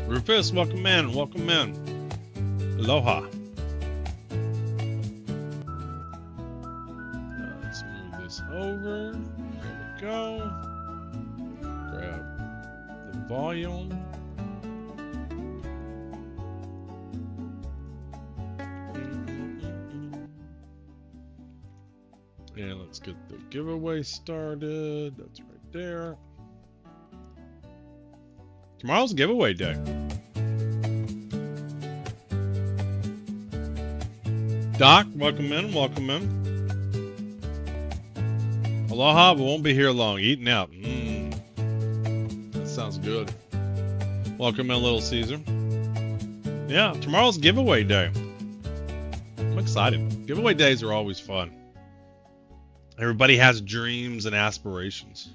Rufus, welcome in, welcome in. Aloha. Let's move this over. There we go. Grab the volume. And let's get the giveaway started. That's right there. Tomorrow's giveaway day. Doc, welcome in, welcome in. Aloha, we won't be here long. Eating out. That sounds good. Welcome in, Little Caesar. Yeah, tomorrow's giveaway day. I'm excited. Giveaway days are always fun. Everybody has dreams and aspirations.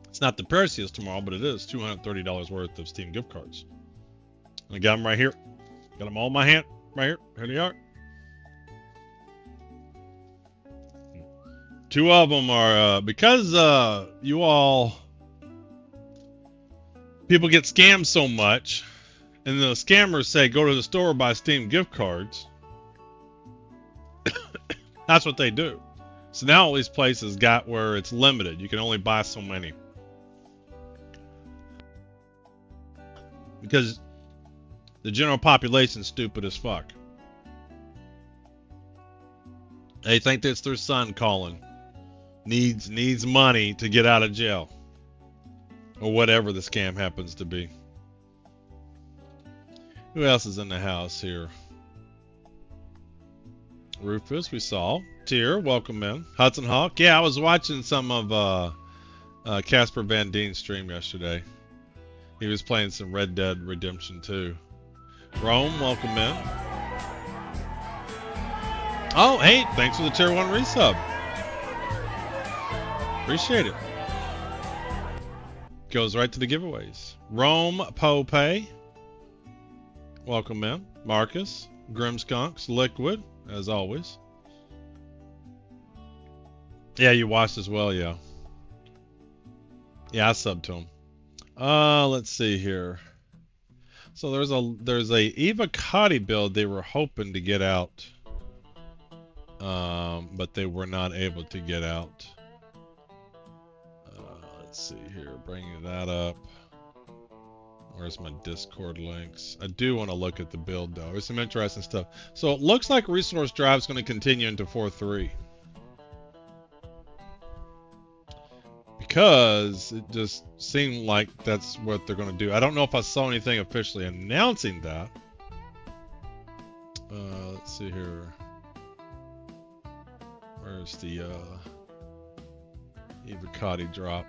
It's not the Perseus tomorrow, but it is $230 worth of Steam gift cards. And I got them right here. Got them all in my hand. Right here. Here they are. Two of them are, because you all, people get scammed so much, and the scammers say go to the store, buy Steam gift cards. That's what they do. So now all these places got where it's limited. You can only buy so many. Because the general population's stupid as fuck. They think that's their son calling. Needs money to get out of jail. Or whatever the scam happens to be. Who else is in the house here? Rufus, we saw. Tier, welcome in. Hudson Hawk. Yeah, I was watching some of Casper Van Dien's stream yesterday. He was playing some Red Dead Redemption 2. Rome, welcome in. Oh, hey, thanks for the tier 1 resub. Appreciate it. Goes right to the giveaways. Rome Pope, welcome in. Marcus, Grimskunks, Liquid, as always. Yeah, you watched as well, yeah. Yeah, I subbed to him. Let's see here. So there's a Eva Cotti build they were hoping to get out, but they were not able to get out. Let's see here, bringing that up. Where's my Discord links? I do want to look at the build though. There's some interesting stuff. So it looks like Resource Drive is going to continue into 4.3. Because it just seemed like that's what they're going to do. I don't know if I saw anything officially announcing that. Let's see here. Where's the Eva Cotti drop?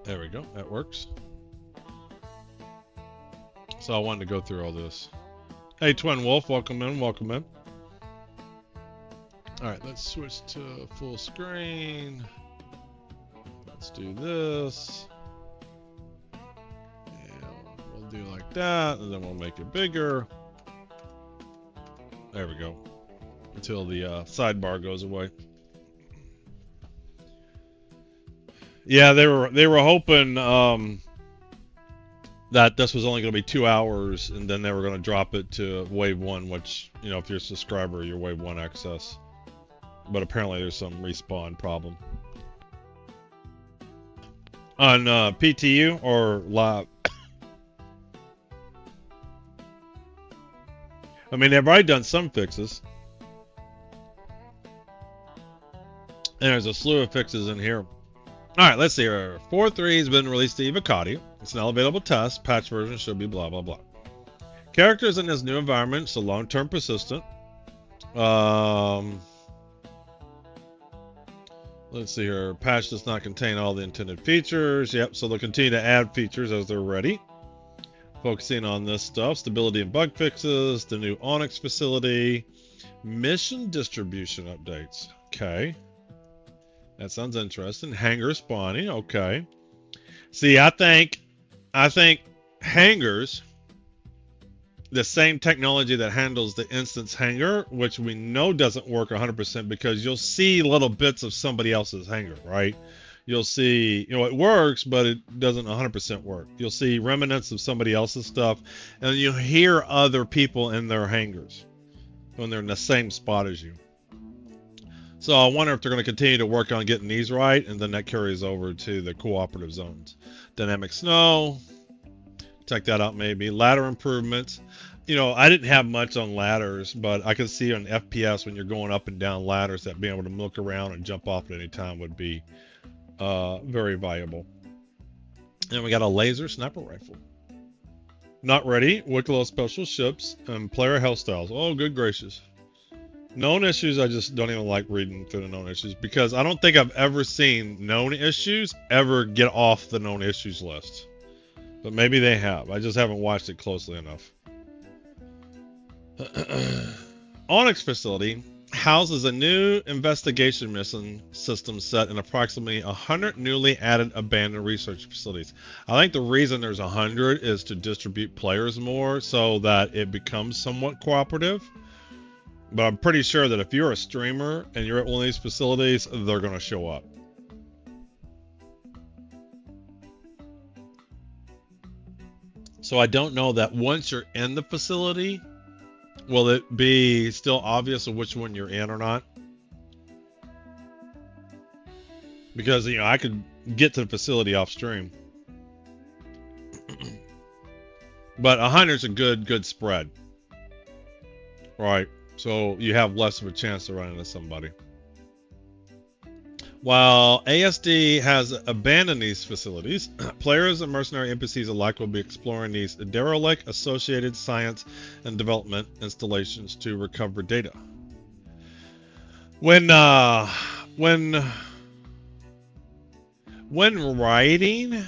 There we go. That works. So I wanted to go through all this. Hey, Twin Wolf, welcome in, welcome in. All right, let's switch to full screen. Let's do this. And we'll do like that, and then we'll make it bigger. There we go. Until the sidebar goes away. Yeah, they were hoping that this was only going to be 2 hours, and then they were going to drop it to Wave 1, which, you know, if you're a subscriber, you're Wave 1 access. But apparently there's some respawn problem. On PTU or live? I mean, they've already done some fixes. And there's a slew of fixes in here. Alright, let's see here. 4.3 has been released to Eva Cotti. It's an available test. Patch version should be blah, blah, blah. Characters in this new environment, so long-term persistent. Let's see here. Patch does not contain all the intended features. Yep, so they'll continue to add features as they're ready. Focusing on this stuff. Stability and bug fixes. The new Onyx facility. Mission distribution updates. Okay. That sounds interesting. Hangar spawning. Okay. See, I think hangars the same technology that handles the instance hangar, which we know doesn't work 100% because you'll see little bits of somebody else's hangar, right? You'll see, it works, but it doesn't 100% work. You'll see remnants of somebody else's stuff, and you'll hear other people in their hangars when they're in the same spot as you. So I wonder if they're going to continue to work on getting these right, and then that carries over to the cooperative zones. Dynamic snow, check that out maybe. Ladder improvements. I didn't have much on ladders, but I can see on FPS when you're going up and down ladders that being able to look around and jump off at any time would be very valuable. And we got a laser sniper rifle. Not ready. Wicklow special ships and player health styles. Oh, good gracious. Known issues, I just don't even like reading through the known issues because I don't think I've ever seen known issues ever get off the known issues list. But maybe they have. I just haven't watched it closely enough. Onyx facility houses a new investigation mission system set in approximately 100 newly added abandoned research facilities. I think the reason there's 100 is to distribute players more so that it becomes somewhat cooperative. But I'm pretty sure that if you're a streamer and you're at one of these facilities, they're going to show up. So I don't know that once you're in the facility, will it be still obvious of which one you're in or not? Because, I could get to the facility off stream. But 100 is a good spread. Right. So you have less of a chance to run into somebody. While ASD has abandoned these facilities, players and mercenary NPCs alike will be exploring these derelict associated science and development installations to recover data. When writing,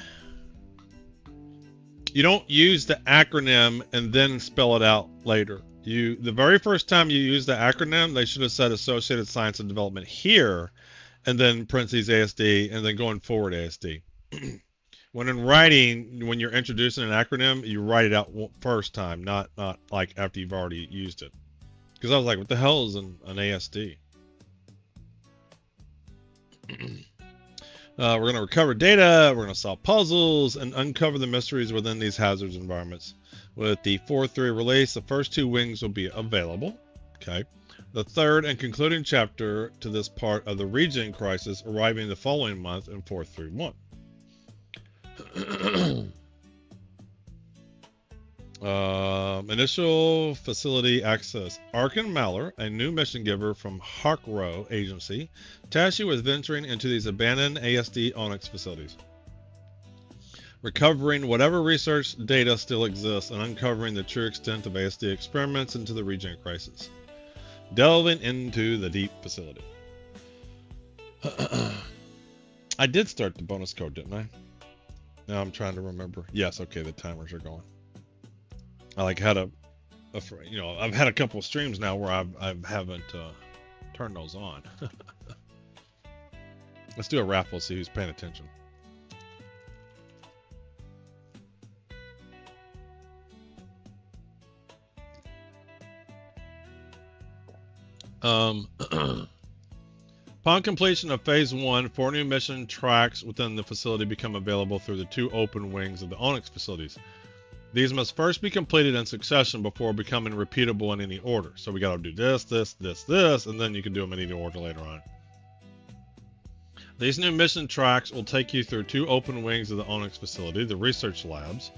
you don't use the acronym and then spell it out later. The very first time you use the acronym, they should have said Associated Science and Development here, and then parentheses ASD, and then going forward ASD. When in writing, when you're introducing an acronym, you write it out first time, not like after you've already used it. Because I was like, what the hell is an ASD? We're going to recover data, we're going to solve puzzles, and uncover the mysteries within these hazards environments. With the 4.3 release, the first 2 wings will be available. Okay. The third and concluding chapter to this part of the region crisis arriving the following month in 4.3.1. Initial facility access. Arkin Maller, a new mission giver from Harkrow Agency, tasks you with venturing into these abandoned ASD Onyx facilities, recovering whatever research data still exists, and uncovering the true extent of ASD experiments into the region crisis. Delving into the deep facility. I did start the bonus code, didn't I? Now I'm trying to remember. Yes, okay, the timers are going. I had I've had a couple of streams now where I haven't turned those on. Let's do a raffle, see who's paying attention. Upon completion of Phase 1, 4 new mission tracks within the facility become available through the 2 open wings of the Onyx facilities. These must first be completed in succession before becoming repeatable in any order. So we got to do this, and then you can do them in any order later on. These new mission tracks will take you through 2 open wings of the Onyx facility, the research labs.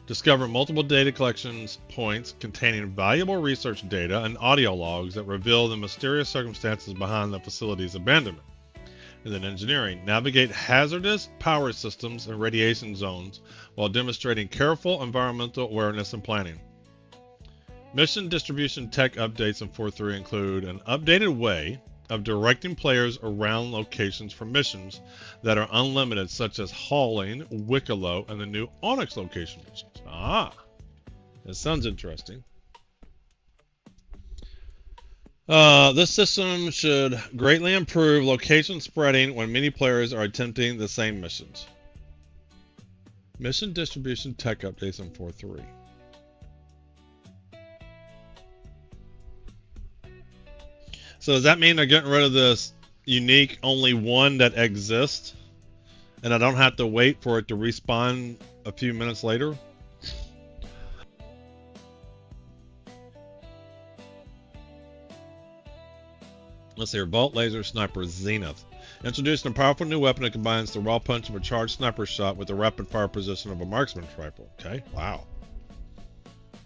Discover multiple data collections points containing valuable research data and audio logs that reveal the mysterious circumstances behind the facility's abandonment. And then engineering. Navigate hazardous power systems and radiation zones while demonstrating careful environmental awareness and planning. Mission distribution tech updates in 4.3 include an updated way of directing players around locations for missions that are unlimited, such as hauling, Wicklow, and the new Onyx location missions. That sounds interesting. This system should greatly improve location spreading when many players are attempting the same missions. Mission distribution tech updates in 4.3. So does that mean they're getting rid of this unique only one that exists? And I don't have to wait for it to respawn a few minutes later? Let's see here. Bolt Laser Sniper Zenith. Introducing a powerful new weapon that combines the raw punch of a charged sniper shot with the rapid fire position of a marksman rifle. Okay, wow.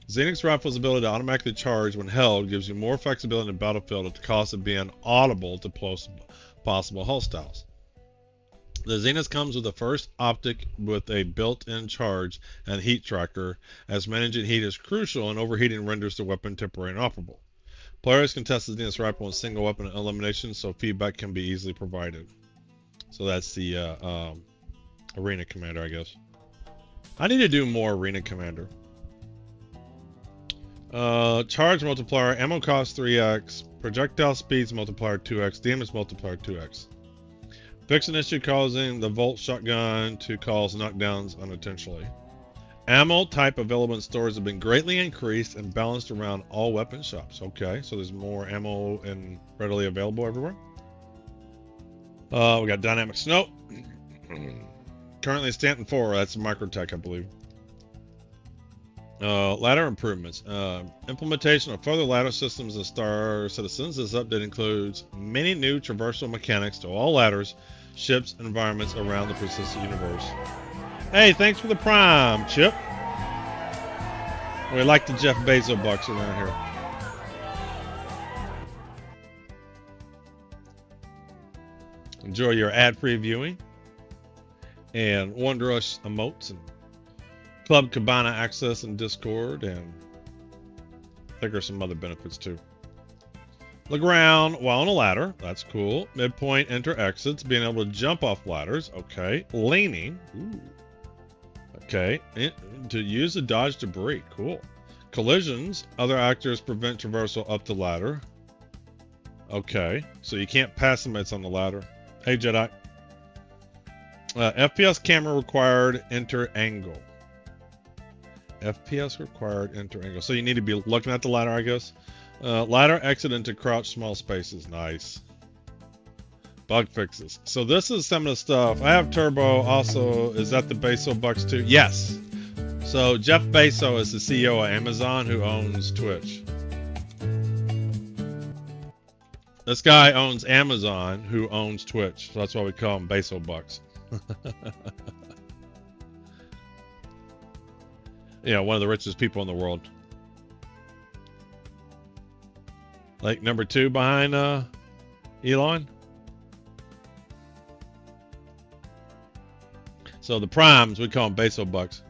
Zenith's rifle's ability to automatically charge when held gives you more flexibility in the battlefield at the cost of being audible to possible hostiles. The Zenith comes with the first optic with a built-in charge and heat tracker, as managing heat is crucial and overheating renders the weapon temporarily inoperable. Players can test the Zenith's rifle in single weapon elimination, so feedback can be easily provided. So that's the Arena Commander, I guess. I need to do more Arena Commander. Charge multiplier, ammo cost 3x, projectile speeds multiplier 2x, damage multiplier 2x. Fix an issue causing the Volt shotgun to cause knockdowns unintentionally. Ammo type available in stores have been greatly increased and balanced around all weapon shops. Okay, so there's more ammo and readily available everywhere. We got Dynamic Snow. Currently Stanton 4, that's Microtech, I believe. Ladder improvements. Implementation of further ladder systems in Star Citizens. This update includes many new traversal mechanics to all ladders, ships, and environments around the Perseuss universe. Hey, thanks for the Prime, Chip. We like the Jeff Bezos bucks around here. Enjoy your ad-free viewing and Wondrush emotes and Club Cabana access and Discord, and I think there's some other benefits too. Look around while on a ladder. That's cool. Midpoint, enter exits. Being able to jump off ladders. Okay. Leaning. Ooh. Okay. To use to dodge debris. Cool. Collisions. Other actors prevent traversal up the ladder. Okay. So you can't pass them. It's on the ladder. Hey, Jedi. FPS camera required. Enter angle. FPS required. Enter angle. So you need to be looking at the ladder, I guess. Ladder exit into crouch small spaces. Nice. Bug fixes. So this is some of the stuff. I have Turbo also. Is that the Bezos bucks too? Yes. So Jeff Bezos is the CEO of Amazon who owns Twitch. This guy owns Amazon who owns Twitch. So that's why we call him Bezos bucks. Yeah, one of the richest people in the world. Like number 2 behind Elon. So the primes, we call them Bezos bucks.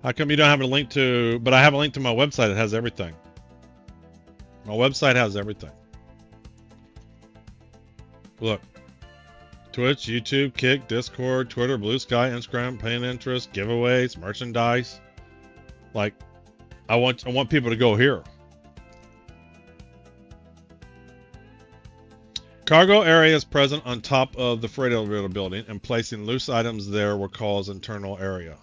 How come you don't have a link to, but I have a link to my website that has everything. My website has everything. Look. Twitch, YouTube, Kick, Discord, Twitter, Blue Sky, Instagram, paying interest, giveaways, merchandise. Like, I want people to go here. Cargo areas present on top of the freight elevator building, and placing loose items there will cause internal area.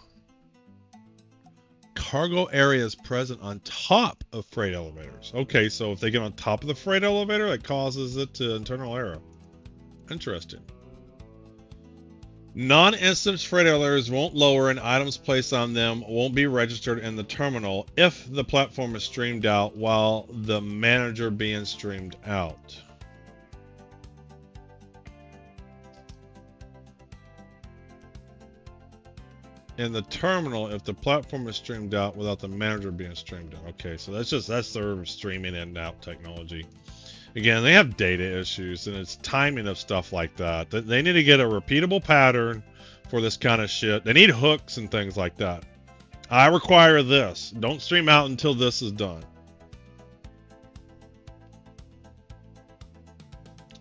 Cargo areas present on top of freight elevators. Okay, so if they get on top of the freight elevator, that causes it to internal area. Interesting. Non-instance freight elevators won't lower, and items placed on them won't be registered in the terminal if the platform is streamed out while the manager being streamed out. In the terminal if the platform is streamed out without the manager being streamed out. Okay, so that's their streaming in and out technology. Again, they have data issues, and it's timing of stuff like that. They need to get a repeatable pattern for this kind of shit. They need hooks and things like that. I require this. Don't stream out until this is done.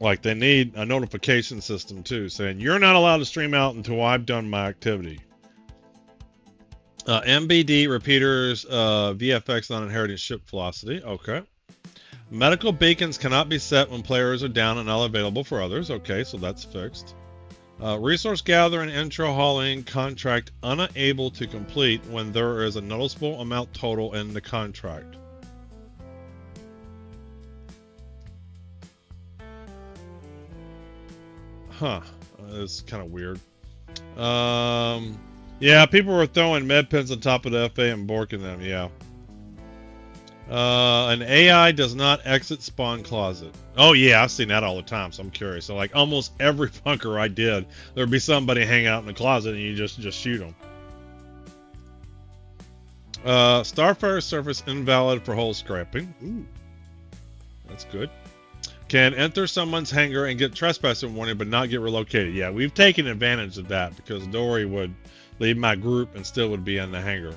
Like, they need a notification system too, saying you're not allowed to stream out until I've done my activity. MBD repeaters, VFX non-inheriting ship velocity. Okay. Medical beacons cannot be set when players are down and not available for others. Okay, so that's fixed. Resource gathering intro hauling contract unable to complete when there is a noticeable amount total in the contract. Huh. It's kind of weird. Yeah, people were throwing med pens on top of the FA and borking them, yeah. An AI does not exit spawn closet. Oh yeah, I've seen that all the time, so I'm curious. So like almost every bunker I did, there'd be somebody hang out in the closet and you just shoot them. Starfire surface invalid for hull scrapping. Ooh, that's good. Can enter someone's hangar and get trespassing warning but not get relocated. Yeah, we've taken advantage of that because Dory would leave my group and still would be in the hangar.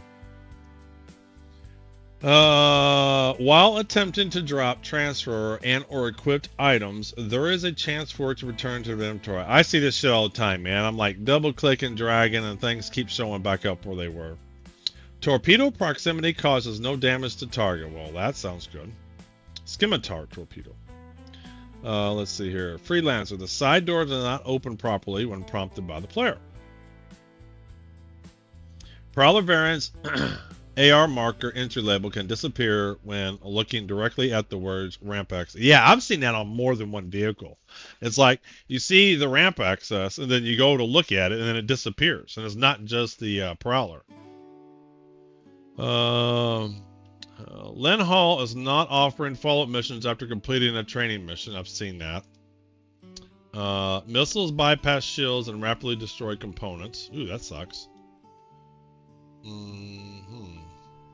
While attempting to drop, transfer, and or equipped items, there is a chance for it to return to the inventory. I see this shit all the time, man. I'm like double clicking, dragging, and things keep showing back up where they were. Torpedo proximity causes no damage to target. Well, that sounds good. Scimitar torpedo. Let's see here. Freelancer. The side door does not open properly when prompted by the player. Prowler variants AR marker entry label can disappear when looking directly at the words ramp access. Yeah, I've seen that on more than one vehicle. It's like you see the ramp access and then you go to look at it and then it disappears. And it's not just the Prowler. Len Hall is not offering follow-up missions after completing a training mission. I've seen that. Missiles bypass shields and rapidly destroy components. Ooh, that sucks.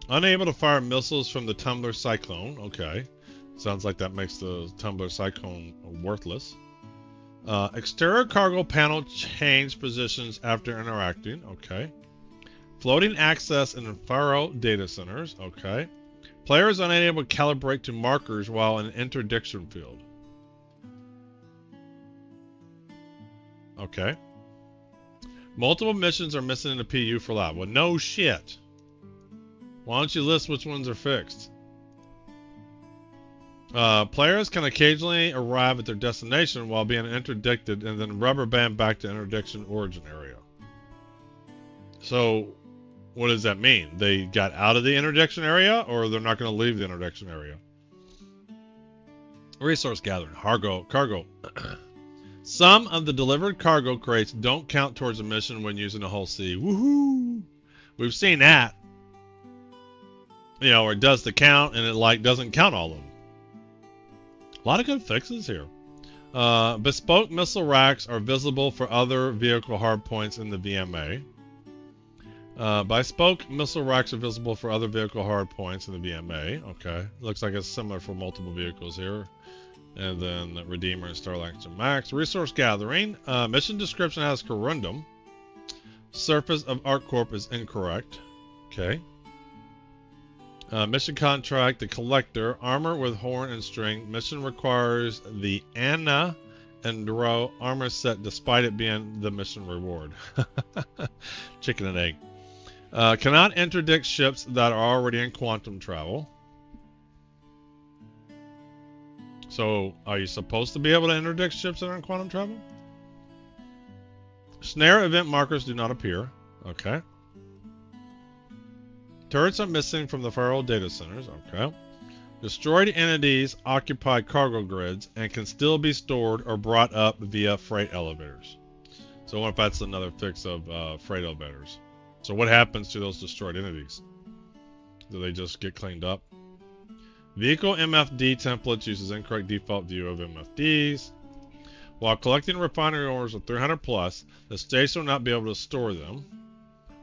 Unable to fire missiles from the Tumbler Cyclone. Okay. Sounds like that makes the Tumbler Cyclone worthless. Exterior cargo panel change positions after interacting. Okay. Floating access in Faro data centers. Okay. Players unable to calibrate to markers while in interdiction field. Okay. Multiple missions are missing in the PU for lab. Well, no shit. Why don't you list which ones are fixed? Players can occasionally arrive at their destination while being interdicted and then rubber band back to interdiction origin area. So, what does that mean? They got out of the interdiction area or they're not going to leave the interdiction area? Resource gathering. Cargo. Some of the delivered cargo crates don't count towards a mission when using a hull C. Woohoo! We've seen that. You know, or it does the count and it like doesn't count all of them. A lot of good fixes here. Bespoke missile racks are visible for other vehicle hardpoints in the VMA. Bespoke missile racks are visible for other vehicle hardpoints in the VMA. Okay. Looks like it's similar for multiple vehicles here. And then Redeemer and Starlancer Max. Resource gathering. Mission description has corundum. Surface of ArcCorp is incorrect. Okay. Mission contract, the collector, armor with horn and string. Mission requires the Anna and Dro armor set despite it being the mission reward. Chicken and egg. Cannot interdict ships that are already in quantum travel. So, are you supposed to be able to interdict ships that are in quantum travel? Snare event markers do not appear. Okay. Turrets are missing from the Faro data centers. Okay. Destroyed entities occupy cargo grids and can still be stored or brought up via freight elevators. So I wonder if that's another fix of freight elevators. So what happens to those destroyed entities? Do they just get cleaned up? Vehicle MFD templates uses incorrect default view of MFDs. While collecting refinery ores of 300 plus, the station will not be able to store them.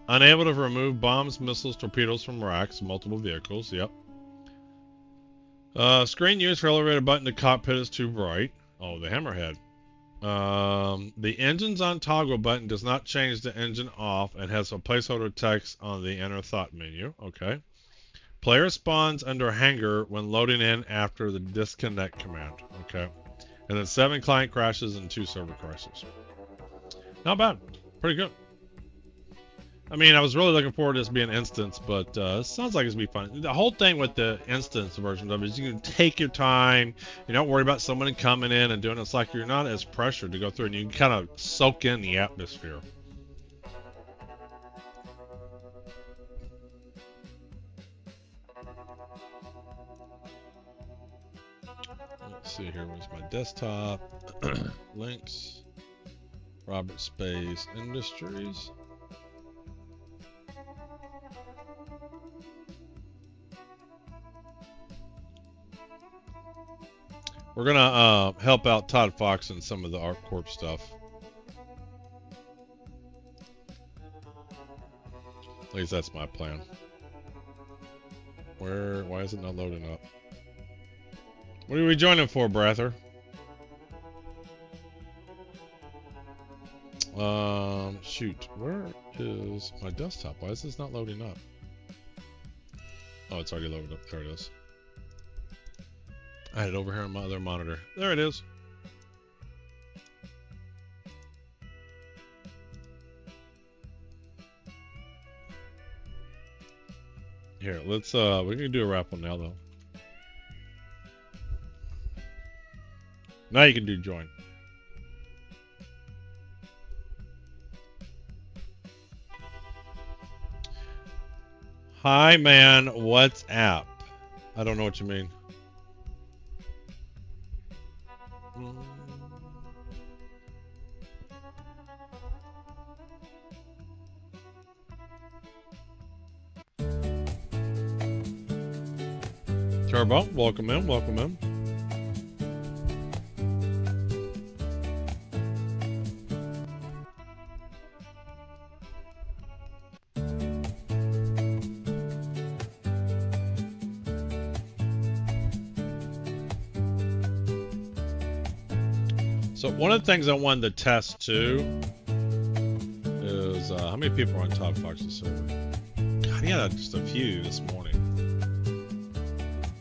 Unable to remove bombs, missiles, torpedoes from racks, multiple vehicles. Yep. Screen used for elevator button to cockpit is too bright. Oh, the hammerhead. The engines on toggle button does not change the engine off and has a placeholder text on the inner thought menu. Okay. Player spawns under hangar when loading in after the disconnect command. Okay. And then 7 client crashes and 2 server crashes. Not bad. Pretty good. I mean, I was really looking forward to this being instance, but it sounds like it's going to be fun. The whole thing with the instance version of it is you can take your time. You don't worry about someone coming in and doing it. It's like you're not as pressured to go through and you can kind of soak in the atmosphere. Let's see here. Where's my desktop? Links. Robert Space Industries. We're gonna help out Todd Fox in some of the ArtCorp stuff. At least that's my plan. Why is it not loading up? What are we joining for, Brather? Shoot, where is my desktop? Why is this not loading up? Oh, it's already loaded up. There it is. I had it over here on my other monitor. There it is. Here, let's we can do a raffle now though. Now you can do join. Hi man, what's up? I don't know what you mean. Turbo, welcome in, welcome in. So one of the things I wanted to test too is how many people are on Todd Fox's server? God, he had just a few this morning.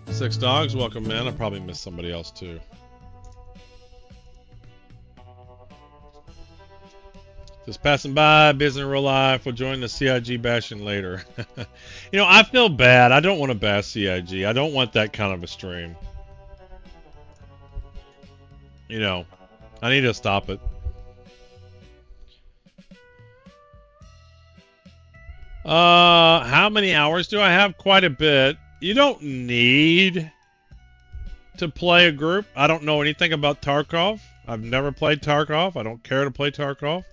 Six Dogs, welcome in. I probably missed somebody else too. Just passing by, busy in real life. We'll join the CIG bashing later. You know, I feel bad. I don't want to bash CIG. I don't want that kind of a stream. You know, I need to stop it. How many hours do I have? Quite a bit. You don't need to play a group. I don't know anything about Tarkov. I've never played Tarkov. I don't care to play Tarkov.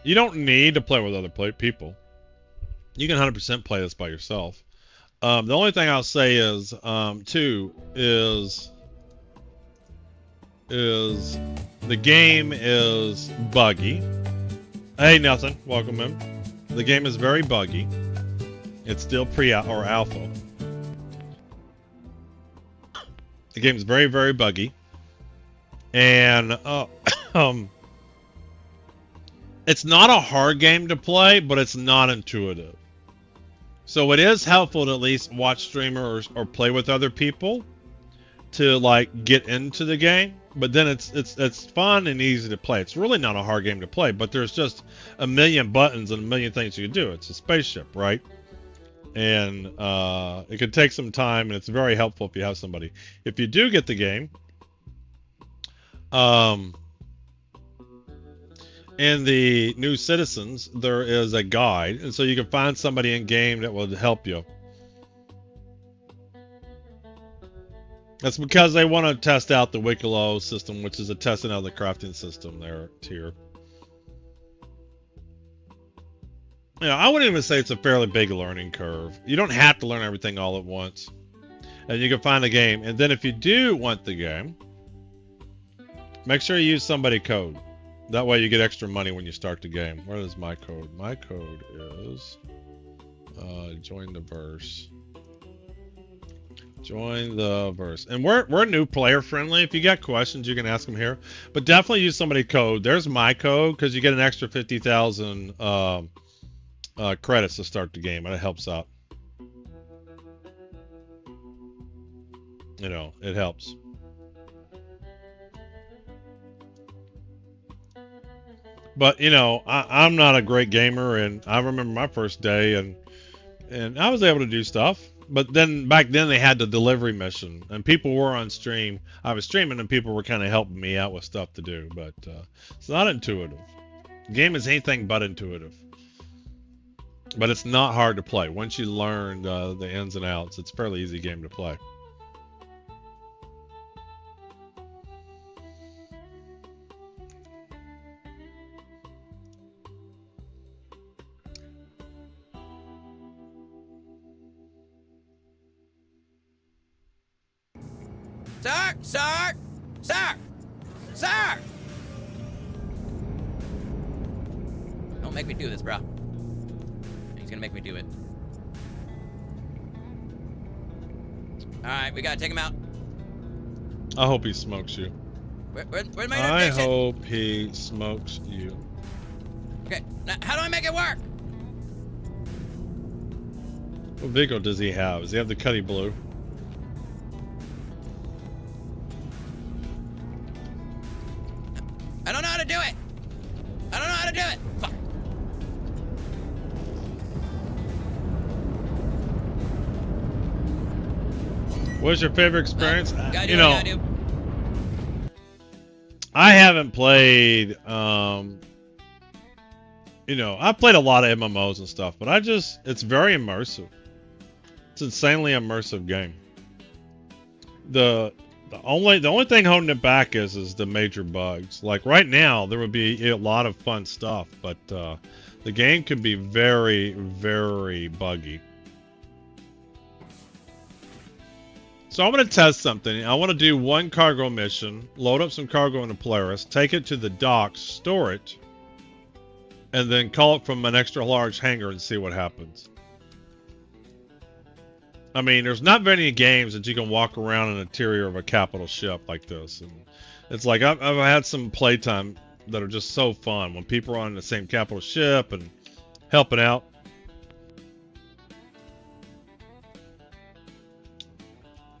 You don't need to play with other people. You can 100% play this by yourself. The only thing I'll say is, too, is the game is buggy. Hey, Nelson, welcome in. The game is very buggy. It's still or alpha. The game is very, very buggy. And it's not a hard game to play, but it's not intuitive. So it is helpful to at least watch streamers or play with other people to like get into the game. But then it's fun and easy to play. It's really not a hard game to play, but there's just a million buttons and a million things you can do. It's a spaceship, right? And it can take some time, and it's very helpful if you have somebody. If you do get the game, in the new citizens, there is a guide, and so you can find somebody in game that will help you. That's because they want to test out the Wicklow system, which is a testing out of the crafting system there tier. You know, I wouldn't even say it's a fairly big learning curve. You don't have to learn everything all at once. And you can find the game. And then if you do want the game, make sure you use somebody code. That way you get extra money when you start the game. Where is my code? My code is join the verse. Join the verse. And we're new player friendly. If you got questions, you can ask them here. But definitely use somebody code. There's my code because you get an extra 50,000 credits to start the game, and it helps out. You know, it helps. But you know, I'm not a great gamer, and I remember my first day, and I was able to do stuff. But then back then they had the delivery mission, and people were on stream. I was streaming, and people were kind of helping me out with stuff to do. But it's not intuitive. The game is anything but intuitive. But it's not hard to play. Once you learn the ins and outs, it's a fairly easy game to play. Sir! Sir! Sir! Sir! Don't make me do this, bro. He's gonna make me do it. Alright, we gotta take him out. I hope he smokes you. Where's my I interdiction? hope he smokes you. Okay, now how do I make it work? What vehicle does he have? Does he have the Cuddy Blue? I don't know how to do it. I don't know how to do it. Fuck. What's your favorite experience? Gotta do You what know, I gotta do. I haven't played, you know, I've played a lot of MMOs and stuff, but it's very immersive. It's an insanely immersive game. The only thing holding it back is the major bugs. Like right now, there would be a lot of fun stuff, but the game can be very, very buggy. So I'm going to test something. I want to do one cargo mission, load up some cargo in a Polaris, take it to the docks, store it, and then call it from an extra large hangar and see what happens. I mean, there's not many games that you can walk around in the interior of a capital ship like this. And it's like I've had some playtime that are just so fun when people are on the same capital ship and helping out.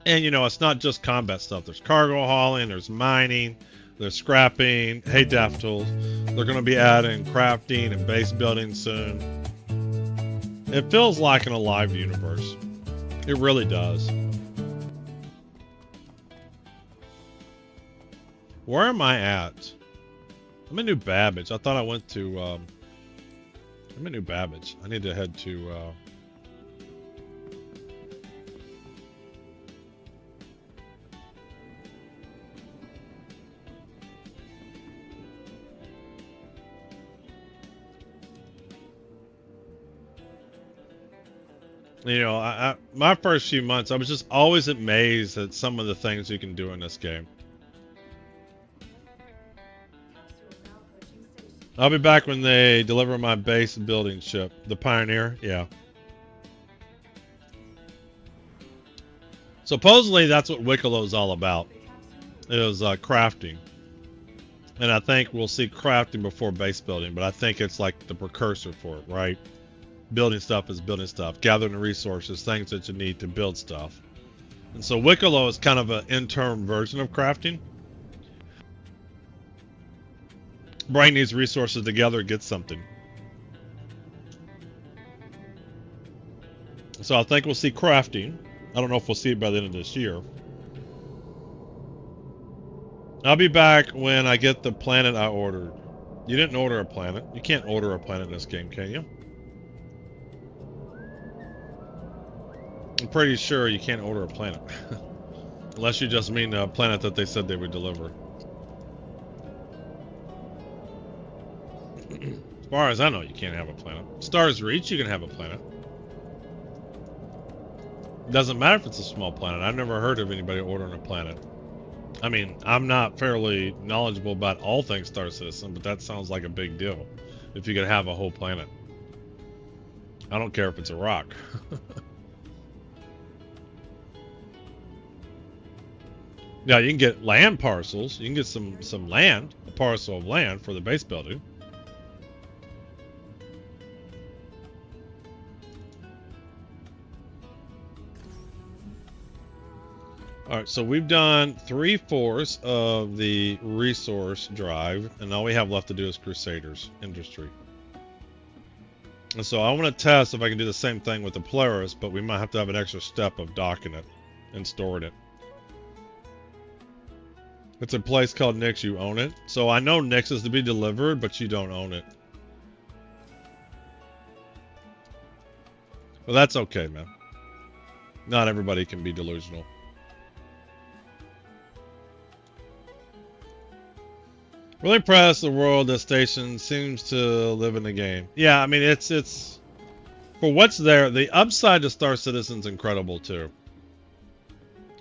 And, you know, it's not just combat stuff. There's cargo hauling, there's mining, there's scrapping. Hey, Daftools. They're going to be adding crafting and base building soon. It feels like an alive universe. It really does. Where am I at? I'm in New Babbage. I thought I went to... I'm in New Babbage. I need to head to... You know, my first few months, I was just always amazed at some of the things you can do in this game. I'll be back when they deliver my base building ship. The Pioneer? Yeah. Supposedly, that's what Wickelow's all about. It was crafting. And I think we'll see crafting before base building, but I think it's like the precursor for it, right? Building stuff is building stuff. Gathering the resources, things that you need to build stuff. And so Wickelow is kind of an interim version of crafting. Bring these resources together and get something. So I think we'll see crafting. I don't know if we'll see it by the end of this year. I'll be back when I get the planet I ordered. You didn't order a planet. You can't order a planet in this game, can you? I'm pretty sure you can't order a planet. Unless you just mean the planet that they said they would deliver. As far as I know, you can't have a planet. Stars Reach, you can have a planet. Doesn't matter if it's a small planet. I've never heard of anybody ordering a planet. I mean, I'm not fairly knowledgeable about all things Star Citizen, but that sounds like a big deal. If you could have a whole planet. I don't care if it's a rock. Now, you can get land parcels. You can get some land, a parcel of land for the base building. Alright, so we've done 3/4 of the resource drive, and all we have left to do is Crusaders Industry. And so I want to test if I can do the same thing with the Polaris, but we might have to have an extra step of docking it and storing it. It's a place called Nix. You own it. So I know Nix is to be delivered, but you don't own it. Well, that's okay, man. Not everybody can be delusional. Really impressed the world this station seems to live in the game. Yeah, I mean, it's for what's there. The upside to Star Citizen's incredible too.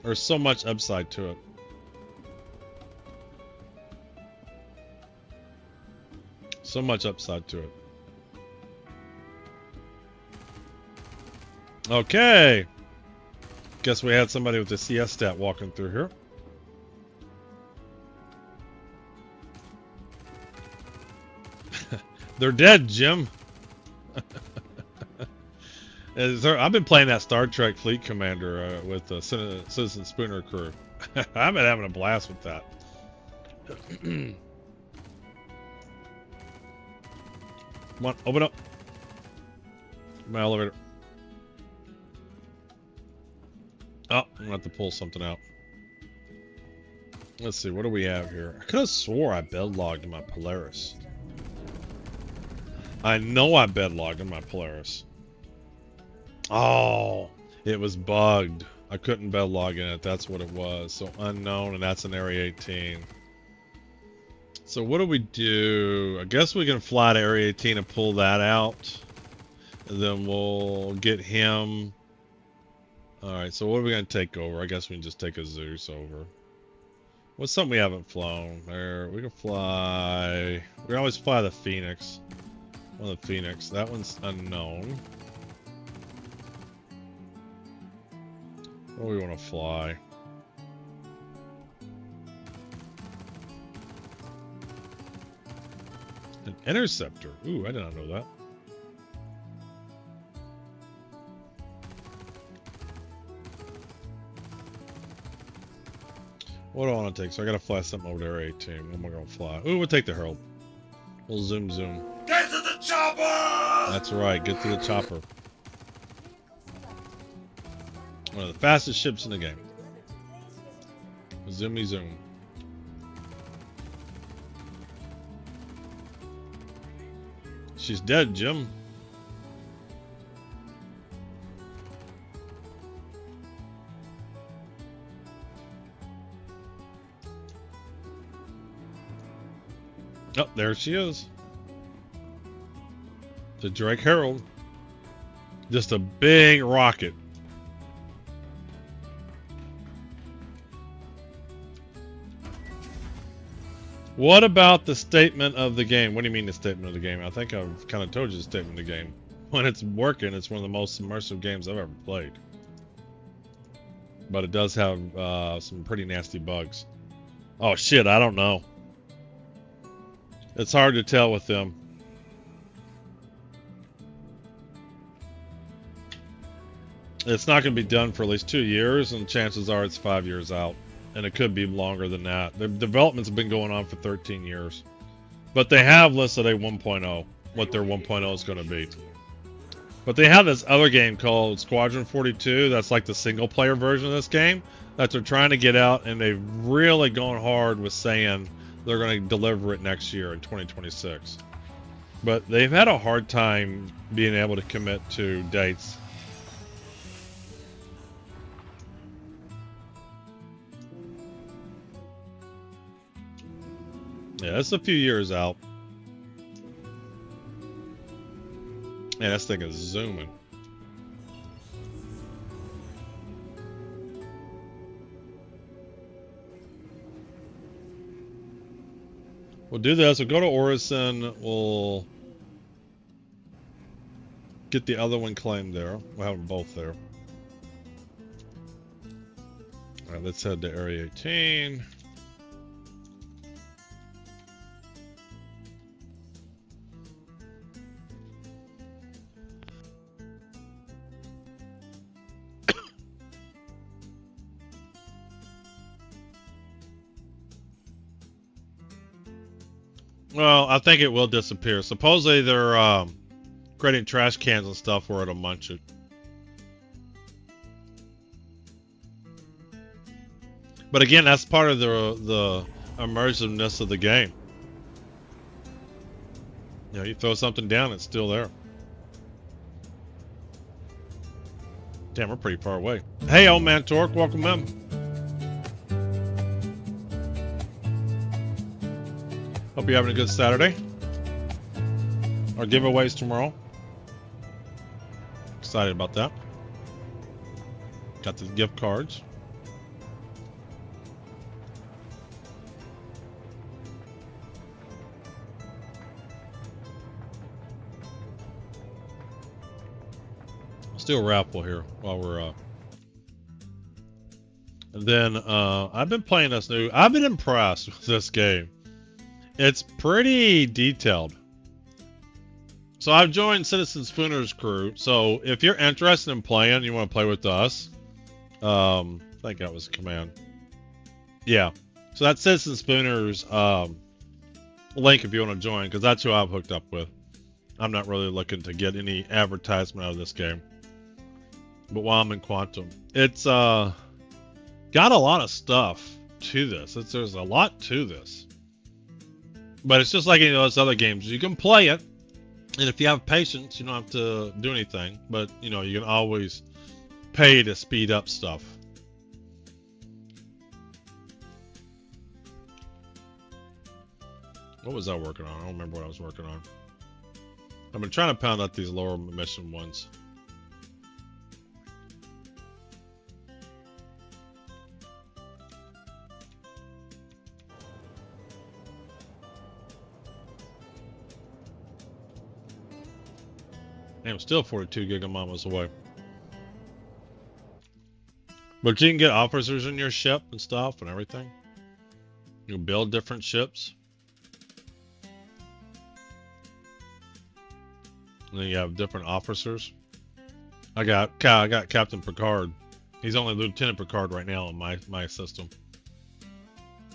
There's so much upside to it. So much upside to it. Okay. Guess we had somebody with a CS stat walking through here. They're dead, Jim. I've been playing that Star Trek Fleet Commander with the Citizen Spooner crew. I've been having a blast with that. Come on, open up. My elevator. Oh, I'm gonna have to pull something out. Let's see, what do we have here? I could have swore I bedlogged in my Polaris. I know I bedlogged in my Polaris. Oh, it was bugged. I couldn't bedlog in it. That's what it was. So unknown, and that's an Area 18. So what do we do? I guess we can fly to Area 18 and pull that out. And then we'll get him. Alright, so what are we going to take over? I guess we can just take a Zeus over. What's something we haven't flown? There, we can fly. We can always fly the Phoenix. One of the Phoenix. That one's unknown. What do we want to fly? An interceptor. Ooh, I did not know that. What do I want to take? So I gotta fly something over to Area 18. What am I gonna fly? Ooh, we'll take the Herald. We'll zoom. Get to the chopper! That's right, get to the chopper. One of the fastest ships in the game. Zoomy zoom. She's dead, Jim. Oh, there she is. The Drake Herald. Just a big rocket. What about the statement of the game? What do you mean the statement of the game? I think I've kind of told you the statement of the game. When it's working, it's one of the most immersive games I've ever played. But it does have some pretty nasty bugs. Oh shit, I don't know. It's hard to tell with them. It's not going to be done for at least 2 years, and chances are it's 5 years out. And it could be longer than that. The development's been going on for 13 years. But they have listed a 1.0, what their 1.0 is going to be. But they have this other game called Squadron 42, that's like the single-player version of this game, that they're trying to get out, and they've really gone hard with saying they're going to deliver it next year in 2026. But they've had a hard time being able to commit to dates. Yeah, it's a few years out. Yeah, this thing is zooming. We'll do this. We'll go to Orison. We'll get the other one claimed there. We'll have them both there. Alright, let's head to Area 18. Well, I think it will disappear. Supposedly they're creating trash cans and stuff where it'll munch it. But again, that's part of the immersiveness of the game. You know, you throw something down, it's still there. Damn, we're pretty far away. Hey, old man Torque, welcome in. Hope you're having a good Saturday. Our giveaways tomorrow. Excited about that. Got the gift cards. Let's do a raffle here while we're and then I've been playing this new. I've been impressed with this game. It's pretty detailed. So I've joined Citizen Spooner's crew. So if you're interested in playing, you want to play with us. I think that was a command. Yeah. So that's Citizen Spooner's link if you want to join, because that's who I've hooked up with. I'm not really looking to get any advertisement out of this game. But while I'm in Quantum, it's got a lot of stuff to this. There's a lot to this. But it's just like any of those other games. You can play it, and if you have patience, you don't have to do anything. But, you know, you can always pay to speed up stuff. What was I working on? I don't remember what I was working on. I've been trying to pound out these lower mission ones. I'm still 42 gigamomas away. But you can get officers in your ship and stuff and everything. You can build different ships. And then you have different officers. I got Captain Picard. He's only Lieutenant Picard right now in my system.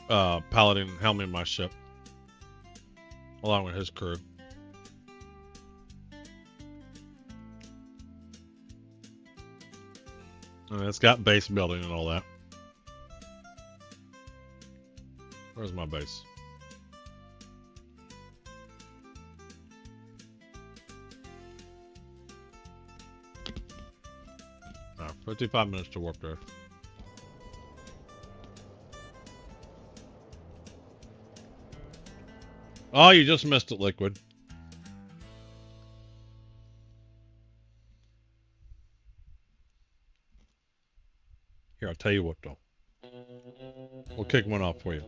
Piloting, helming my ship. Along with his crew. And it's got base building and all that. Where's my base? Alright, 55 minutes to warp there. Oh, you just missed it, Liquid. Here, I'll tell you what, though. We'll kick one off for you.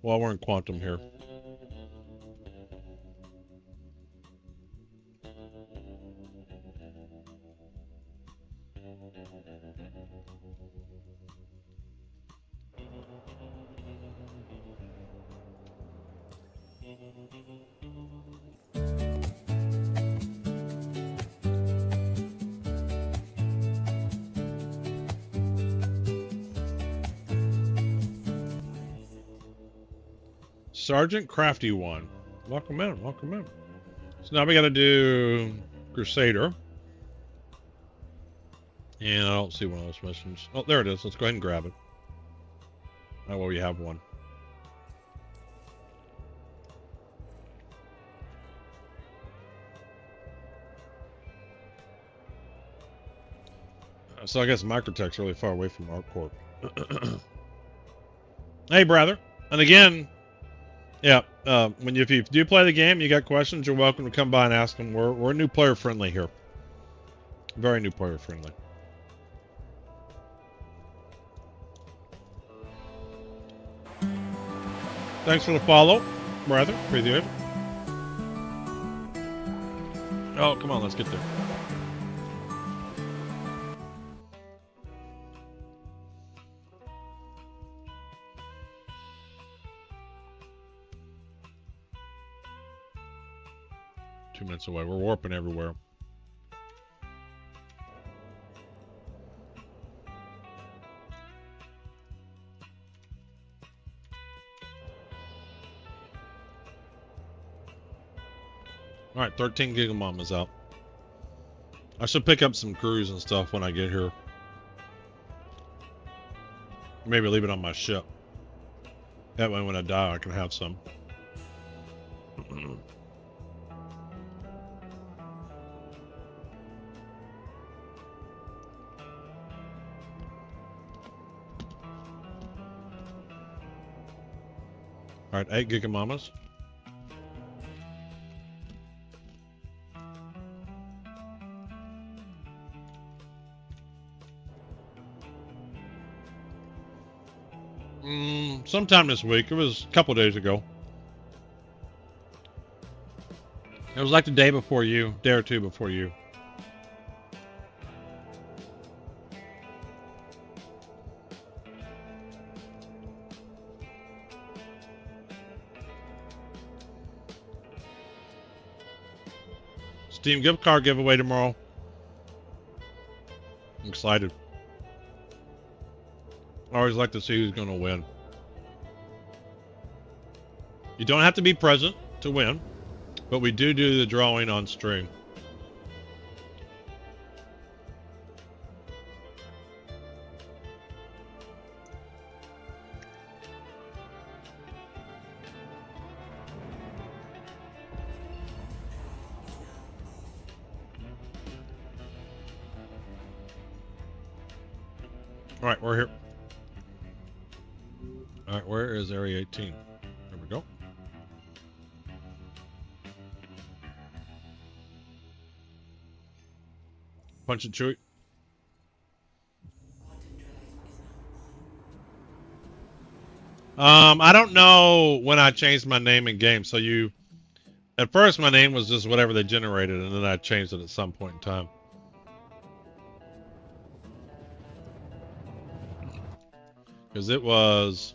While we're in Quantum here. Sergeant Crafty 1. Welcome in, welcome in. So now we gotta do Crusader. And I don't see one of those missions. Oh, there it is. Let's go ahead and grab it. Oh, well, we have one. So I guess Microtech's really far away from ArcCorp. Hey, brother. And again, yeah, if you do play the game, you got questions, you're welcome to come by and ask them. We're new player friendly here. Very new player friendly. Thanks for the follow, brother. Appreciate it. Oh, come on, let's get there. Minutes away. We're warping everywhere. Alright, 13 gigamomas out. I should pick up some crews and stuff when I get here. Maybe leave it on my ship. That way when I die I can have some. Alright, 8 gigamomas. Sometime this week. It was a couple days ago. It was like the day before you. Day or two before you. Steam gift card giveaway tomorrow. I'm excited. I always like to see who's going to win. You don't have to be present to win, but we do the drawing on stream. All right, we're here. All right, where is Area 18? There we go. Punch it, Chewy. I don't know when I changed my name in game. So at first my name was just whatever they generated, and then I changed it at some point in time. Because it was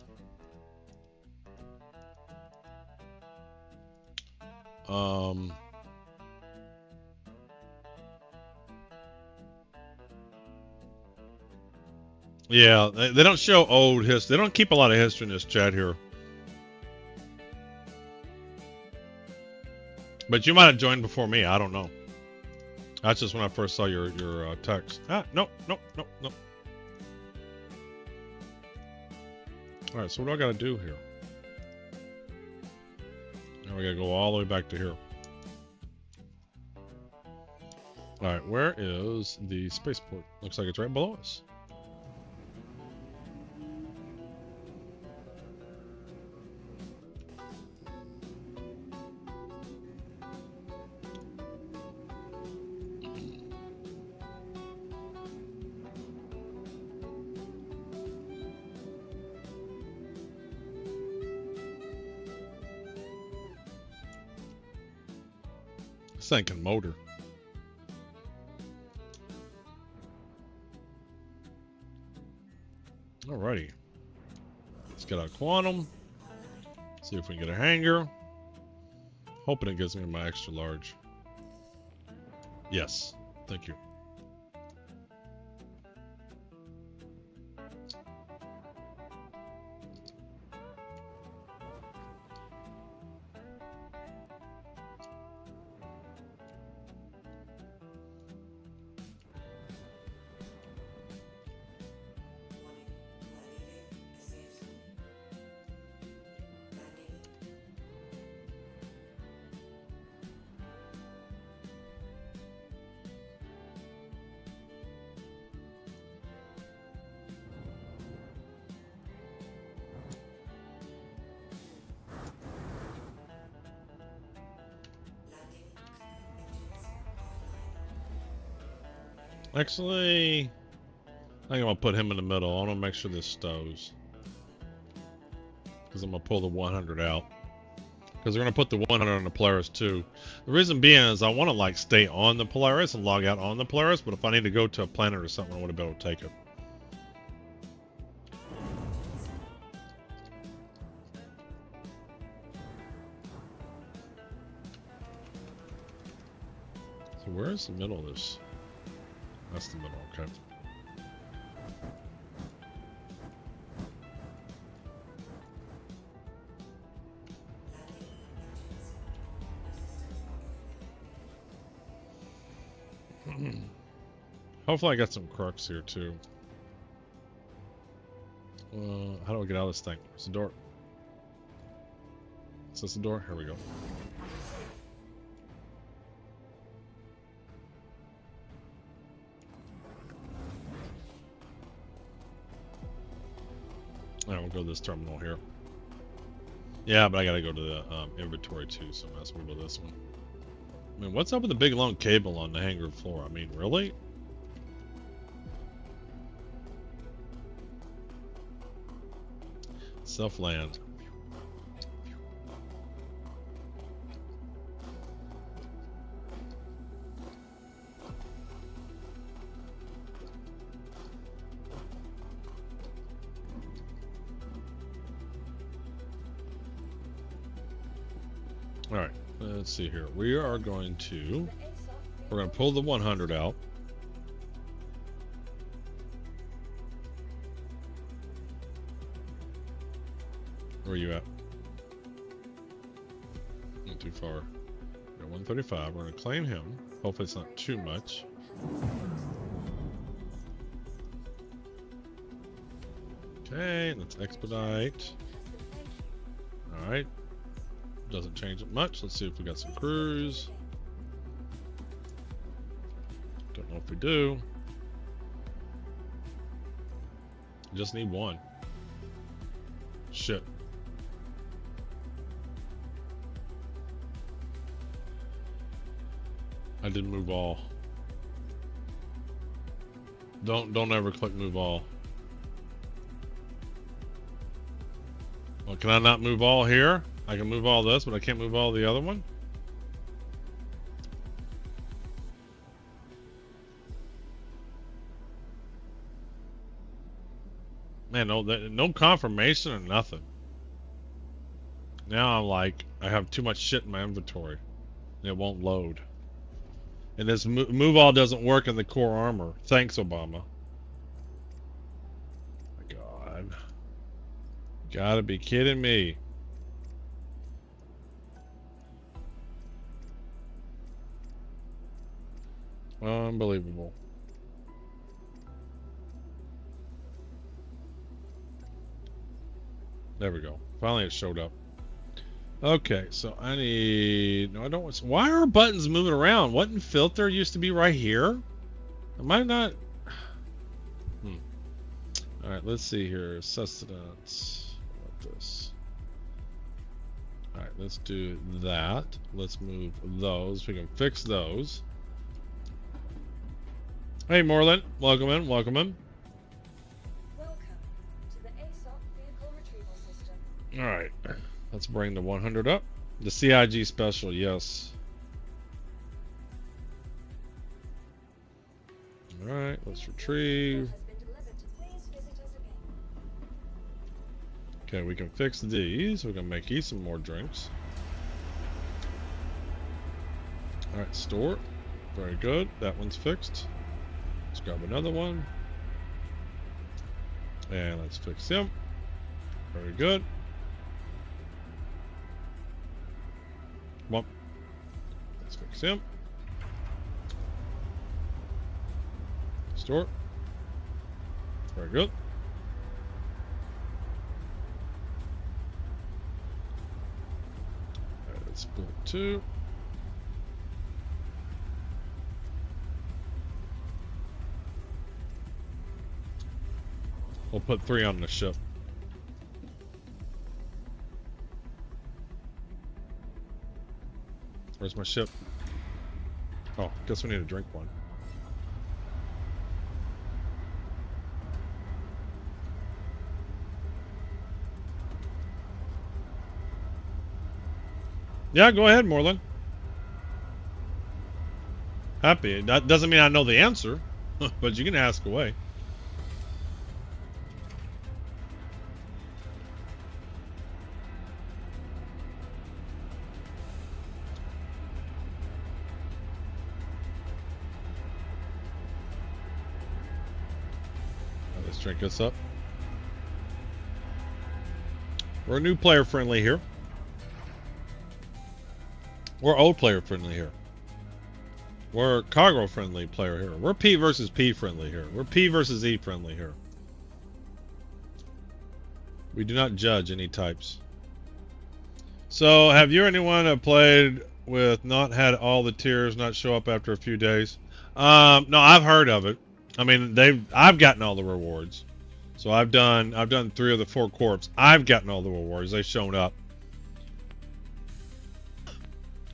yeah, they don't show old history. They don't keep a lot of history in this chat here. But you might have joined before me. I don't know. That's just when I first saw your text. No. All right, so what do I got to do here? Now we got to go all the way back to here. All right, where is the spaceport? Looks like it's right below us. Thinking motor. Alrighty. Let's get our quantum. See if we can get a hanger. Hoping it gives me my extra large. Yes. Thank you. Actually, I think I'm going to put him in the middle. I want to make sure this stows. Because I'm going to pull the 100 out. Because they're going to put the 100 on the Polaris too. The reason being is I want to like stay on the Polaris and log out on the Polaris. But if I need to go to a planet or something, I want to be able to take it. So where is the middle of this? That's the middle, okay. Hopefully I got some crux here too. How do I get out of this thing? Where's the door? Is this the door? Here we go. Alright, we'll go to this terminal here. Yeah, but I gotta go to the inventory too, so I might as well go to this one. I mean, what's up with the big long cable on the hangar floor? I mean, really? Self-land. Alright, let's see here. We are going to We're going to pull the 100 out. Where are you at? Not too far. We're at 135. We're going to claim him. Hopefully it's not too much. Okay, let's expedite. Alright. Doesn't change it much. Let's see if we got some crews. Don't know if we do. Just need one. Shit. I didn't move all. Don't ever click move all. Well, can I not move all here? I can move all this, but I can't move all the other one? Man, no confirmation or nothing. Now I'm like, I have too much shit in my inventory. And it won't load. And this move all doesn't work in the core armor. Thanks, Obama. My God. Gotta be kidding me. Unbelievable. There we go. Finally it showed up. Okay, so I need... No, I don't want... Why are buttons moving around? Wasn't filter used to be right here? Am I not... Alright, let's see here. Sustenance. What about this? Alright, let's do that. Let's move those. We can fix those. Hey, Moreland. Welcome in. Welcome in. Welcome to the ASOP vehicle retrieval system. Alright. Let's bring the 100 up. The CIG special, yes. Alright, let's retrieve. Okay, we can fix these. We can make some more drinks. Alright, store. Very good. That one's fixed. Let's grab another one. And let's fix him. Very good. Come on. Let's fix him. Store. Very good. Alright, let's split 2. We'll put 3 on the ship. Where's my ship? Oh, guess we need to drink one. Yeah, go ahead, Moreland. Happy. That doesn't mean I know the answer, but you can ask away. Let's drink this up. We're new player friendly here. We're old player friendly here. We're cargo friendly player here. We're P versus P friendly here. We're P versus E friendly here. We do not judge any types. So, have you or anyone played with not had all the tiers not show up after a few days? No, I've heard of it. I mean, I've gotten all the rewards. So I've done 3 of the 4 corps. I've gotten all the rewards. They've shown up.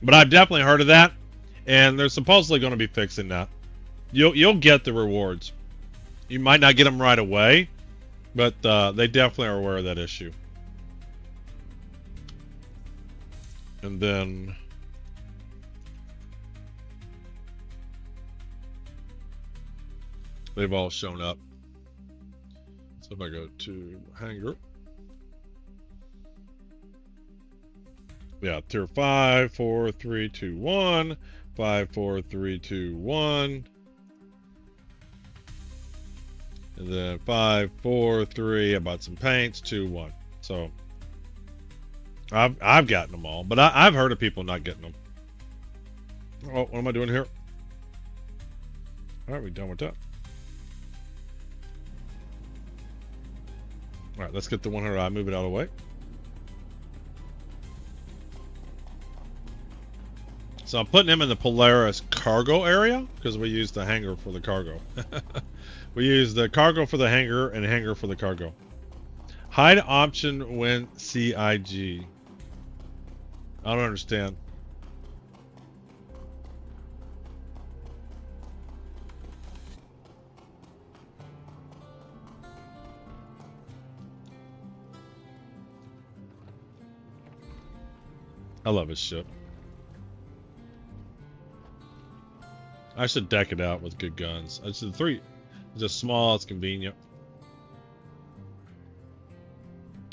But I've definitely heard of that, and they're supposedly going to be fixing that. You'll get the rewards. You might not get them right away, but they definitely are aware of that issue. And then they've all shown up. So if I go to hangar. Yeah, tier 5, 4, 3, 2, 1. 5, 4, 3, 2, 1. And then 5, 4, 3. I bought some paints. 2, 1. So I've gotten them all, but I've heard of people not getting them. Oh, what am I doing here? All right, we done with that. All right, let's get the 100i. Move it out of the way. So I'm putting him in the Polaris cargo area because we use the hangar for the cargo. We use the cargo for the hangar and hangar for the cargo. Hide option when CIG. I don't understand. I love his ship. I should deck it out with good guns. It's the 3. It's just small. It's convenient.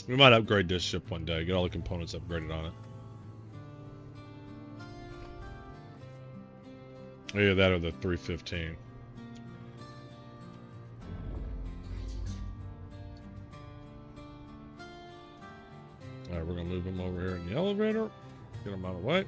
We might upgrade this ship one day. Get all the components upgraded on it. Either that or the 315. Alright, we're gonna move him over here in the elevator. Get him out of the way.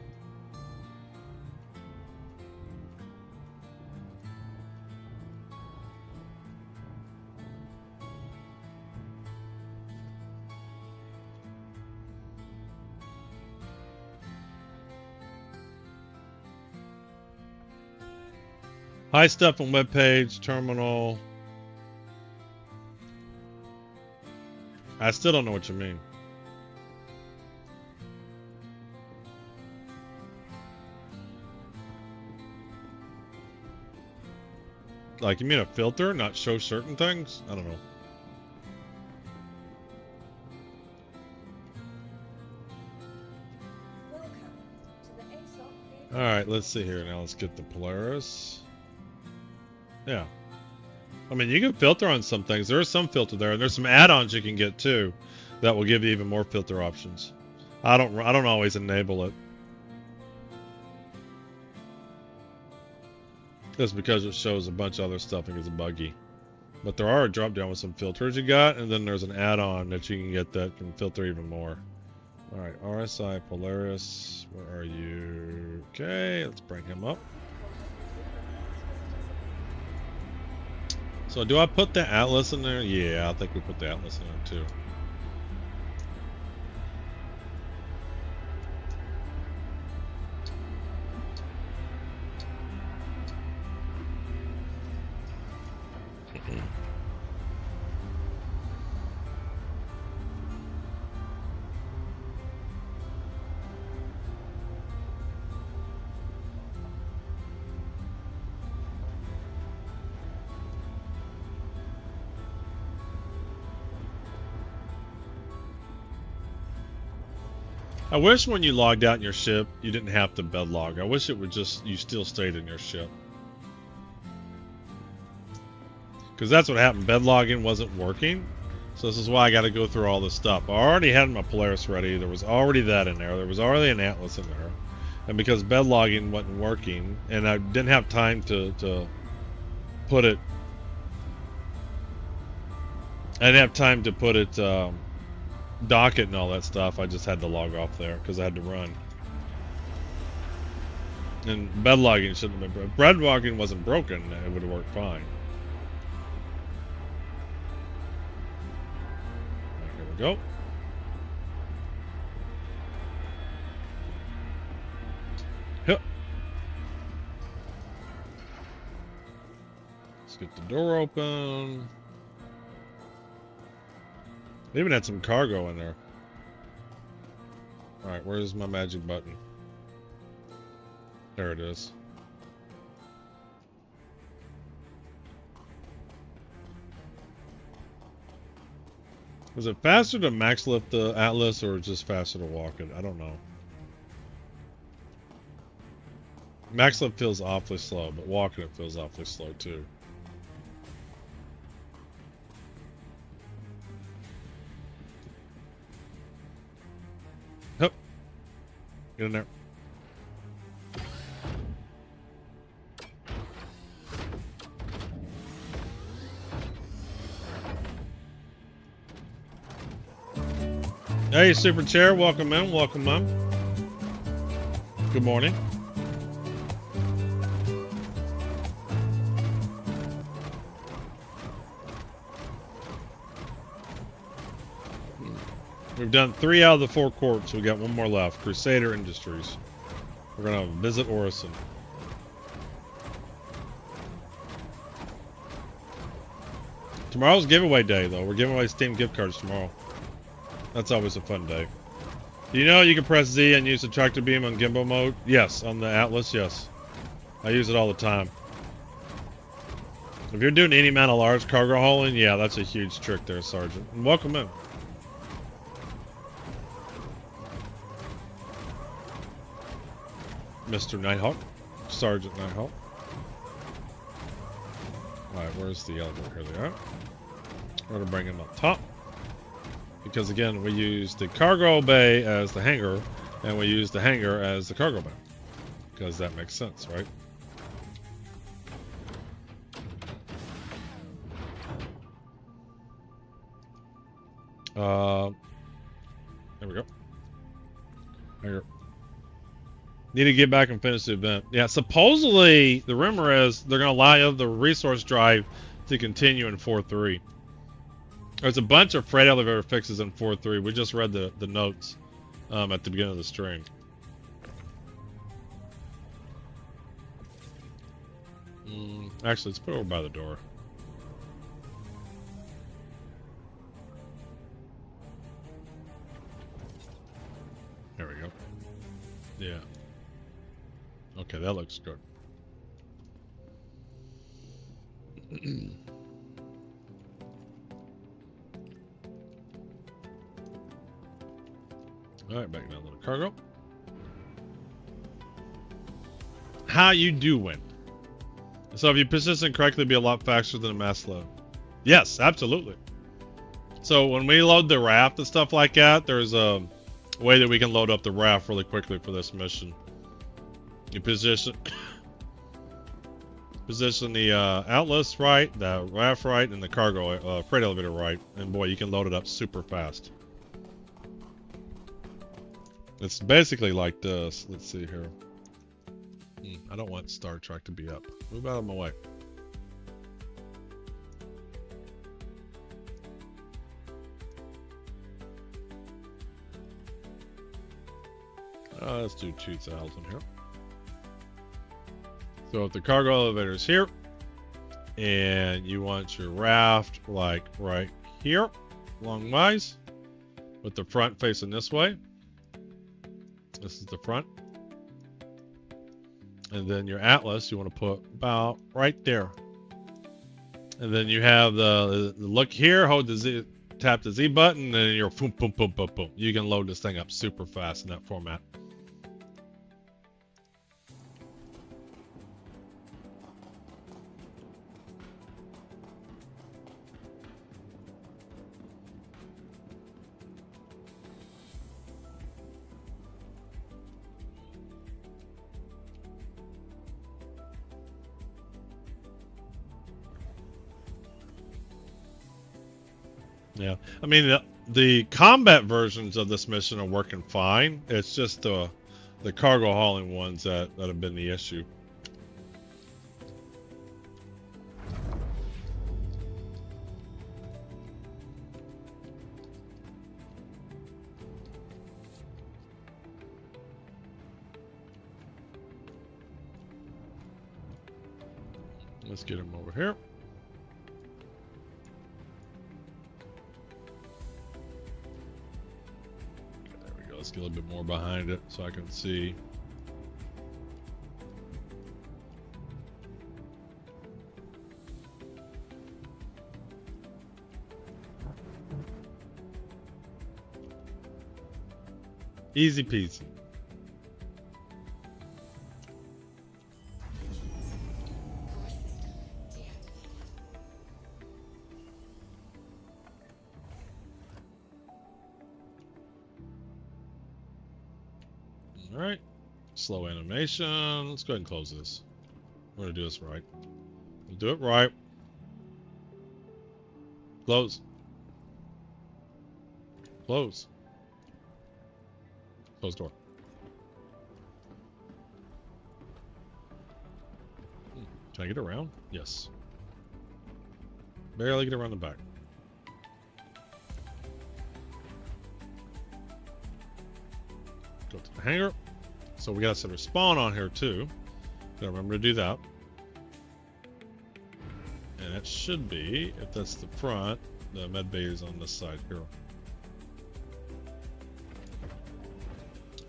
High stuff on webpage, terminal. I still don't know what you mean. Like, you mean a filter, not show certain things? I don't know. Welcome to the ASOP. Alright, let's see here. Now let's get the Polaris. Yeah. I mean, you can filter on some things. There is some filter there, and there's some add-ons you can get too that will give you even more filter options. I don't always enable it. Just because it shows a bunch of other stuff and gets buggy. But there are a drop down with some filters you got, and then there's an add-on that you can get that can filter even more. Alright, RSI Polaris, where are you? Okay, let's bring him up. So do I put the Atlas in there? Yeah, I think we put the Atlas in there too. I wish when you logged out in your ship, you didn't have to bed log. I wish it would just, you still stayed in your ship. Because that's what happened. Bed logging wasn't working. So this is why I got to go through all this stuff. I already had my Polaris ready. There was already that in there. There was already an Atlas in there. And because bed logging wasn't working, and I didn't have time to put it, I didn't have time to put it, docket and all that stuff, I just had to log off there because I had to run. And bed logging shouldn't have been broken. Bed logging wasn't broken, it would have worked fine. Right, here we go. Yep. Let's get the door open. They even had some cargo in there. Alright, where's my magic button? There it is. Was it faster to max lift the Atlas or just faster to walk it? I don't know. Max lift feels awfully slow, but walking it feels awfully slow too. Get in there. Hey, Super Chair, welcome in, welcome in. Good morning. We've done 3 out of the 4 courts. We got 1 more left. Crusader Industries. We're gonna visit Orison. Tomorrow's giveaway day, though. We're giving away Steam gift cards tomorrow. That's always a fun day. You know you can press Z and use the tractor beam on gimbal mode? Yes, on the Atlas, yes. I use it all the time. If you're doing any amount of large cargo hauling, yeah, that's a huge trick there, Sergeant. And welcome in. Mr. Nighthawk. Sergeant Nighthawk. Alright, where's the elevator? Here they are. We're going to bring him up top. Because again, we use the cargo bay as the hangar, and we use the hangar as the cargo bay. Because that makes sense, right? There we go. Hangar. Need to get back and finish the event. Yeah, supposedly, the rumor is they're going to allow the resource drive to continue in 4.3. There's a bunch of freight elevator fixes in 4.3. We just read the notes at the beginning of the stream. Actually, let's put it over by the door. There we go. Yeah. Okay, that looks good. Alright, back down to the cargo. How you doing? So if you position correctly, it'd be a lot faster than a mass load. Yes, absolutely. So when we load the raft and stuff like that, there's a way that we can load up the raft really quickly for this mission. You position the Atlas right, the raft right, and the cargo freight elevator right, and boy, you can load it up super fast. It's basically like this. Let's see here. I don't want Star Trek to be up. Move out of my way. Let's do 2000 here. So if the cargo elevator is here, and you want your raft like right here, longwise, with the front facing this way. This is the front. And then your Atlas, you want to put about right there. And then you have the look here, hold the Z, tap the Z button, and then you're boom, boom, boom, boom, boom. You can load this thing up super fast in that format. Yeah, I mean the combat versions of this mission are working fine. It's just the cargo hauling ones that have been the issue. Let's get him over here. Let's get a little bit more behind it so I can see. Easy peasy. Alright, slow animation. Let's go ahead and close this. We're going to do this right. We'll do it right. Close. Close. Close door. Can I get around? Yes. Barely get around the back. Go to the hangar. So we got to set our spawn on here too. Gotta remember to do that. And it should be, if that's the front, the med bay is on this side here.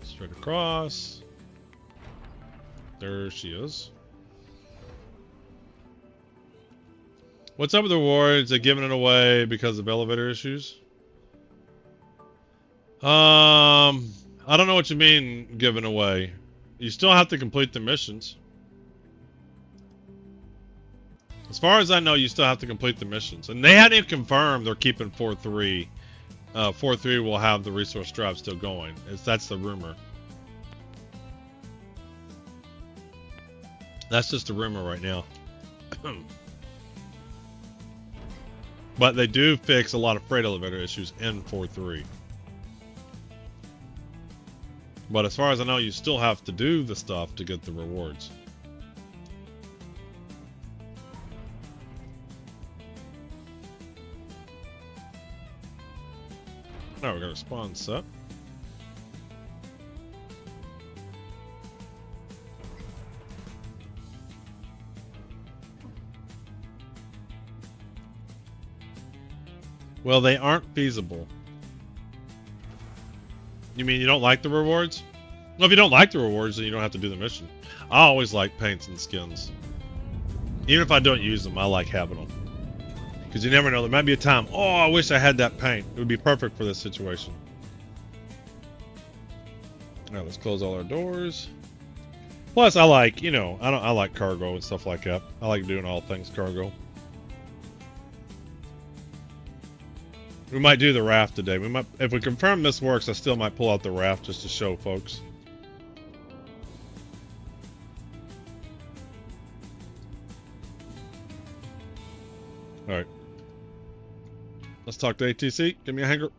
Straight across. There she is. What's up with the rewards? They're giving it away because of elevator issues? I don't know what you mean giving away. You still have to complete the missions. As far as I know, you still have to complete the missions. And they hadn't even confirmed they're keeping 4.3. 4.3 will have the resource drive still going. That's the rumor. That's just a rumor right now. But they do fix a lot of freight elevator issues in 4.3. But as far as I know, you still have to do the stuff to get the rewards. Now we got a spawn set. Well, they aren't feasible. You mean you don't like the rewards? Well, if you don't like the rewards, then you don't have to do the mission. I always like paints and skins. Even if I don't use them, I like having them. Because you never know, there might be a time, oh, I wish I had that paint. It would be perfect for this situation. Alright, let's close all our doors. Plus, I like, you know, I like cargo and stuff like that. I like doing all things cargo. We might do the raft today. We might, if we confirm this works, I still might pull out the raft just to show folks. All right. Let's talk to ATC. Give me a hanger.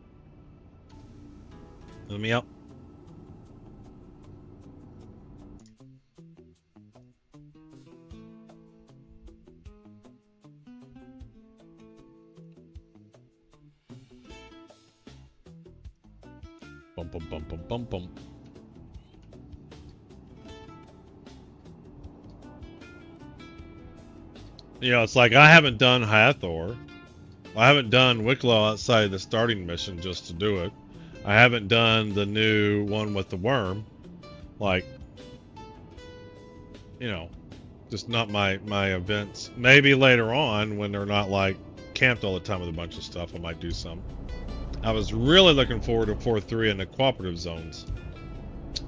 Let me out. Bum bum bum bum bum bum. You know, it's like I haven't done Hathor. I haven't done Wicklow outside the starting mission just to do it. I haven't done the new one with the worm. Like, you know, just not my events. Maybe later on when they're not like camped all the time with a bunch of stuff, I might do some. I was really looking forward to 4.3 in the cooperative zones.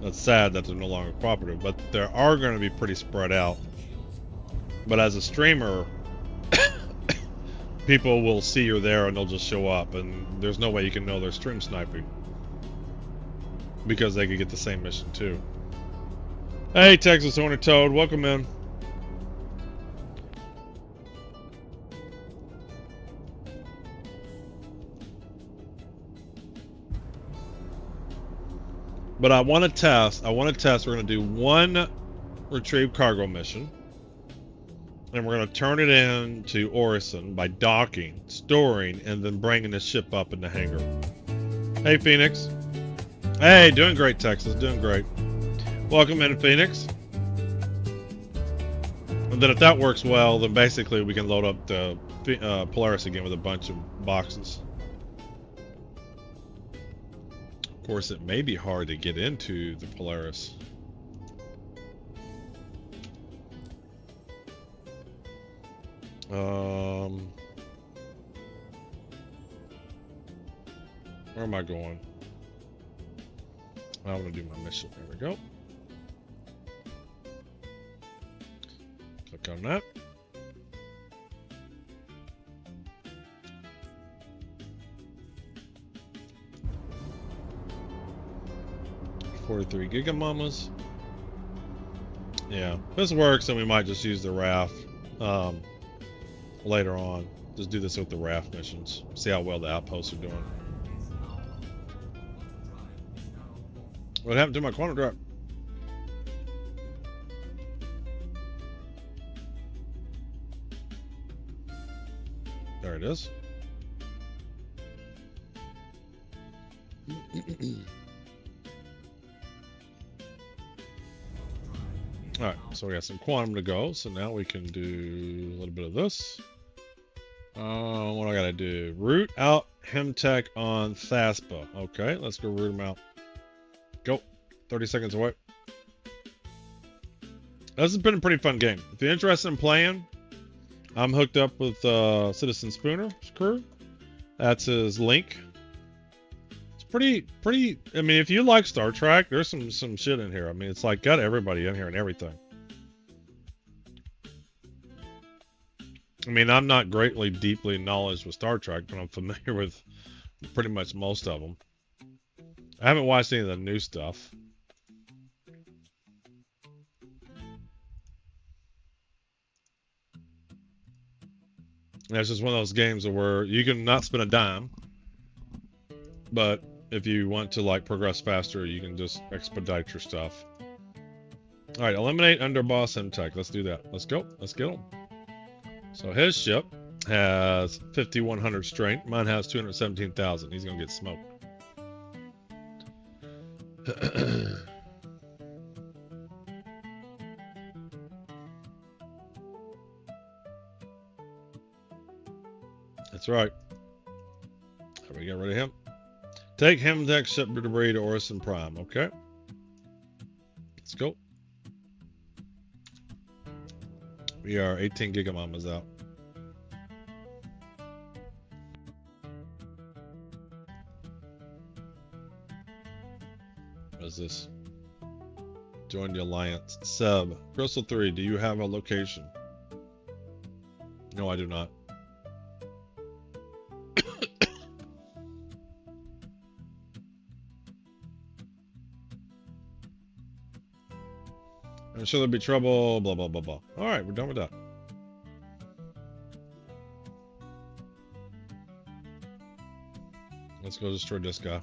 That's sad that they're no longer cooperative, but they are going to be pretty spread out. But as a streamer, people will see you're there and they'll just show up, and there's no way you can know they're stream sniping. Because they could get the same mission too. Hey, Texas Hornet Toad, welcome in. But I want to test. We're going to do one retrieve cargo mission. And we're going to turn it into Orison by docking, storing, and then bringing the ship up in the hangar. Hey, Phoenix. Hey, doing great, Texas. Doing great. Welcome in, Phoenix. And then if that works well, then basically we can load up the Polaris again with a bunch of boxes. Of course, it may be hard to get into the Polaris. Where am I going? I want to do my mission. There we go. Click on that. $43 gigamamas. Yeah, if this works, then we might just use the RAF later on. Just do this with the RAF missions. See how well the outposts are doing. What happened to my quantum drop? There it is. Alright, so we got some quantum to go, so now we can do a little bit of this. What do I gotta do? Root out Hemtech on Thaspa. Okay, let's go root him out. Go. 30 seconds away. This has been a pretty fun game. If you're interested in playing, I'm hooked up with Citizen Spooner's crew. That's his link. It's pretty. I mean, if you like Star Trek, there's some shit in here. I mean, it's like got everybody in here and everything. I mean, I'm not greatly deeply knowledgeable with Star Trek, but I'm familiar with pretty much most of them. I haven't watched any of the new stuff. And it's just one of those games where you can not spend a dime, but if you want to like progress faster, you can just expedite your stuff. All right, eliminate underboss Hemtech. Let's do that. Let's go. Let's get him. So his ship has 5,100 strength. Mine has 217,000. He's gonna get smoked. That's right. How do we get rid of him? Take Hemtech ship debris to Orison Prime. Okay. Let's go. We are 18 gigamamas out. What is this? Join the alliance. Seb. Crystal 3, do you have a location? No, I do not. I'm sure there'll be trouble, blah, blah, blah, blah. Alright, we're done with that. Let's go destroy this guy.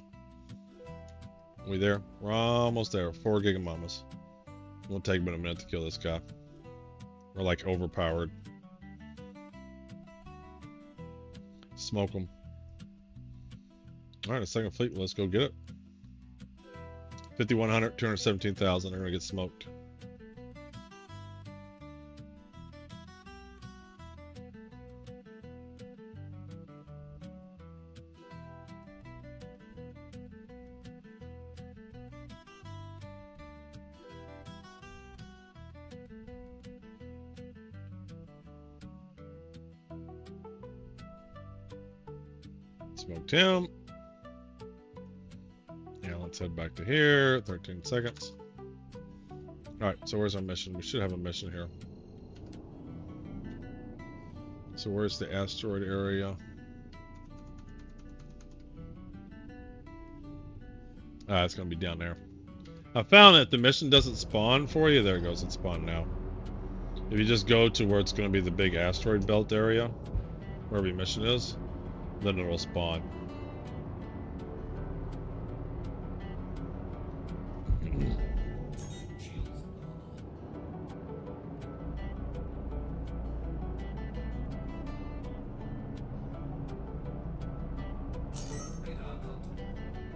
We there? We're almost there. 4 gigamamas. It'll take me a minute to kill this guy. We're like overpowered. Smoke him. Alright, a second fleet. Let's go get it. 5,100, 217,000. They're gonna get smoked. Smoked him. Yeah, let's head back to here. 13 seconds. Alright, so where's our mission? We should have a mission here. So where's the asteroid area? Ah, it's gonna be down there. I found that the mission doesn't spawn for you. There it goes, it spawned now. If you just go to where it's gonna be the big asteroid belt area, wherever your mission is, then it'll spawn.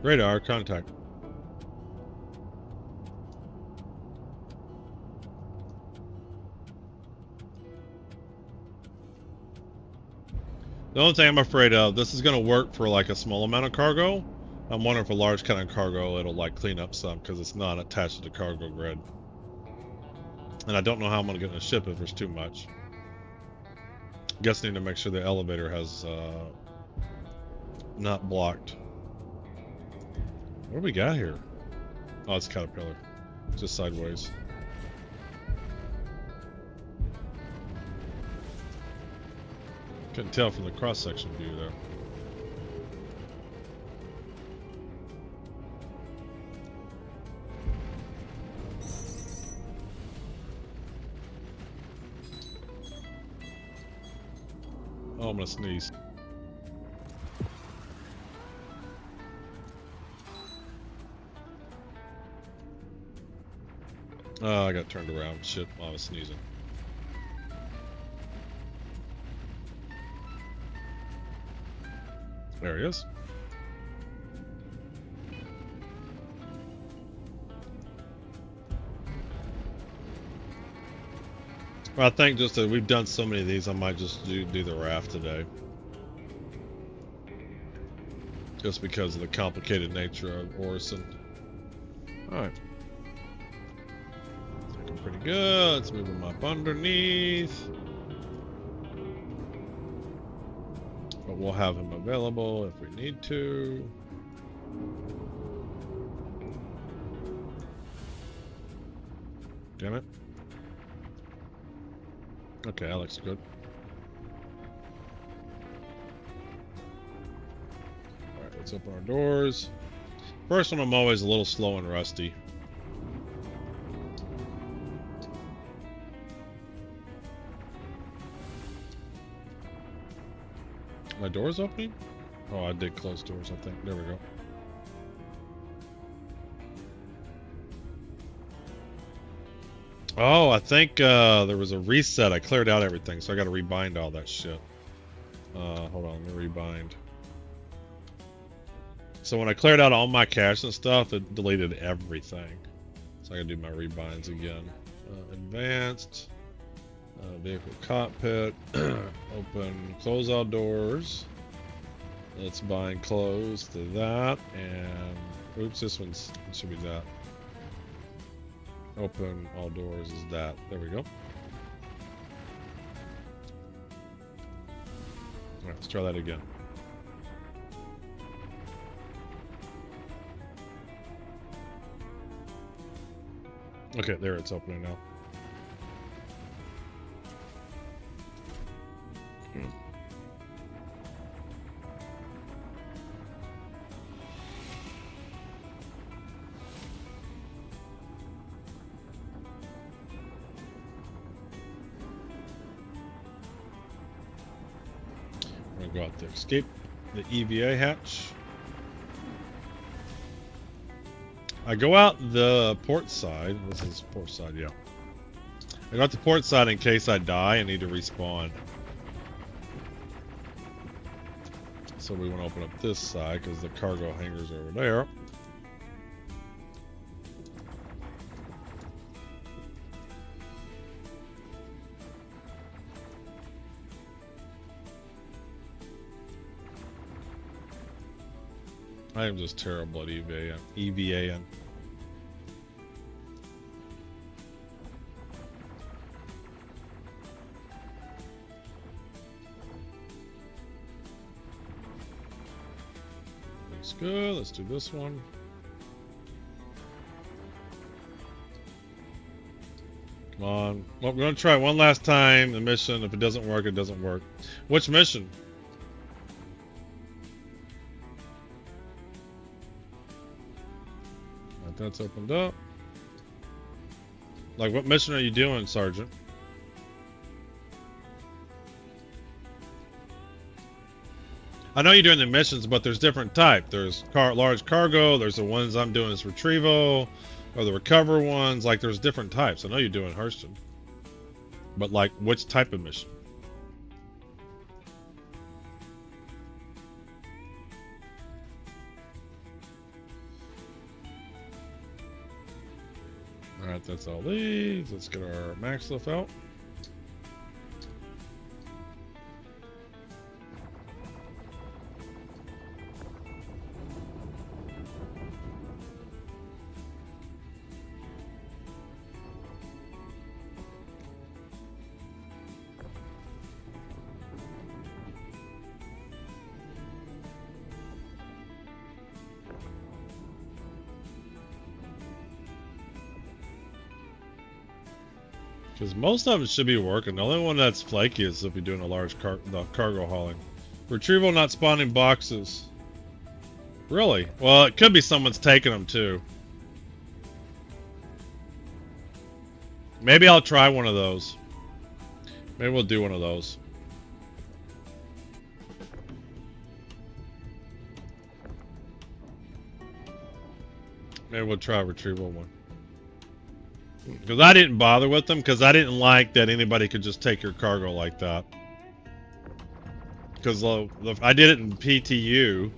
Radar contact. The only thing I'm afraid of, this is going to work for like a small amount of cargo. I'm wondering for large kind of cargo, it'll like clean up some because it's not attached to the cargo grid. And I don't know how I'm going to get in a ship if there's too much. Guess I need to make sure the elevator has not blocked. What do we got here? Oh, it's Caterpillar. Just sideways. Couldn't tell from the cross-section view there. Oh, I'm gonna sneeze. Oh, I got turned around. Shit, while I was sneezing. There he is. Well, I think just that we've done so many of these, I might just do the raft today. Just because of the complicated nature of Orison. Alright. Looking pretty good. Let's move him up underneath. But we'll have him available if we need to. Damn it. Okay, that looks good. Alright, let's open our doors. First one, I'm always a little slow and rusty. My door's opening? Oh, I did close doors, I think. There we go. Oh, I think there was a reset. I cleared out everything, so I gotta rebind all that shit. Hold on, let me rebind. So when I cleared out all my cache and stuff, it deleted everything. So I gotta do my rebinds again. Advanced. Vehicle cockpit. Open, close all doors. Let's bind close to that. And, oops, this one's, it should be that. Open all doors is that. There we go. Alright, let's try that again. Okay, there, it's opening now. We're gonna go out there, escape the EVA hatch. I go out the port side. This is port side, yeah. I go out the port side in case I die and need to respawn. So we want to open up this side because the cargo hangar's over there. I am just terrible at EVAing. Looks good. Let's do this one. Come on. Well, we're going to try one last time the mission. If it doesn't work, it doesn't work. Which mission? That's opened up. Like, what mission are you doing, Sergeant? I know you're doing the missions, but there's different type. There's large cargo. There's the ones I'm doing as retrieval, or the recover ones. Like, there's different types. I know you're doing Hurston, but like, which type of mission? Alright, that's all these. Let's get our max lift out. Because most of it should be working. The only one that's flaky is if you're doing a large cargo hauling. Retrieval not spawning boxes. Really? Well, it could be someone's taking them too. Maybe I'll try one of those. Maybe we'll do one of those. Maybe we'll try a retrieval one. Because I didn't bother with them because I didn't like that anybody could just take your cargo like that. Because I did it in PTU,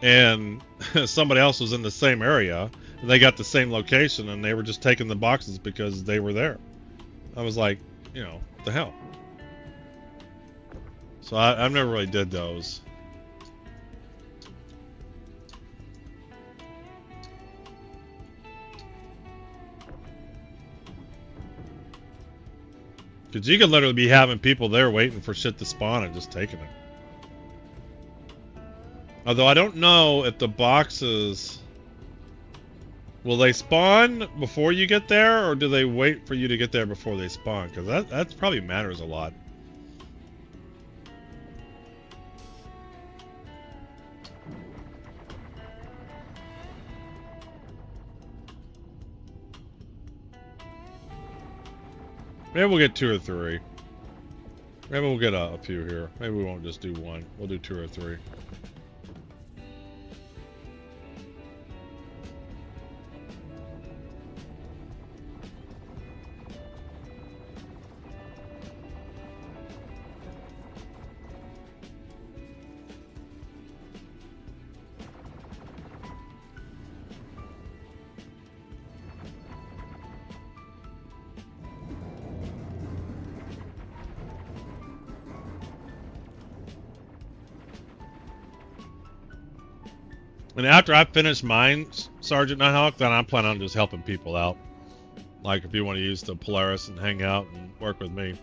and somebody else was in the same area, and they got the same location, and they were just taking the boxes because they were there. I was like, you know, what the hell? So I've never really did those. Because you could literally be having people there waiting for shit to spawn and just taking it. Although I don't know if the boxes... Will they spawn before you get there, or do they wait for you to get there before they spawn? Because that probably matters a lot. Maybe we'll get 2 or 3. Maybe we'll get a few here. Maybe we won't just do 1. We'll do 2 or 3. And after I finish mine, Sergeant Nighthawk, then I'm planning on just helping people out. Like if you want to use the Polaris and hang out and work with me.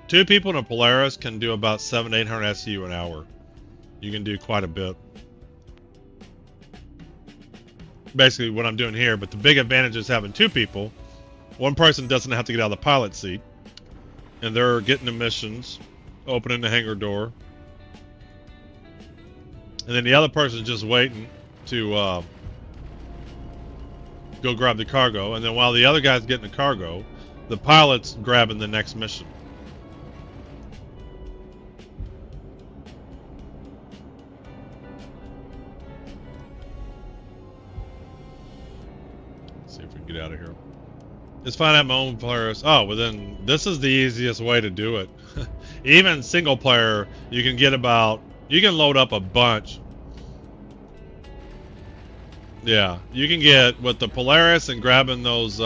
2 people in a Polaris can do about 700 to 800 SU an hour. You can do quite a bit. Basically what I'm doing here, but the big advantage is having 2 people. One person doesn't have to get out of the pilot seat. And they're getting the missions, opening the hangar door. And then the other person's just waiting to go grab the cargo. And then while the other guy's getting the cargo, the pilot's grabbing the next mission. Let's see if we can get out of here. Just find out my own Polaris. Oh, well then this is the easiest way to do it. Even single player, you can get about... You can load up a bunch. Yeah, you can get with the Polaris and grabbing those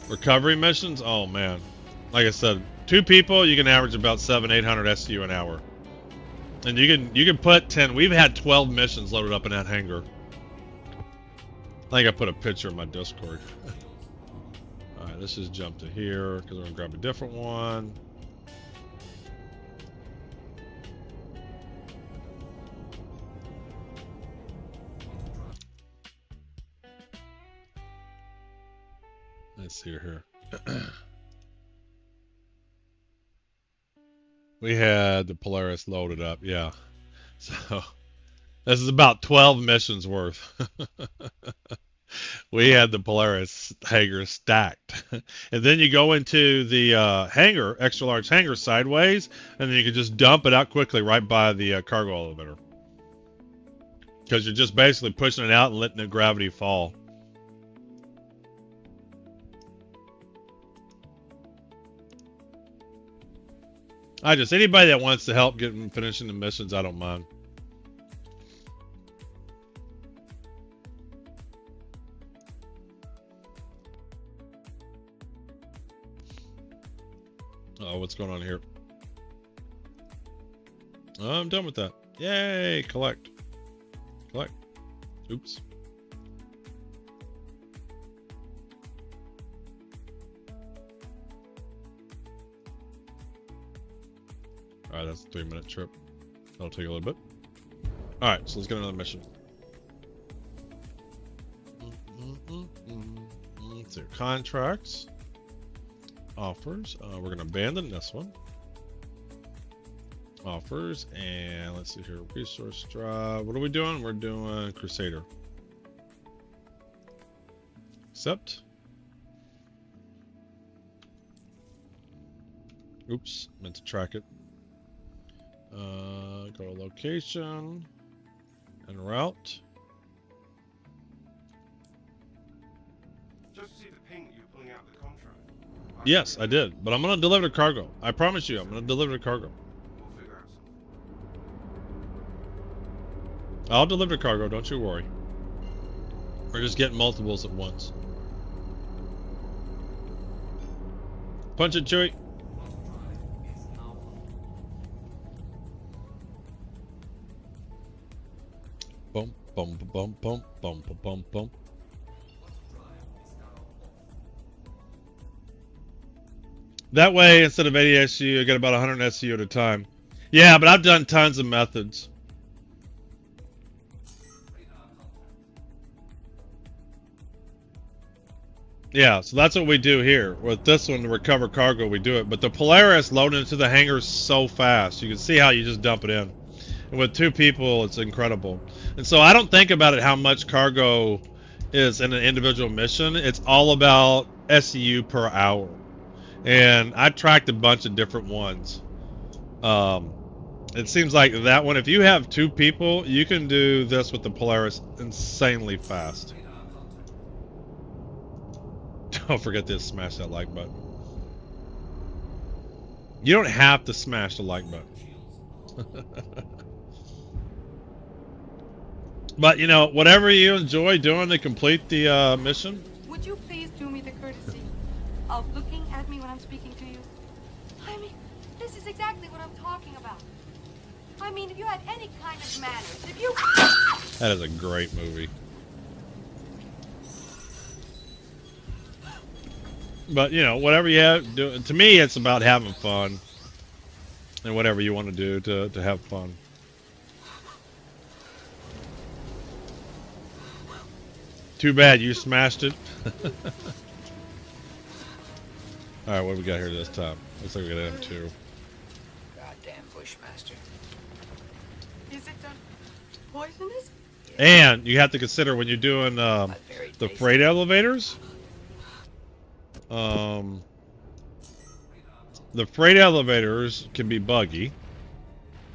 recovery missions. Oh man, like I said, 2 people you can average about 700 to 800 SU an hour, and you can put 10. We've had 12 missions loaded up in that hangar. I think I put a picture in my Discord. All right, let's just jump to here because we're gonna grab a different one. Let's see here. We had the Polaris loaded up, yeah. So this is about 12 missions worth. We had the Polaris hangar stacked. And then you go into the hangar, extra large hangar sideways, and then you can just dump it out quickly right by the cargo elevator. Because you're just basically pushing it out and letting the gravity fall. Anybody that wants to help getting finishing the missions, I don't mind. Oh, what's going on here? Oh, I'm done with that. Yay, collect. Collect. Oops. Alright, that's a 3-minute trip. That'll take a little bit. Alright, so let's get another mission. Let's see, contracts. Offers. We're going to abandon this one. Offers. And let's see here. Resource drive. What are we doing? We're doing Crusader. Accept. Oops. Meant to track it. Go to location and route. Yes, I did. But I'm going to deliver the cargo. I promise you, I'm going to deliver the cargo. I'll deliver the cargo, don't you worry. We're just getting multiples at once. Punch it, Chewie. Boom, boom, boom, boom, boom, boom, boom, boom. That way, instead of 80 SU, I get about 100 SU at a time. Yeah, but I've done tons of methods. Yeah, so that's what we do here. With this one, to recover cargo, we do it. But the Polaris loaded into the hangar so fast. You can see how you just dump it in. And with 2 people, it's incredible. And so I don't think about it how much cargo is in an individual mission. It's all about SEU per hour. And I tracked a bunch of different ones. It seems like that one, if you have 2 people, you can do this with the Polaris insanely fast. Don't forget to smash that like button. You don't have to smash the like button. But, you know, whatever you enjoy doing to complete the mission. Would you please do me the courtesy of looking at me when I'm speaking to you? I mean, this is exactly what I'm talking about. I mean, if you had any kind of manners, if you... That is a great movie. But, you know, whatever you have, do, to me, it's about having fun. And whatever you want to do to have fun. Too bad you smashed it. Alright, what do we got here this time? Looks like we got M2. Goddamn Bushmaster. Is it poisonous? And you have to consider when you're doing the freight elevators. The freight elevators can be buggy.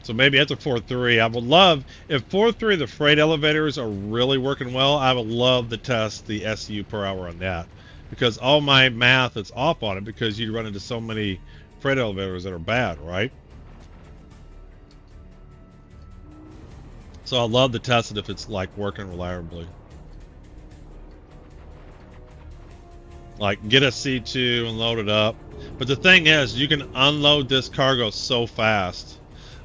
So maybe after 4.3, I would love, if 4.3 the freight elevators are really working well, I would love to test the SU per hour on that. Because all my math is off on it because you run into so many freight elevators that are bad, right? So I'd love to test it if it's like working reliably. Like get a C2 and load it up. But the thing is, you can unload this cargo so fast.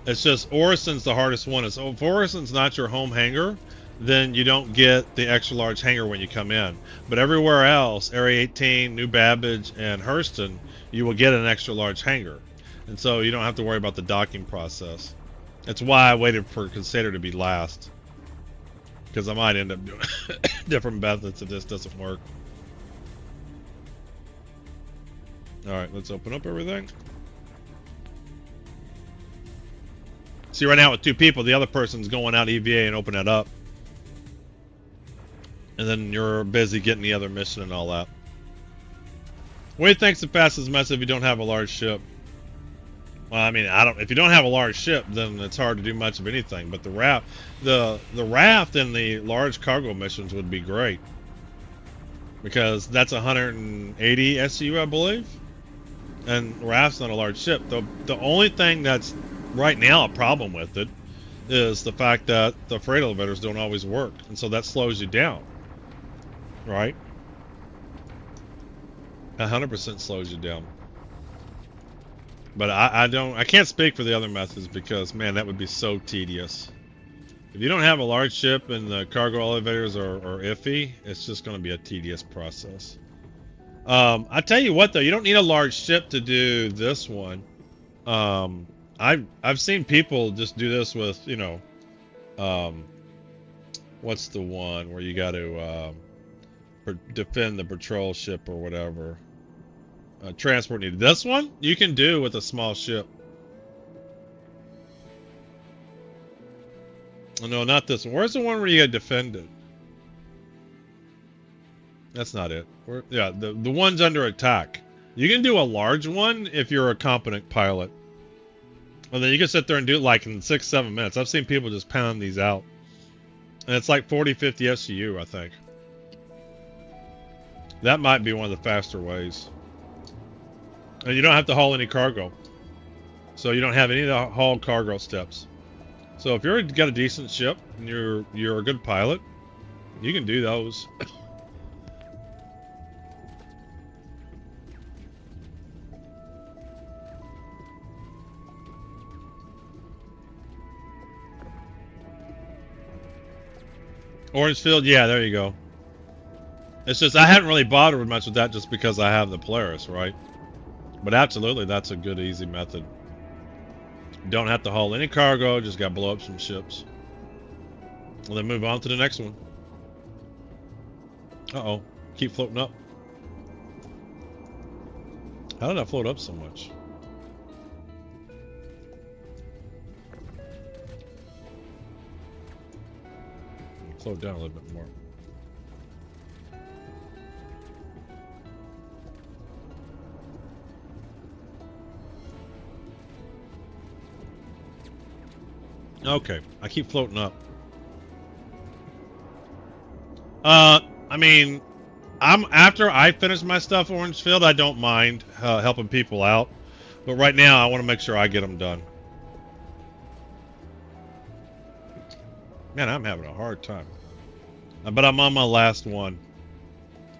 It's just Orison's the hardest one. So if Orison's not your home hangar, then you don't get the extra large hangar when you come in. But everywhere else, Area 18, New Babbage, and Hurston, you will get an extra large hangar. And so you don't have to worry about the docking process. That's why I waited for Crusader to be last. Because I might end up doing different methods if this doesn't work. Alright, let's open up everything. See, right now with 2 people, the other person's going out EVA and open it up. And then you're busy getting the other mission and all that. What do you think's the fastest method if you don't have a large ship? Well, I mean, if you don't have a large ship, then it's hard to do much of anything. But the raft, the raft and the large cargo missions would be great. Because that's 180 SU, I believe. And raft's not a large ship. The only thing that's right now a problem with it is the fact that the freight elevators don't always work, and so that slows you down, right? 100% slows you down. But I can't speak for the other methods because, man, that would be so tedious. If you don't have a large ship and the cargo elevators are iffy, it's just going to be a tedious process. I tell you what though, you don't need a large ship to do this one. I've seen people just do this with, you know, what's the one where you got to defend the patrol ship or whatever. Transport needed. This one you can do with a small ship. Oh, no, not this one. Where's the one where you got defended? That's not it. Yeah, the one's under attack. You can do a large one if you're a competent pilot. And then you can sit there and do it like in 6-7 minutes. I've seen people just pound these out. And it's like 40-50 SCU, I think. That might be one of the faster ways. And you don't have to haul any cargo. So you don't have any of the haul cargo steps. So if you're got a decent ship and you're a good pilot, you can do those. Orangefield, yeah, there you go. It's just I haven't really bothered much with that just because I have the Polaris, right? But absolutely, that's a good, easy method. Don't have to haul any cargo, just got to blow up some ships. And then move on to the next one. Uh-oh, keep floating up. How did I float up so much? Float down a little bit more. Okay, I keep floating up. I mean, after I finish my stuff, Orangefield, I don't mind helping people out, but right now I want to make sure I get them done. Man, I'm having a hard time. But I'm on my last one.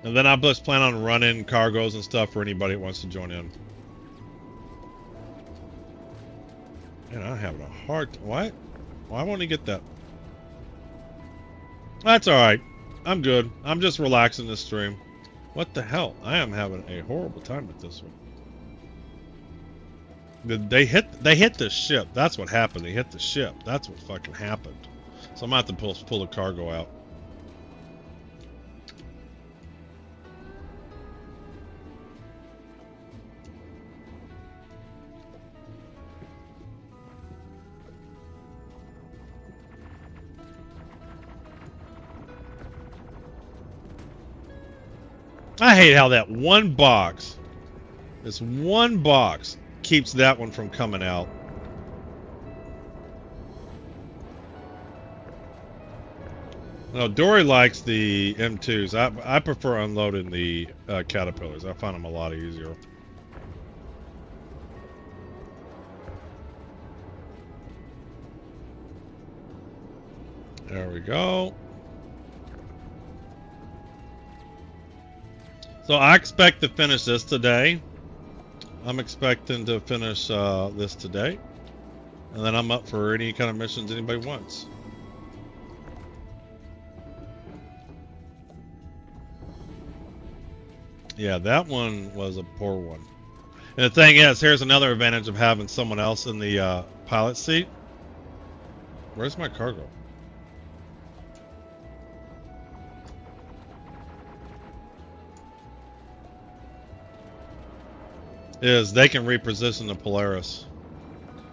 And then I just plan on running cargoes and stuff for anybody that wants to join in. Man, I'm having a hard time. Why won't he get that? That's alright. I'm good. I'm just relaxing this stream. What the hell? I am having a horrible time with this one. They hit the ship. That's what happened. They hit the ship. That's what fucking happened. So I'm gonna have to pull the cargo out. I hate how that one box, this one box, keeps that one from coming out. No, Dory likes the M2s. I prefer unloading the Caterpillars. I find them a lot easier. There we go. So I expect to finish this today. I'm expecting to finish this today. And then I'm up for any kind of missions anybody wants. Yeah, that one was a poor one. And the thing is, here's another advantage of having someone else in the pilot seat. Where's my cargo? Is they can reposition the Polaris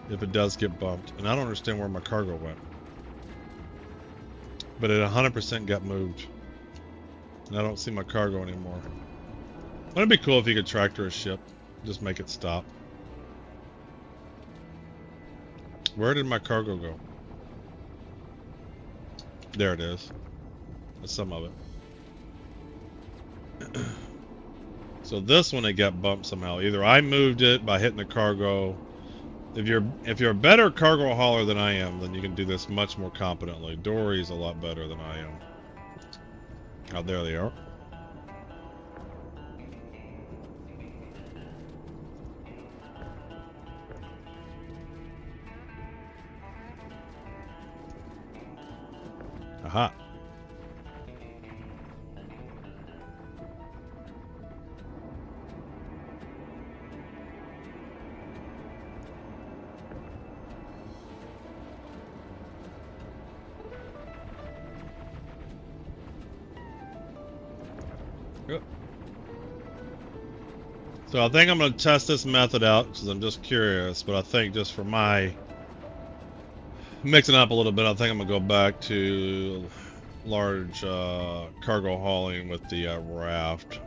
if it does get bumped. And I don't understand where my cargo went. But it 100% got moved. And I don't see my cargo anymore. It'd be cool if you could tractor a ship. Just make it stop. Where did my cargo go? There it is. That's some of it. So this one, it got bumped somehow. Either I moved it by hitting the cargo. If you're a better cargo hauler than I am, then you can do this much more competently. Dory's a lot better than I am. Oh, there they are. Aha. Good. So I think I'm going to test this method out because I'm just curious, but I think just for my mixing up a little bit, I think I'm going to go back to large cargo hauling with the raft.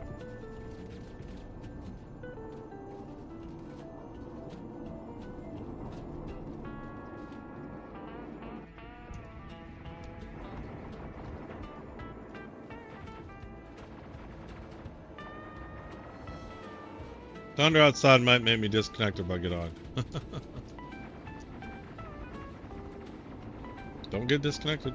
Thunder outside might make me disconnect if I get on. Don't get disconnected.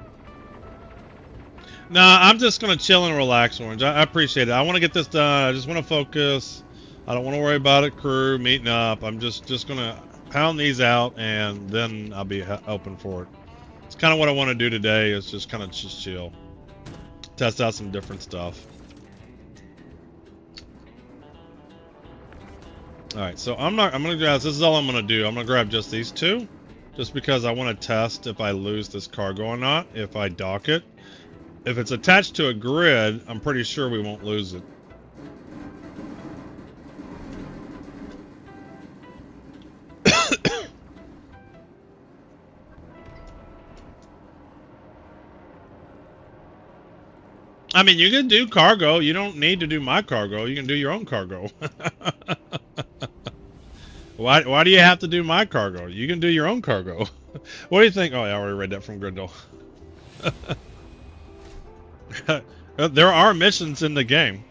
Nah, I'm just gonna chill and relax, Orange. I appreciate it. I want to get this done. I just want to focus. I don't want to worry about it, crew, meeting up. I'm just gonna pound these out, and then I'll be open for it. It's kind of what I want to do today. Is just kind of just chill, test out some different stuff. All right, so I'm gonna grab. This is all I'm gonna do. I'm gonna grab just these two, just because I want to test if I lose this cargo or not. If I dock it, if it's attached to a grid, I'm pretty sure we won't lose it. I mean, you can do cargo. You don't need to do my cargo. You can do your own cargo. Why do you have to do my cargo? You can do your own cargo. What do you think? Oh, I already read that from Grindel. There are missions in the game.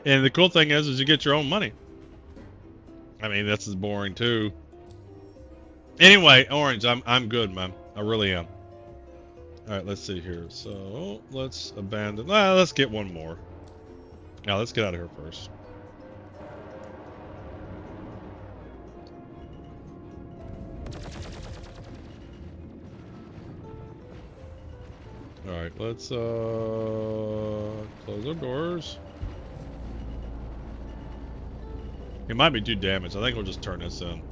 And the cool thing is you get your own money. I mean, this is boring too. Anyway, Orange, I'm good, man. I really am. Alright, let's see here. So, let's abandon... let's get one more. Now, let's get out of here first. Alright, let's, close our doors. It might be too damaged. I think we'll just turn this in.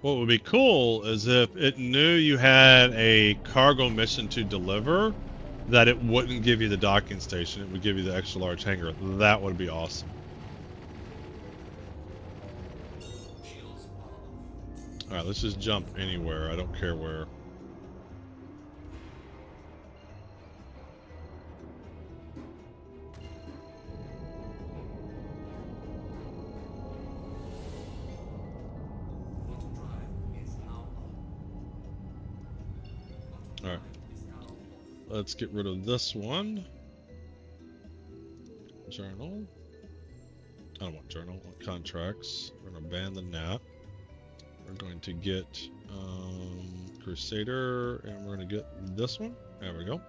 What would be cool is if it knew you had a cargo mission to deliver, that it wouldn't give you the docking station. It would give you the extra large hangar. That would be awesome. Alright, let's just jump anywhere. I don't care where. Alright, let's get rid of this one. Journal. I don't want journal, I want contracts. We're going to abandon that. We're going to get Crusader, and we're going to get this one. There we go.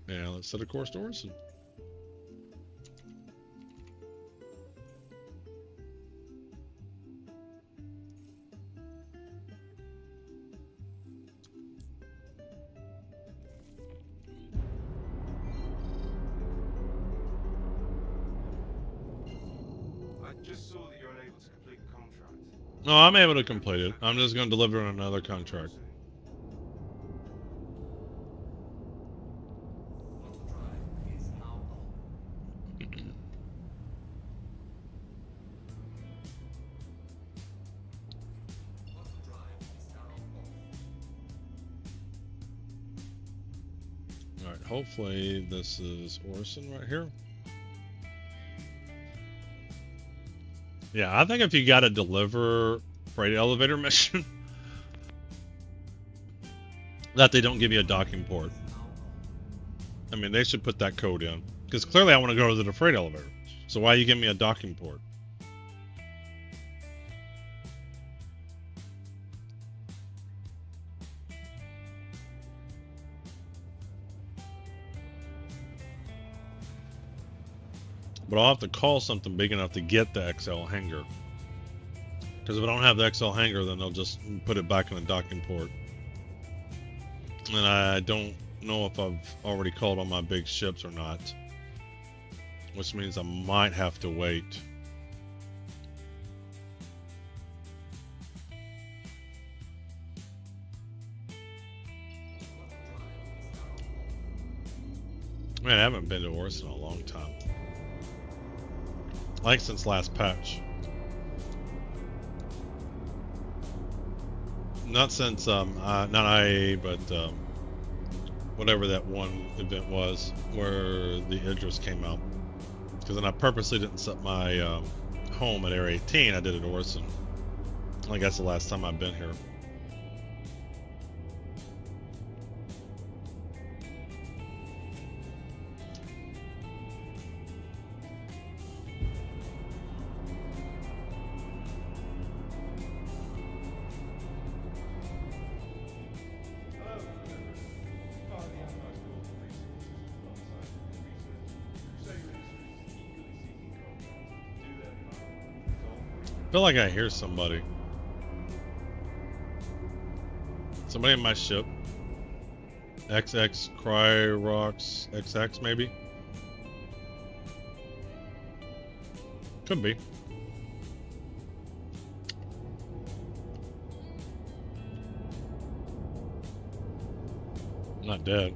And let's set a course to Orson. No, I'm able to complete it. I'm just going to deliver on another contract. Alright, hopefully this is Orson right here. Yeah, I think if you got to deliver freight elevator mission, that they don't give you a docking port. I mean, they should put that code in. Because clearly I want to go to the freight elevator. So why you give me a docking port? But I'll have to call something big enough to get the XL hangar. Because if I don't have the XL hangar, then they'll just put it back in the docking port. And I don't know if I've already called on my big ships or not. Which means I might have to wait. Man, I haven't been to Orson in a long time. Like since last patch. Not since not IA, but whatever that one event was where the Idris came out. Because then I purposely didn't set my home at Area 18. I did it at Orson. I think that's the last time I've been here. I feel like I hear somebody. Somebody in my ship. XX Cryrox XX maybe? Could be. I'm not dead.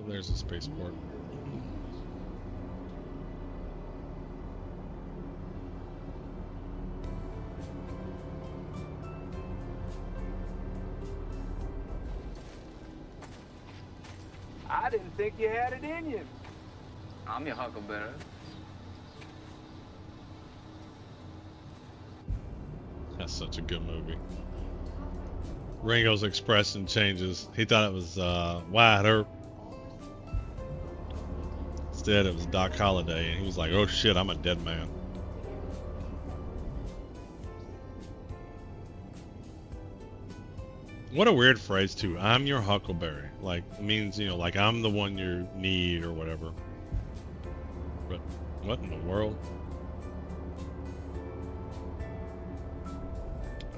There's a spaceport. I didn't think you had it in you. I'm your huckleberry. That's such a good movie. Ringo's expression changes. He thought it was Wyatt Earp. Instead, it was Doc Holliday, and he was like, "Oh shit, I'm a dead man." What a weird phrase too. I'm your huckleberry. Like, it means, you know, like I'm the one you need or whatever. But what in the world?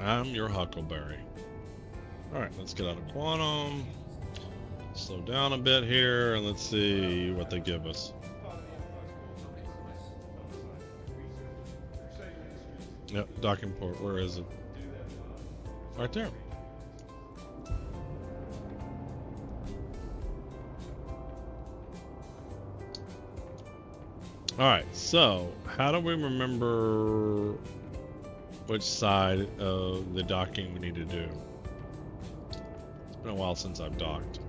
I'm your huckleberry. Alright, let's get out of quantum. Slow down a bit here, and let's see what they give us. Yep, docking port. Where is it? Right there. Alright, so how do we remember which side of the docking we need to do? It's been a while since I've docked.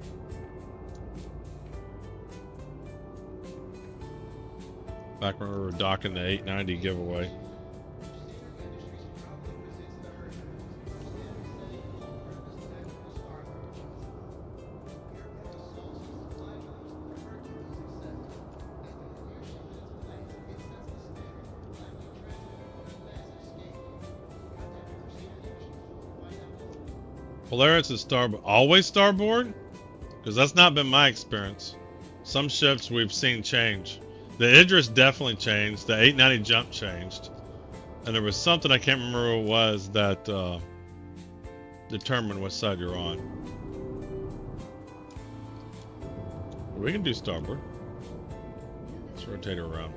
Back when we were docking the 890 giveaway. Polaris is starboard. Always starboard? Because that's not been my experience. Some ships we've seen change. The Idris definitely changed. The 890 jump changed. And there was something I can't remember what it was that determined what side you're on. We can do starboard. Let's rotate her around.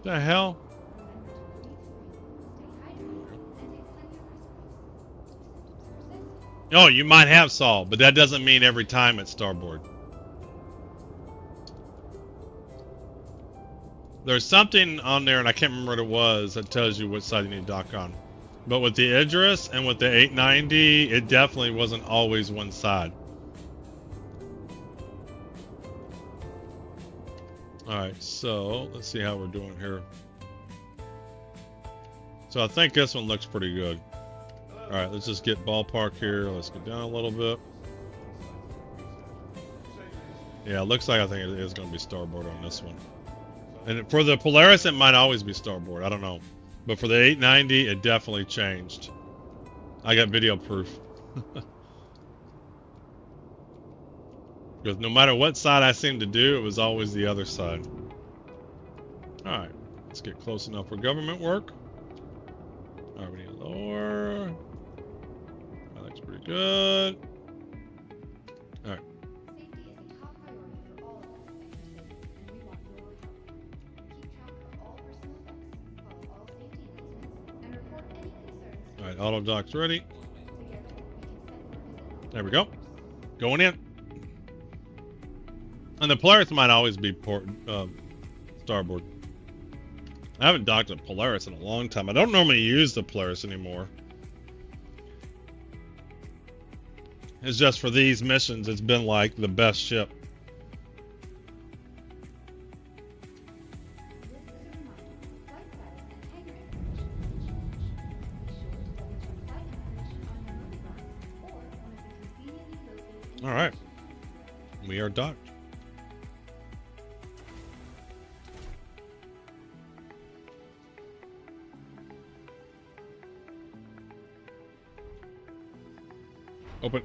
The hell? Oh, you might have Saul, but that doesn't mean every time it's starboard. There's something on there, and I can't remember what it was, that tells you which side you need to dock on. But with the Idris and with the 890, it definitely wasn't always one side. Alright, so let's see how we're doing here. So I think this one looks pretty good. Alright, let's just get ballpark here. Let's go down a little bit. Yeah, it looks like I think it is going to be starboard on this one. And for the Polaris, it might always be starboard. I don't know. But for the 890, it definitely changed. I got video proof. Because no matter what side I seemed to do, it was always the other side. Alright, let's get close enough for government work. Alright, we need to lower. That looks pretty good. Alright. Safety is a top priority for all of us at Perseuss, and we want your help. Keep track of all personal effects, follow all safety announcements, and report any concerns. Alright, auto dock's ready. Together, we can set your visit. There we go. Going in. And the Polaris might always be starboard. I haven't docked a Polaris in a long time. I don't normally use the Polaris anymore. It's just for these missions, it's been like the best ship. All right, we are docked. Open.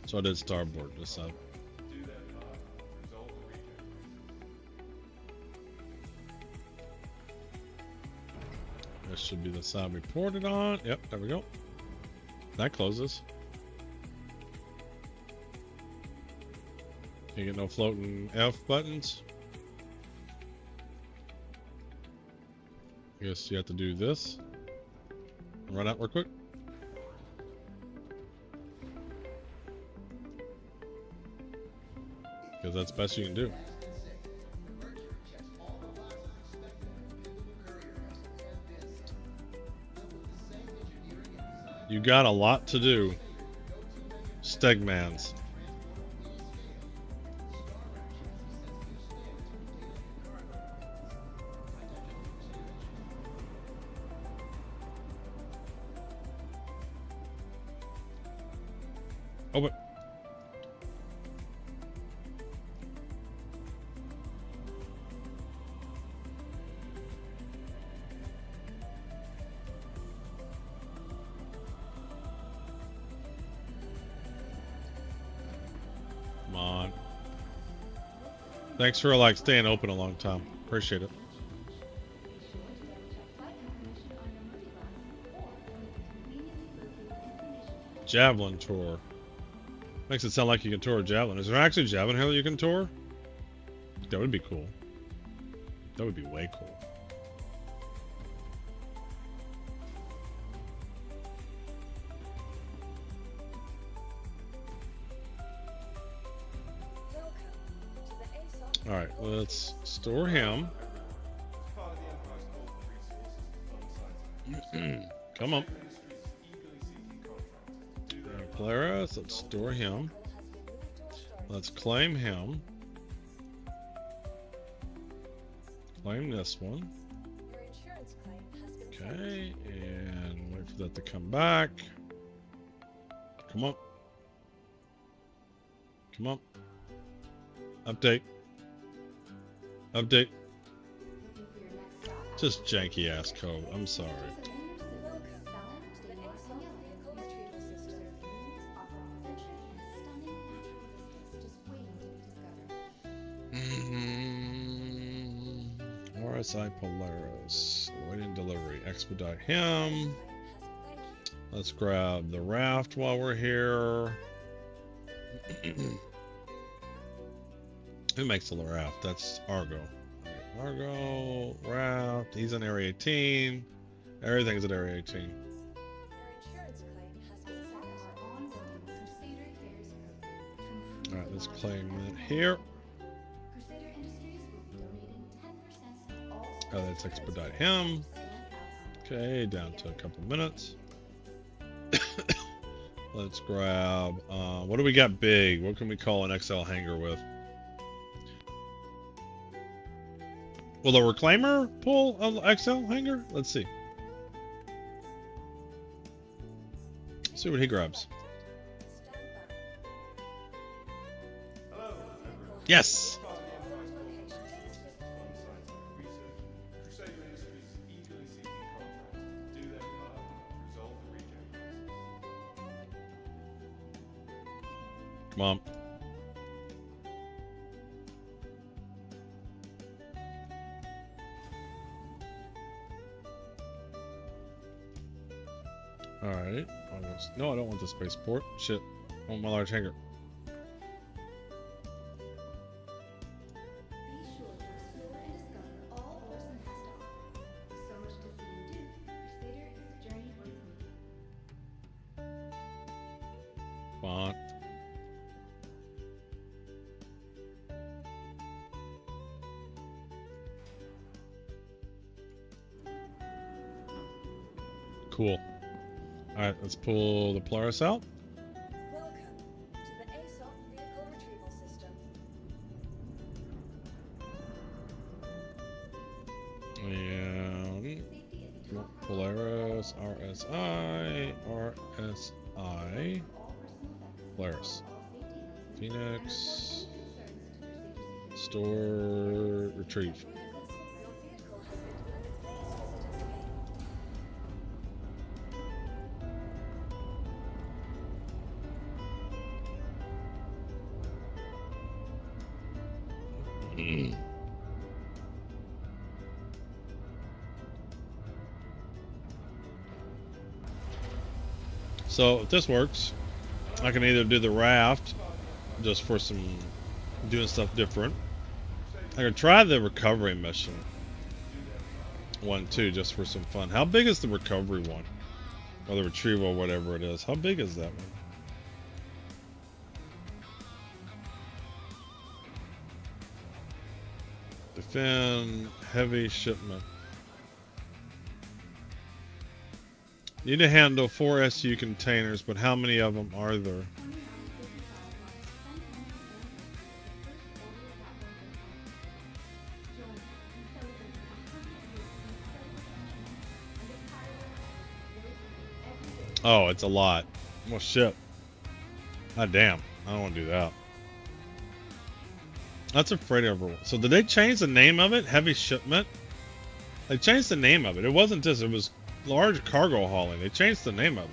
So I did starboard this side. This should be the side we ported on. Yep, there we go. That closes. You get no floating F buttons. Guess you have to do this. Run out real quick. Because that's the best you can do. You got a lot to do. Stegmans. Open. Come on. Thanks for like staying open a long time. Appreciate it. Javelin tour. Makes it sound like you can tour a javelin. Is there actually a javelin here that you can tour? That would be cool. That would be way cool. Alright, let's store him. Come on. Polaris, let's store him. Let's claim him. Claim this one. Okay, and wait for that to come back. Come on. Come on. Update. Update. Just janky ass code. I'm sorry. RSI Polaris. Waiting delivery. Expedite him. Let's grab the raft while we're here. Who makes the raft? That's Argo. Argo, raft. He's in Area 18. Everything's at Area 18. Alright, let's claim that here. Oh, let's expedite him. Okay, down to a couple minutes. Let's grab, what do we got big? What can we call an XL hanger with? Will a reclaimer pull an XL hanger? Let's see. Let's see what he grabs. Yes! Come on. Alright. No, I don't want the spaceport. Shit. I want my large hangar. font. Cool. Alright, let's pull the Polaris out. Welcome to the ASOP vehicle retrieval system. And Polaris, RSI, RSI, Polaris, Phoenix, store, retrieve. Your vehicle has been delivered. Please visit its page. So if this works, I can either do the raft just for some doing stuff different. I can try the recovery mission one too, just for some fun. How big is the recovery one? Or the retrieval, whatever it is. How big is that one? Defend heavy shipment. Need to handle 4 SU containers, but how many of them are there? Oh, it's a lot. Well, shit. God damn. I don't want to do that. That's a freight overload. So did they change the name of it? Heavy shipment? They changed the name of it. It wasn't this. It was large cargo hauling. They changed the name of it.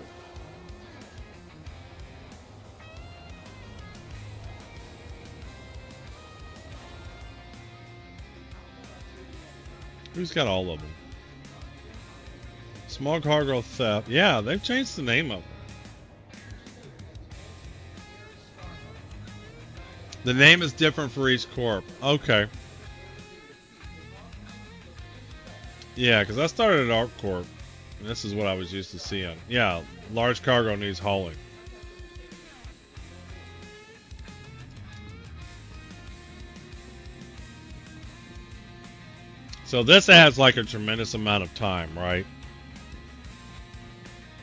Who's got all of them? Small cargo theft. Yeah, they've changed the name of it. The name is different for each corp. Okay. Yeah, because I started at ArcCorp. And this is what I was used to seeing. Yeah, large cargo needs hauling. So this adds like a tremendous amount of time, right?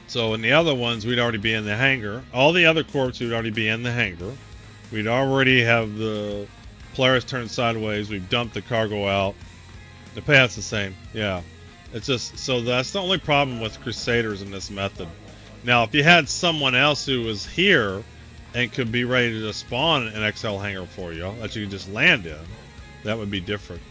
So in the other ones, we'd already be in the hangar. All the other corps would already be in the hangar. We'd already have the Polaris turned sideways. We've dumped the cargo out. The path's the same. Yeah. It's just, so that's the only problem with Crusaders in this method. Now, if you had someone else who was here and could be ready to spawn an XL hangar for you that you could just land in, that would be different.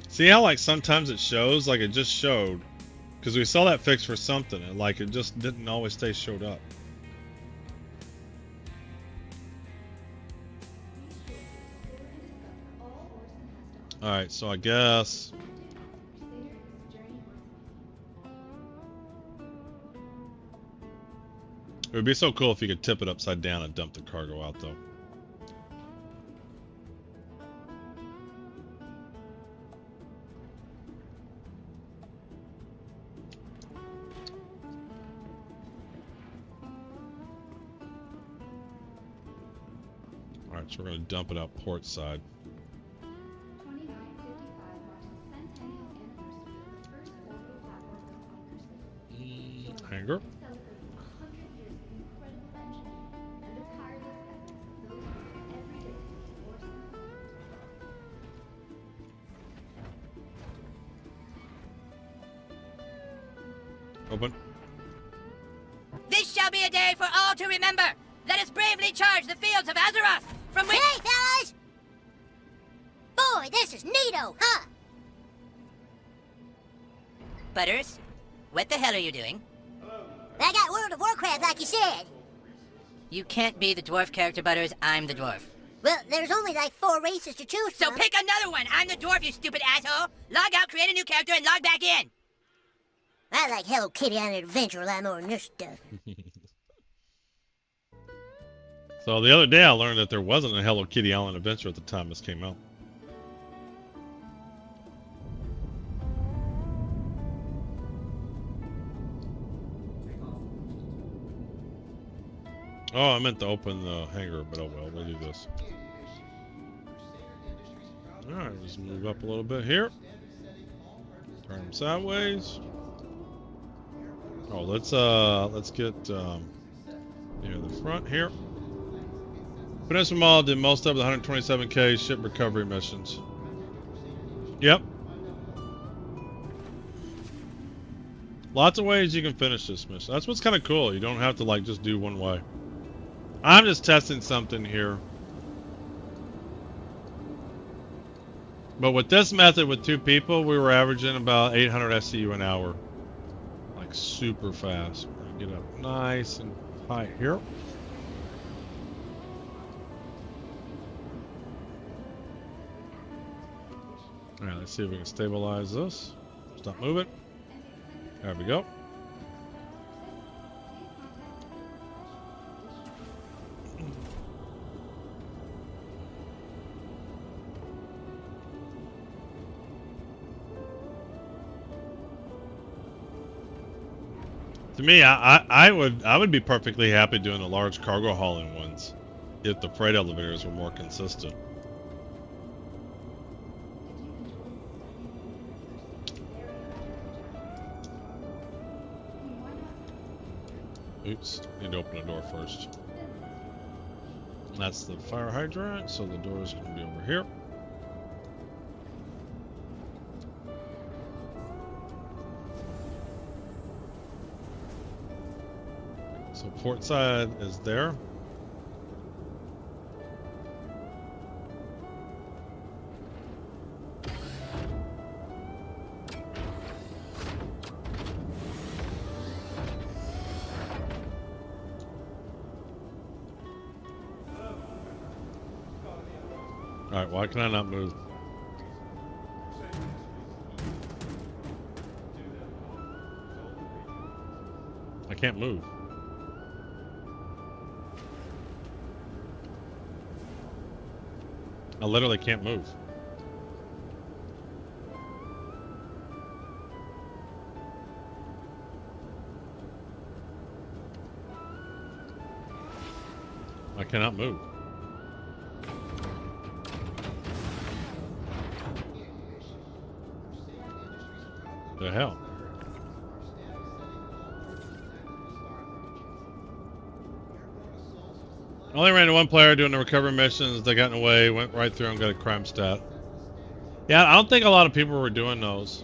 See how like sometimes it shows, like it just showed, because we saw that fix for something, and like it just didn't always stay showed up. Alright, so I guess it would be so cool if you could tip it upside down and dump the cargo out though. Alright, so we're going to dump it out port side. 2955 marks the centennial anniversary of the first orbital platform on Perseuss. Hangar. Celebrating 100 years of incredible engineering and the tireless efforts of those who work every day to support us. Open. This shall be a day for all to remember. Let us bravely charge the fields of Azeroth, from which— Hey, fellas! Boy, this is neato, huh? Butters, what the hell are you doing? I got World of Warcraft like you said. You can't be the dwarf character, Butters. I'm the dwarf. Well, there's only like 4 races to choose So from. pick another one. I'm the dwarf, you stupid asshole. Log out, create a new character, and log back in. I like Hello Kitty on an adventure a lot more than this stuff. So the other day I learned that there wasn't a Hello Kitty Island adventure at the time this came out. Oh, I meant to open the hangar, but oh well, we'll do this. Alright, just move up a little bit here. Turn them sideways. Oh, let's get near the front here. Perseuss Mall did most of the 127K ship recovery missions. Yep. Lots of ways you can finish this mission. That's what's kind of cool. You don't have to like just do one way. I'm just testing something here. But with this method with 2 people, we were averaging about 800 SCU an hour. Like super fast. We're gonna get up nice and high here. Alright, let's see if we can stabilize this. Stop moving. There we go. To me, I would be perfectly happy doing the large cargo hauling ones if the freight elevators were more consistent. Oops, need to open the door first. That's the fire hydrant, so the door is going to be over here. So port side is there. Alright, why can I not move? I can't move. I literally can't move. I cannot move. The hell? I only ran into one player doing the recovery missions. They got in the way, went right through and got a crime stat. Yeah, I don't think a lot of people were doing those.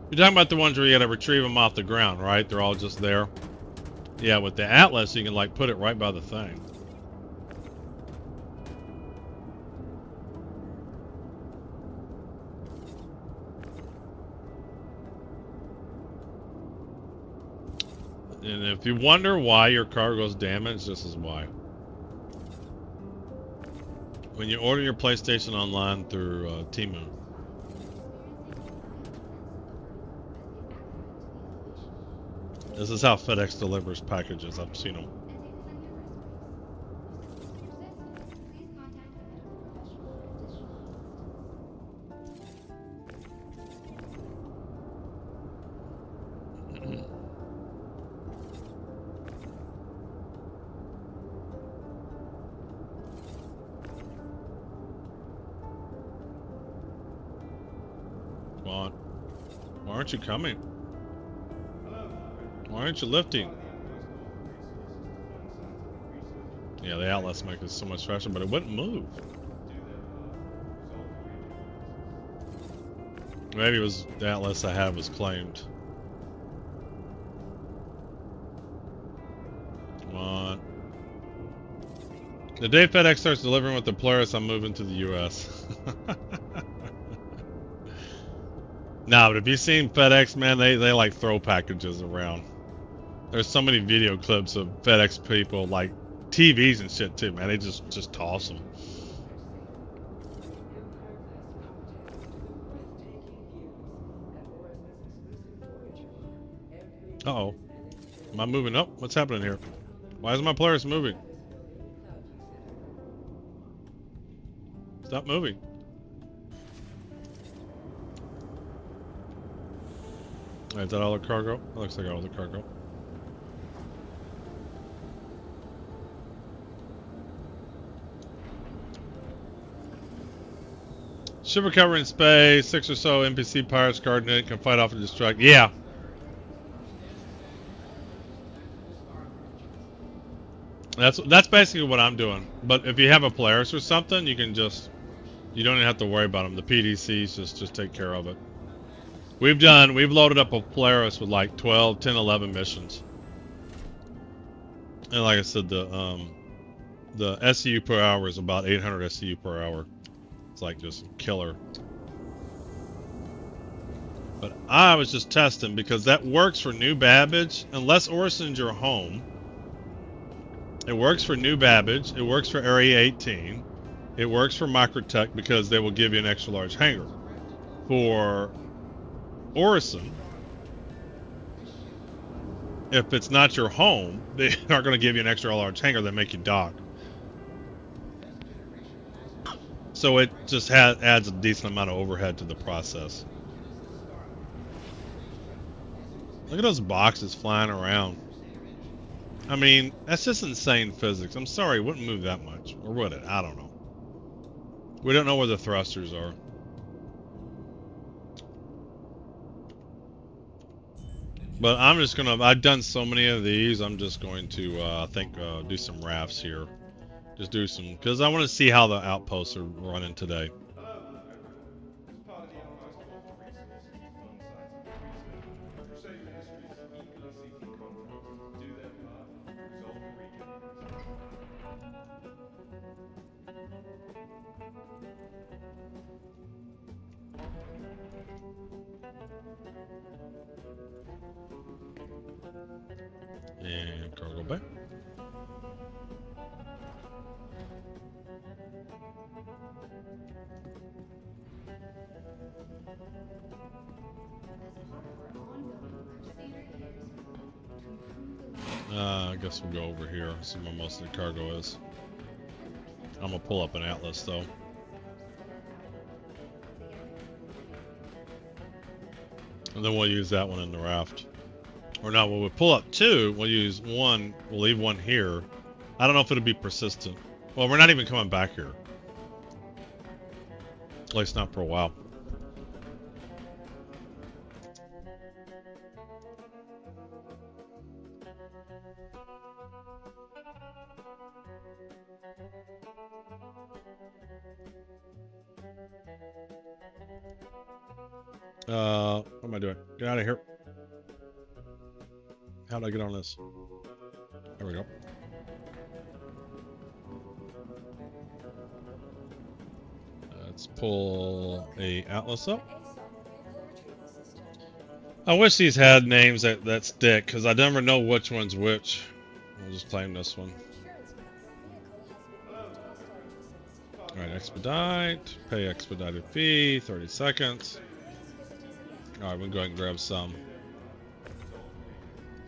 You're talking about the ones where you gotta retrieve them off the ground, right? They're all just there. Yeah, with the Atlas, you can like put it right by the thing. And if you wonder why your cargo's damaged, this is why. When you order your PlayStation online through Temu, this is how FedEx delivers packages. I've seen them. Come on. Why aren't you coming? Why aren't you lifting? Yeah, the Atlas make it so much faster, but it wouldn't move. Maybe it was the Atlas I had was claimed. Come on. The day FedEx starts delivering with the Polaris, I'm moving to the US. Nah, but if you've seen FedEx, man, they like throw packages around. There's so many video clips of FedEx people, like TVs and shit too, man. They just toss them. Uh-oh. Am I moving up? What's happening here? Why is my Polaris moving? Stop moving. Is that all the cargo? That looks like all the cargo. Ship recover in space. 6 or so NPC pirates guarding it can fight off and distract. Yeah. That's basically what I'm doing. But if you have a Polaris or something, you can just, you don't even have to worry about them. The PDCs just take care of it. We've loaded up a Polaris with like 12, 10, 11 missions. And like I said, the SCU per hour is about 800 SCU per hour. It's like just killer. But I was just testing because that works for New Babbage. Unless Orson's your home. It works for New Babbage. It works for Area 18. It works for Microtech because they will give you an extra large hangar. For Orison, if it's not your home, they aren't going to give you an extra large hangar. They make you dock. So it just adds a decent amount of overhead to the process. Look at those boxes flying around. I mean, that's just insane physics. I'm sorry, it wouldn't move that much. Or would it? I don't know. We don't know where the thrusters are. But I'm just gonna, I've done so many of these, I'm just going to, I think, do some rafts here. Just do some, because I want to see how the outposts are running today. And cargo bay. I guess we'll go over here. See where most of the cargo is. I'm gonna pull up an atlas though. And then we'll use that one in the raft. Or not, we'll pull up two, we'll use one, we'll leave one here. I don't know if it'll be persistent. Well, we're not even coming back here. At least not for a while. What am I doing? Get out of here. How do I get on this? There we go. Let's pull a atlas up. I wish these had names that stick, because I never know which one's which. I'll just claim this one. Alright, expedite. Pay expedited fee, 30 seconds. Alright, we'll go ahead and grab some.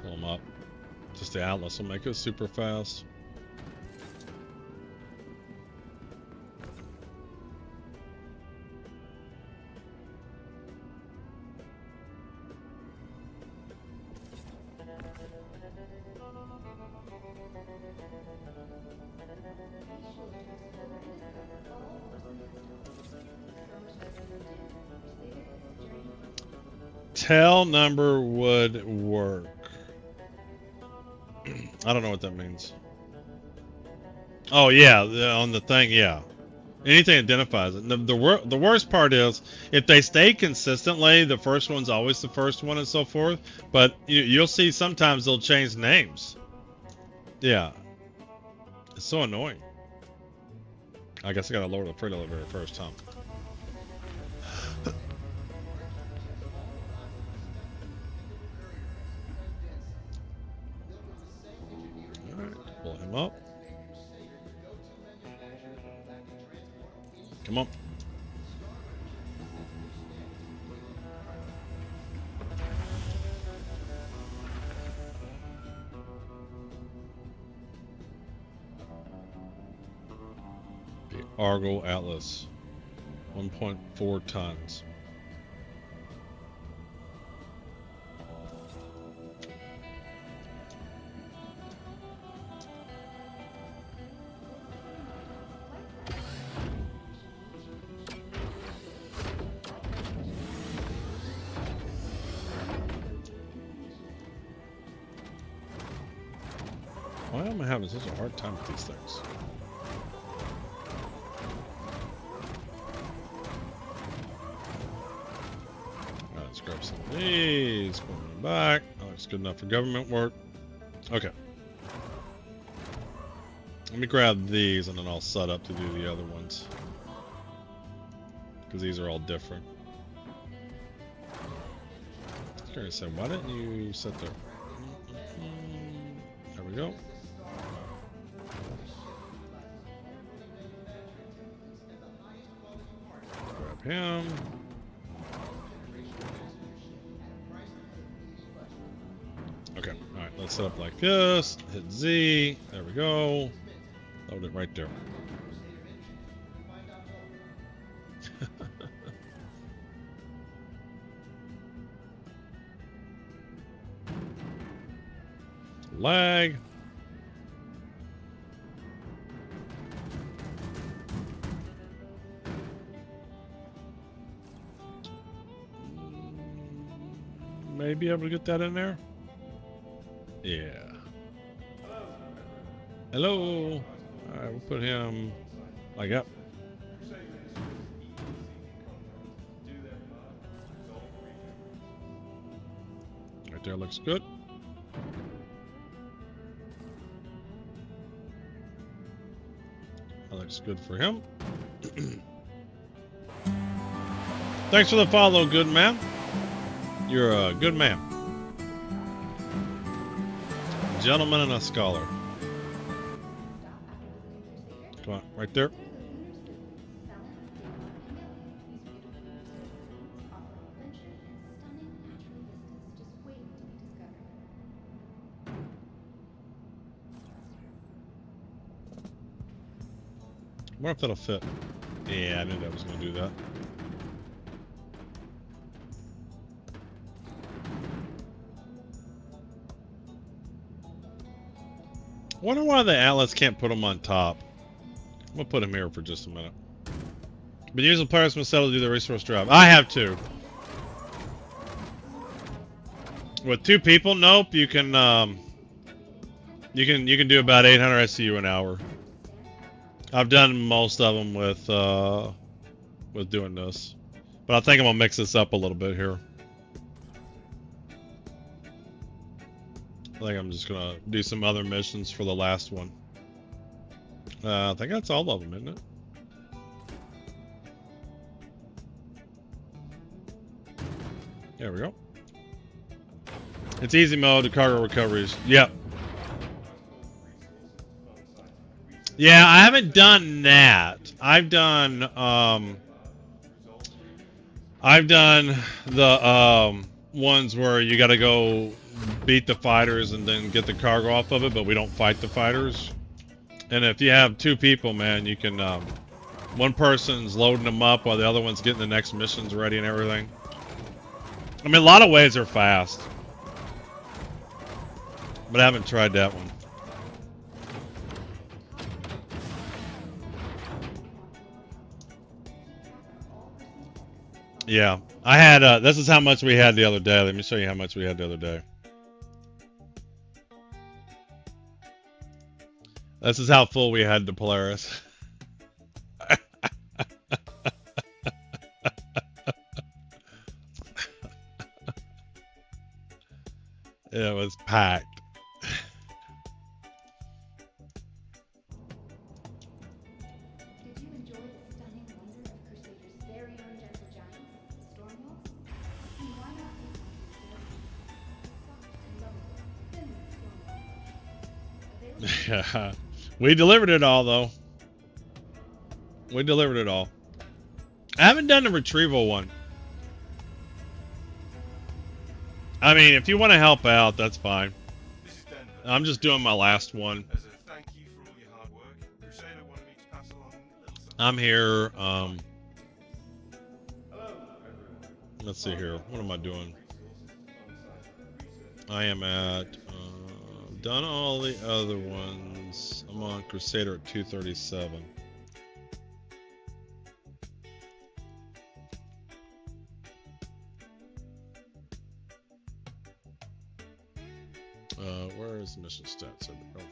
Pull them up. Just the atlas will make it super fast. Tail number would work. I don't know what that means. Oh yeah, on the thing, yeah. Anything identifies it. The worst part is if they stay consistently, the first one's always the first one and so forth. But you'll see sometimes they'll change names. Yeah, it's so annoying. I guess I gotta lower the freight elevator first, huh? Pull him up. Come on. The Argo Atlas. 1.4 tons. Why am I having such a hard time with these things? Alright, let's grab some of these. Put them back. That looks good enough for government work. Okay. Let me grab these and then I'll set up to do the other ones. Because these are all different. I was going to say, why didn't you set there? There we go. Grab him. Okay, alright, let's set up like this. Hit Z. There we go. Load it right there. Lag. Maybe able to get that in there. Yeah. Hello. Alright, we'll put him like up. Right there looks good. That looks good for him. Thanks for the follow, good man. You're a good man. Gentleman and a scholar. Come on, right there. I wonder if that'll fit. Yeah, I knew that was going to do that. I wonder why the Atlas can't put them on top. I'm going to put him here for just a minute. Been using Perseuss myself to do the resource drive. I have too. With 2 people, nope. You can do about 800 SCU an hour. I've done most of them with doing this, but I think I'm gonna mix this up a little bit here. I think I'm just gonna do some other missions for the last one. I think that's all of them, isn't it? There we go. It's easy mode, the cargo recoveries. Yep. Yeah, I haven't done that. I've done the ones where you gotta go beat the fighters and then get the cargo off of it, but we don't fight the fighters. And if you have 2 people, man, you can one person's loading them up while the other one's getting the next missions ready and everything. I mean, a lot of ways are fast, but I haven't tried that one. Yeah, I had, this is how much we had the other day. Let me show you how much we had the other day. This is how full we had the Polaris. It was packed. Yeah, we delivered it all though. We delivered it all. I haven't done the retrieval one. I mean, if you want to help out, that's fine. I'm just doing my last one. As a thank you for all your hard work, Crusader wanted me to pass along a little something. I'm here. Let's see here. What am I doing? I am at done all the other ones. I'm on Crusader at 237. Where is mission stats? There we go.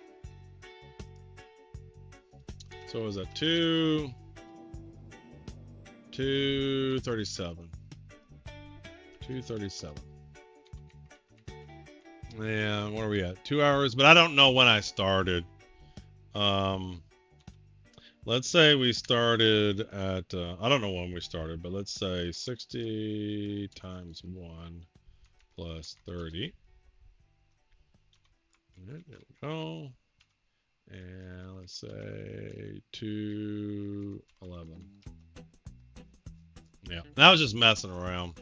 So is that 237. 237. Yeah, what are we at? 2 hours, but I don't know when I started. Let's say we started at, I don't know when we started, but let's say 60 times 1 plus 30. There we go. And let's say 211. Yeah, I was just messing around.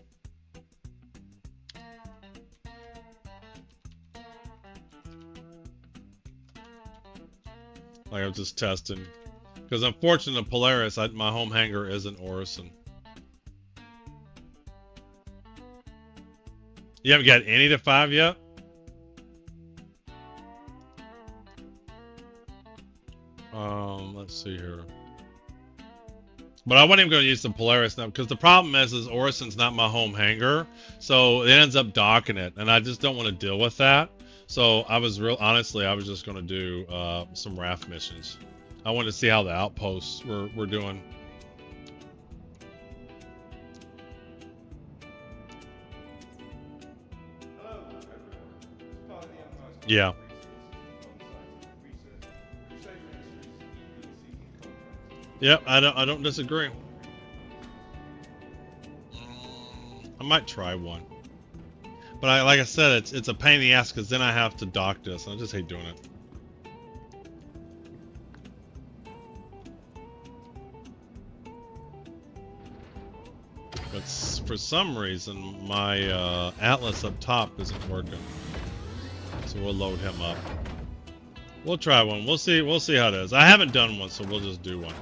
Like I was just testing. Because unfortunately, Polaris, my home hangar isn't Orison. You haven't got any to 5 yet? Let's see here. But I wasn't even going to use the Polaris now because the problem is Orison's not my home hangar, so it ends up docking it, and I just don't want to deal with that. So I was honestly, I was just going to do some raft missions. I wanted to see how the outposts were doing. Yeah. Yep, I don't disagree. I might try one, but like I said, it's a pain in the ass because then I have to dock this, and I just hate doing it. But for some reason, my Atlas up top isn't working, so we'll load him up. We'll try one. We'll see how it is. I haven't done one, so we'll just do one.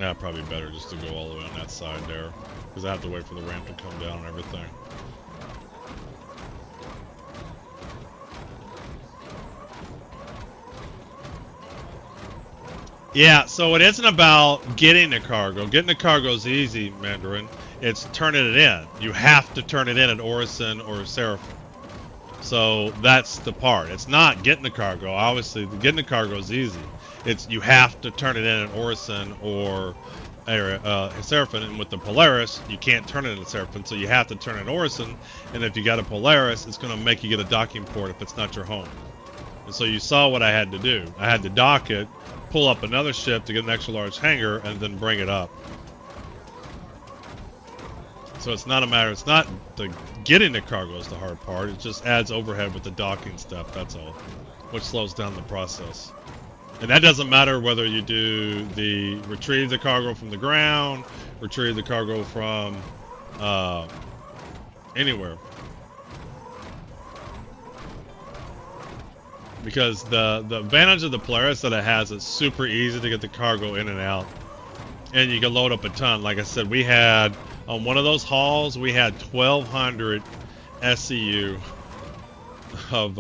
Yeah, probably better just to go all the way on that side there, because I have to wait for the ramp to come down and everything. Yeah, so it isn't about getting the cargo. Getting the cargo is easy, Mandarin. It's turning it in. You have to turn it in at Orison or Seraphim. So that's the part. It's not getting the cargo. Obviously, getting the cargo is easy. It's you have to turn it in at Orison or Seraphim, and with the Polaris, you can't turn it in at Seraphim, so you have to turn it in Orison. And if you got a Polaris, it's going to make you get a docking port if it's not your home. And so you saw what I had to do. I had to dock it, pull up another ship to get an extra large hangar, and then bring it up. So it's not a matter. It's not the getting the cargo is the hard part. It just adds overhead with the docking stuff. That's all, which slows down the process. And that doesn't matter whether you do the retrieve the cargo from the ground, retrieve the cargo from anywhere. Because the advantage of the Polaris that it has, it's super easy to get the cargo in and out. And you can load up a ton. Like I said, we had, on one of those hauls, we had 1,200 SCU of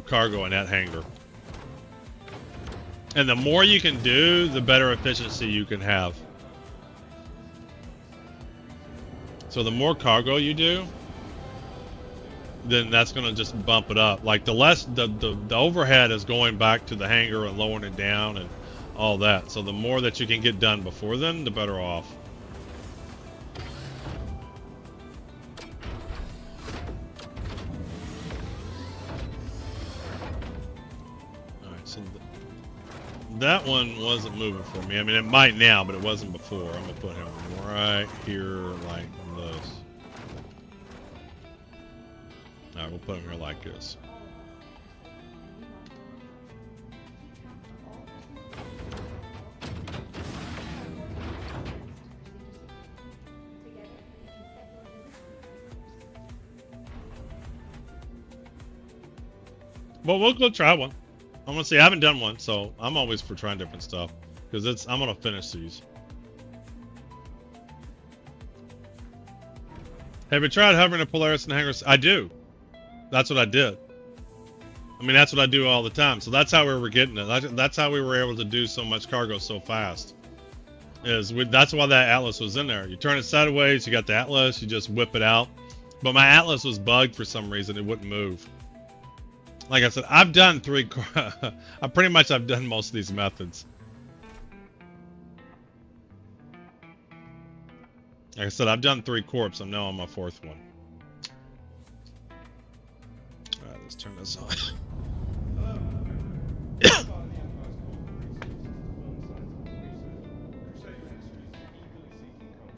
cargo in that hangar. And the more you can do, the better efficiency you can have. So the more cargo you do, then that's going to just bump it up. Like the less, the overhead is going back to the hangar and lowering it down and all that. So the more that you can get done before then, the better off. Alright, so that one wasn't moving for me. I mean, it might now, but it wasn't before. I'm going to put him right here like this. Alright, we'll put him here like this. Well, we'll go try one. I'm gonna see. I haven't done one, so I'm always for trying different stuff because I'm gonna finish these. Have you tried hovering a Polaris and hangars? I do. That's what I did. I mean, that's what I do all the time. So that's how we were getting it. That's how we were able to do so much cargo so fast. That's why that Atlas was in there. You turn it sideways, you got the Atlas, you just whip it out, But my atlas was bugged for some reason. It wouldn't move. Like I said, I've done I've done most of these methods. Like I said, I've done 3 corps. I'm now on my 4th one. Alright, let's turn this on.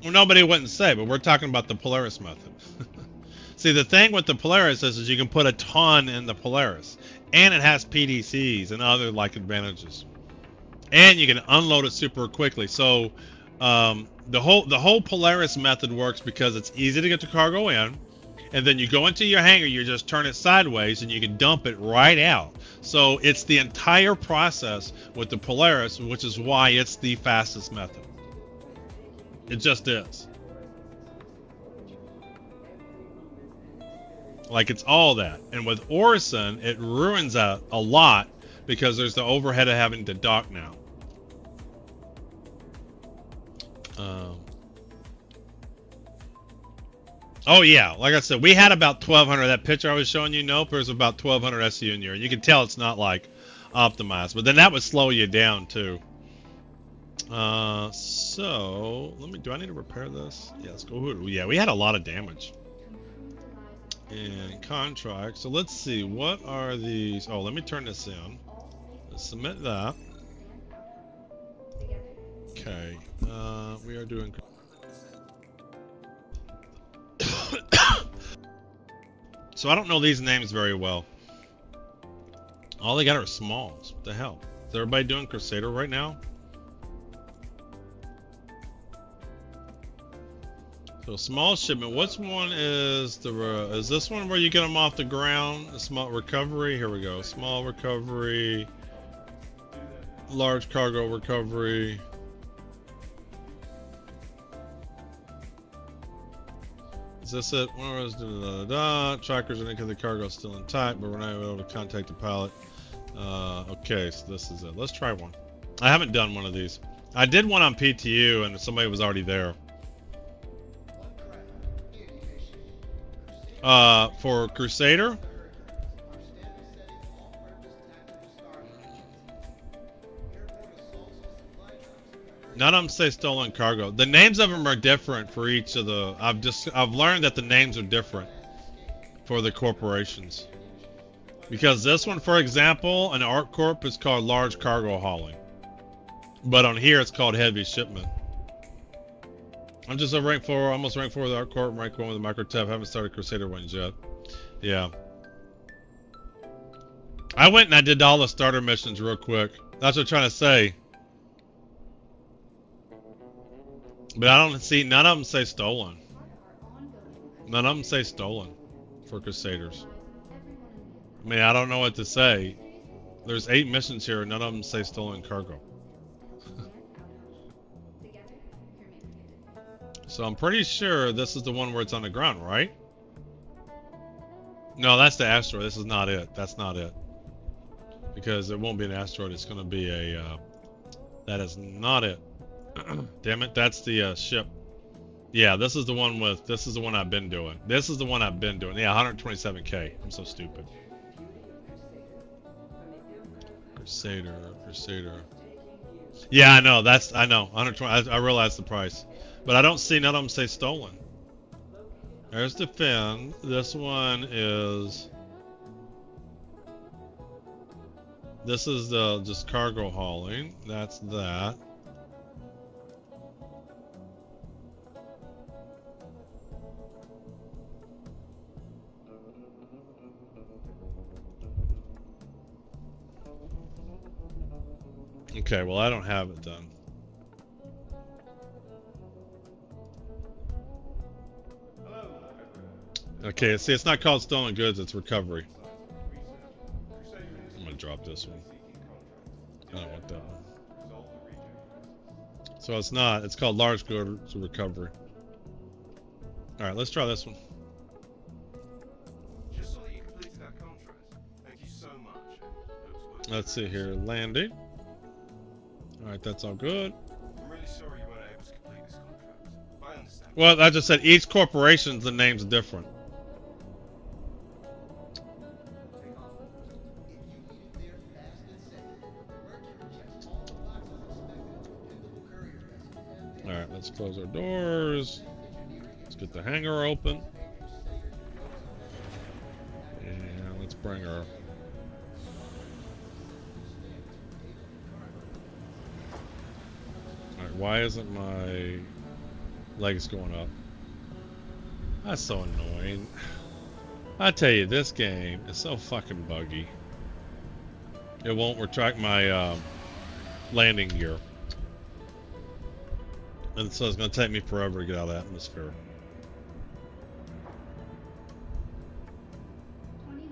Well, nobody wouldn't say, but we're talking about the Polaris method. See, the thing with the Polaris is you can put a ton in the Polaris, and it has PDCs and other like advantages, and you can unload it super quickly. So the whole Polaris method works because it's easy to get the cargo in, and then you go into your hangar, you just turn it sideways, and you can dump it right out. So it's the entire process with the Polaris, which is why it's the fastest method. It just is. Like, it's all that. And with Orison, it ruins that a lot because there's the overhead of having to dock now. Oh yeah, like I said, we had about 1,200. That picture I was showing you, nope, there's about 1,200 SU in here. You can tell it's not like optimized, but then that would slow you down too. So let me. Do I need to repair this? Yeah, let's go. Yeah, we had a lot of damage. And contract. So let's see. What are these? Oh, let me turn this in. Let's submit that. Okay. We are doing. So I don't know these names very well. All they got are smalls. What the hell? Is everybody doing Crusader right now? So small shipment. Which one is the? Is this one where you get them off the ground? A small recovery. Here we go. Small recovery. Large cargo recovery. Is this it? Trackers indicate the cargo is still intact, but we're not able to contact the pilot. Okay, so this is it. Let's try one. I haven't done one of these. I did one on PTU, and somebody was already there. For Crusader. None of them say stolen cargo. The names of them are different for each of the. I've learned that the names are different for the corporations. Because this one, for example, an ARC Corp is called large cargo hauling, but on here it's called heavy shipment. I'm just a rank 4, almost rank 4 with ARC Corp, rank 1 with the Microtep. Haven't started Crusader ones yet. Yeah. I went and I did all the starter missions real quick. That's what I'm trying to say. But I don't see, none of them say stolen. None of them say stolen for Crusaders. I mean, I don't know what to say. There's 8 missions here, none of them say stolen cargo. So I'm pretty sure this is the one where it's on the ground, right? No, that's the asteroid. This is not it. That's not it. Because it won't be an asteroid. It's going to be a... that is not it. Damn it, that's the ship. Yeah, this is the one with... This is the one I've been doing. This is the one I've been doing. Yeah, 127K. I'm so stupid. Crusader. Yeah, I know. I know. 120. I realize the price. But I don't see none of them say stolen. There's defend. This one is... This is the just cargo hauling. That's that. Okay, well I don't have it done. Okay, see, it's not called stolen goods, it's recovery. I'm gonna drop this one. I don't want that one. So it's not, it's called large goods recovery. Alright, let's try this one. Just so that you completed that contract. Thank you so much. Let's see here, landing. Alright, that's all good. I'm really sorry you weren't able to complete this contract. I understand. Well, I just said each corporation, the name's different. Alright, let's close our doors. Let's get the hangar open. And let's bring our... Alright, why isn't my legs going up? That's so annoying. I tell you, this game is so fucking buggy. It won't retract my landing gear. And so it's going to take me forever to get out of the atmosphere. 29:55.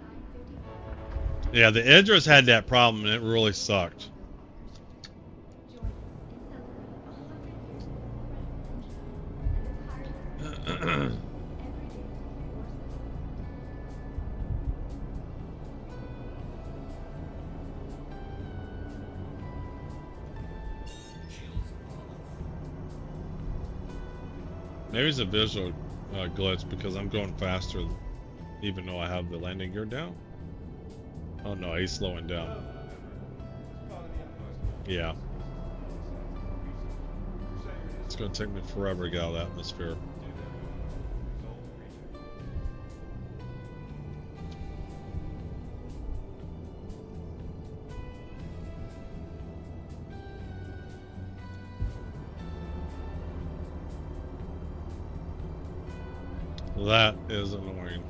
Yeah, the Idris had that problem and it really sucked. Maybe it's a visual glitch because I'm going faster even though I have the landing gear down. Oh no, he's slowing down. Yeah. It's going to take me forever to get out of the atmosphere. That is annoying.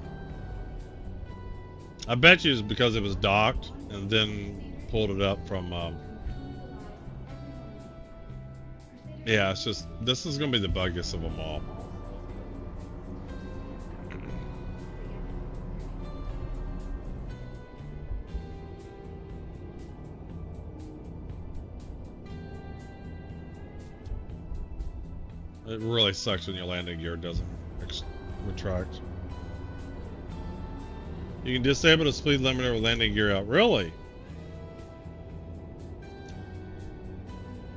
I bet you it's because it was docked and then pulled it up from yeah, it's just this is gonna be the buggiest of them all. It really sucks when your landing gear doesn't retract. You can disable the speed limiter with landing gear out. Really?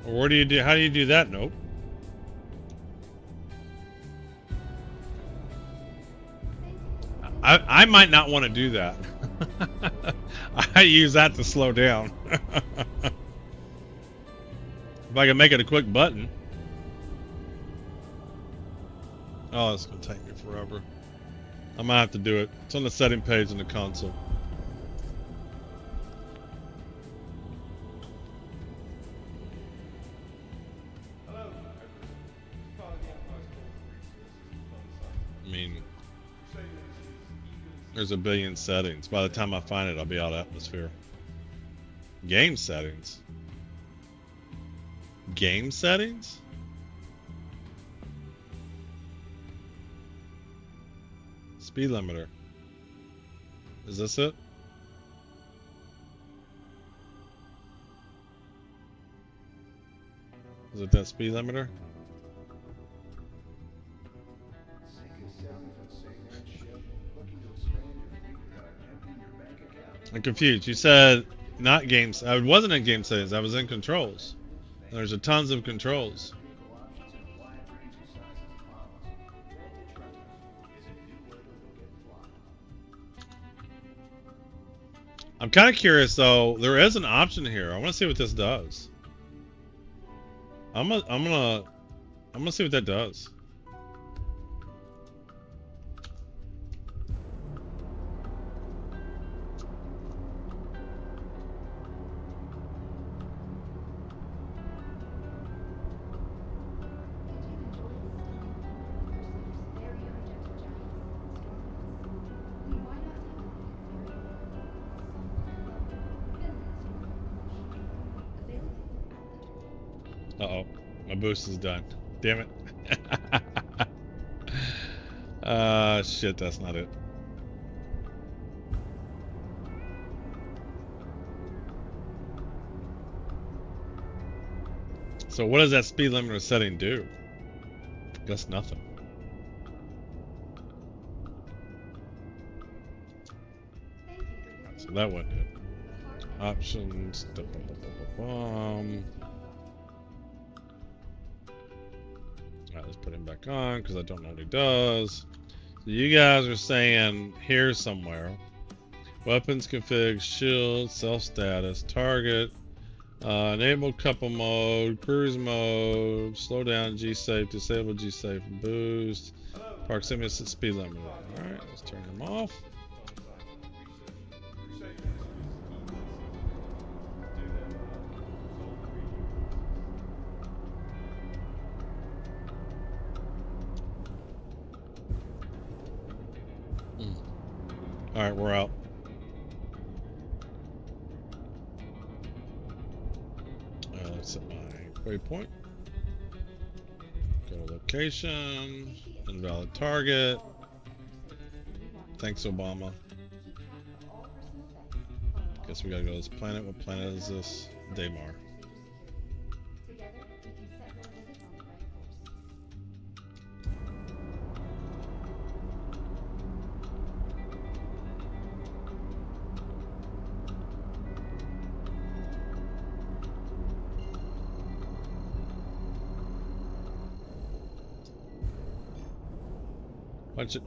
Or what do you do? How do you do that? Nope. I might not want to do that. I use that to slow down. If I can make it a quick button. Oh, it's gonna take me forever. I might have to do it. It's on the setting page in the console. I mean, there's a billion settings. By the time I find it, I'll be out of atmosphere. Game settings? Game settings? Speed limiter. Is this it? Is it that speed limiter? I'm confused. You said not games. I wasn't in game settings. I was in controls. There's a tons of controls. I'm kind of curious though. There is an option here. I want to see what this does. I'm gonna see what that does. Uh-oh, my boost is done. Damn it. Shit, that's not it. So what does that speed limiter setting do? I guess nothing. So that wasn't it. Options. Alright, let's put him back on because I don't know what he does. So you guys are saying here somewhere. Weapons config, shield, self status, target, Enable couple mode, cruise mode, slow down, G safe, disable G safe, boost, proximity speed limit. Alright, let's turn them off. Alright, we're out. Let's set my waypoint. Go to location. Invalid target. Thanks, Obama. Guess we gotta go to this planet. What planet is this? Daymar. Together, we can set more visits on the right course. Watch it.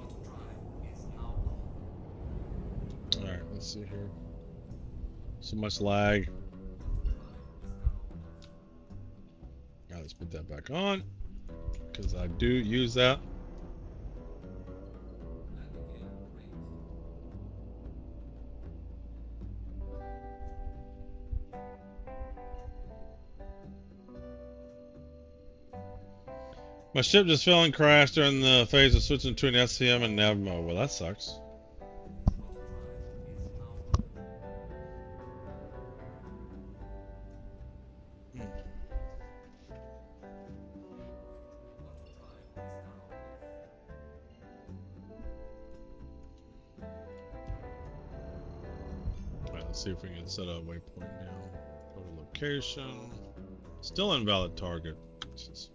Alright, let's see here. So much lag. Alright, let's put that back on. Because I do use that. My ship just fell and crashed during the phase of switching between SCM and nav mode. Well, that sucks. Alright, let's see if we can set a waypoint now. Go to location. Still invalid target. Jesus.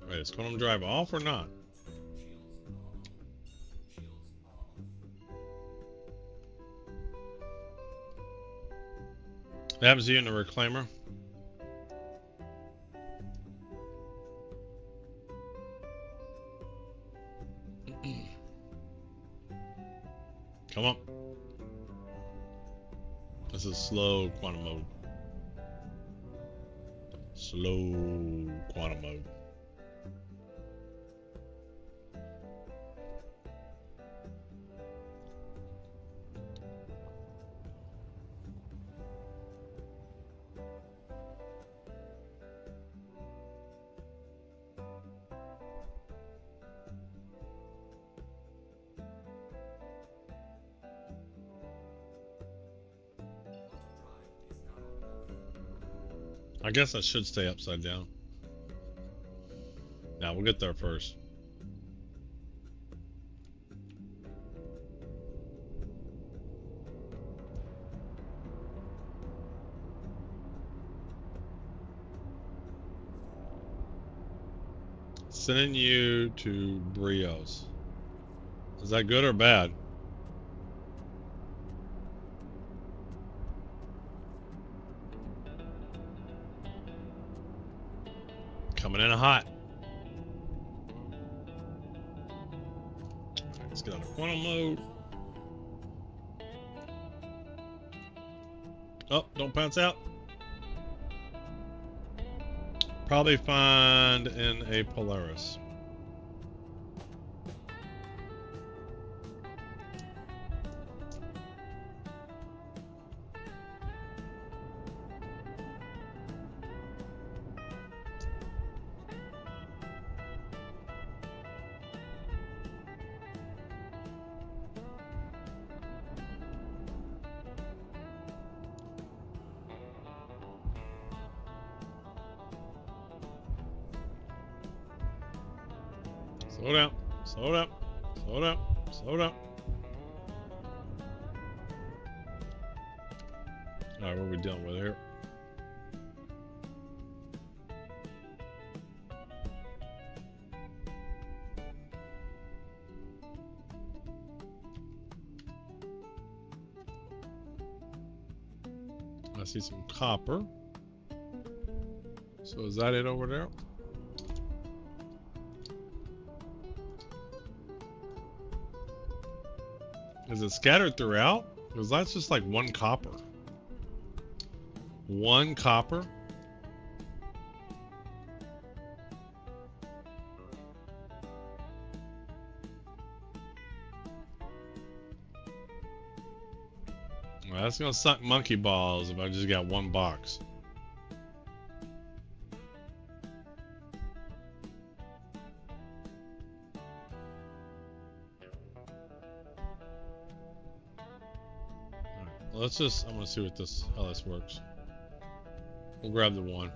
Wait, is Quantum Drive off or not? What happens to you in the reclaimer? Come on. This is slow quantum mode. Slow quantum mode. I guess I should stay upside down. Now we'll get there first. Sending you to Brios. Is that good or bad? Coming in hot. Alright, let's get out of quantum mode. Oh, don't bounce out. Probably find in a Polaris. Slow down, slow down, slow down, slow down. Alright, what are we dealing with here? I see some copper. So is that it over there? Is it scattered throughout? Because that's just like one copper. One copper? Well, that's gonna suck monkey balls if I just got one box. Alright, let's just, I wanna see what this, how this works. We'll grab the one.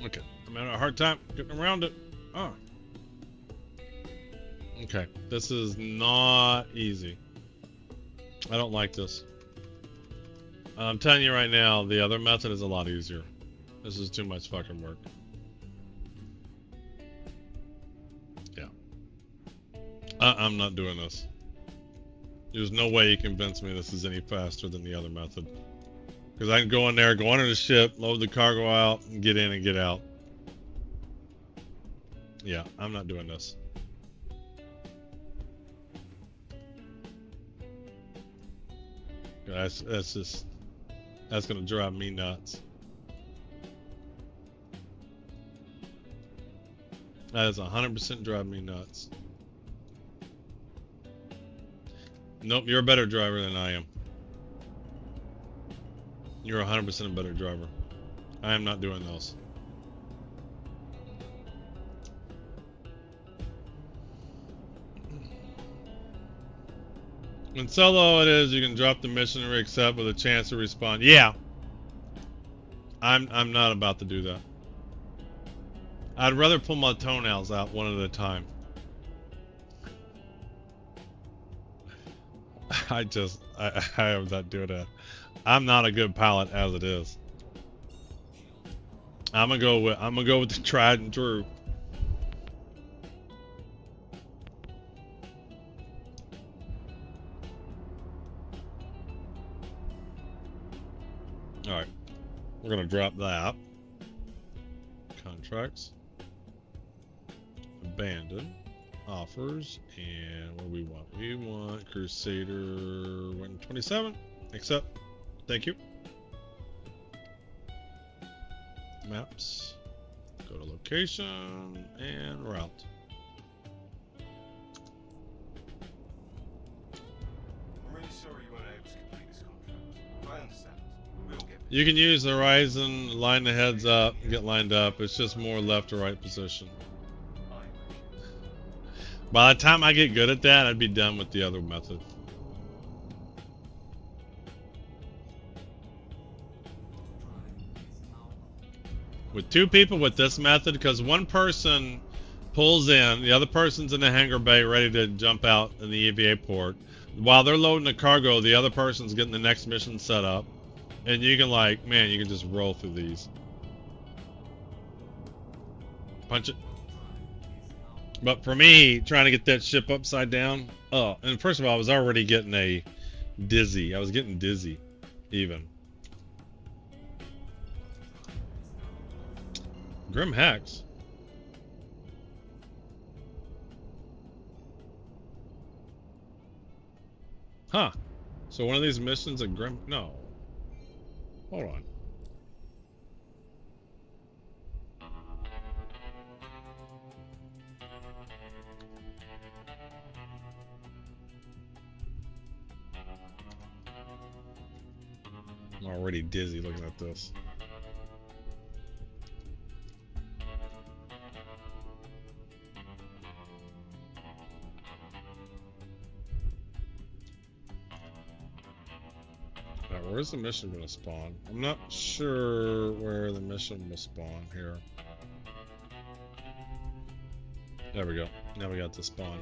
Okay, I'm having a hard time getting around it. Oh. Okay, this is not easy. I don't like this. I'm telling you right now, the other method is a lot easier. This is too much fucking work. Yeah. I'm not doing this. There's no way you convince me this is any faster than the other method. Because I can go in there, go under the ship, load the cargo out, and get in and get out. Yeah, I'm not doing this. That's gonna drive me nuts. That is 100% drive me nuts. Nope, you're a better driver than I am. You're 100% a better driver. I am not doing those. In solo it is, you can drop the mission and re-accept with a chance to respond. Yeah. I'm not about to do that. I'd rather pull my toenails out one at a time. I am not doing that. I'm not a good pilot as it is. I'm gonna go with the tried and true. Alright. We're gonna drop that. Contracts. Abandon. Offers. And what do we want? We want Crusader 127. Accept. Thank you. Maps. Go to location and route. I'm really sorry you weren't able to complete this contract. I understand. We'll get You can use the horizon, line the heads up, get lined up. It's just more left or right position. By the time I get good at that, I'd be done with the other method. With two people with this method, because one person pulls in, the other person's in the hangar bay ready to jump out in the EVA port. While they're loading the cargo, the other person's getting the next mission set up. And you can like, man, you can just roll through these. Punch it. But for me, trying to get that ship upside down, oh, and first of all, I was already getting dizzy. I was getting dizzy, even. Grim Hex. Huh. So one of these missions at Grim... No. Hold on. I'm already dizzy looking at this. Alright, where's the mission going to spawn? I'm not sure where the mission will spawn here. There we go. Now we got the spawn.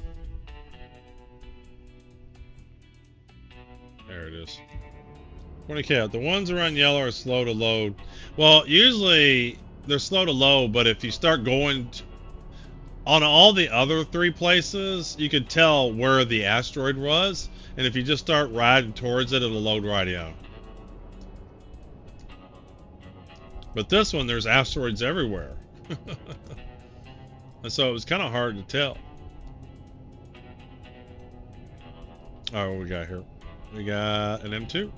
There it is. 20k. The ones around yellow are slow to load. Well, usually they're slow to load, but if you start going on all the other three places, you could tell where the asteroid was, and if you just start riding towards it, it'll load right in. But this one, there's asteroids everywhere. And so it was kind of hard to tell. All right, what we got here? We got an M2.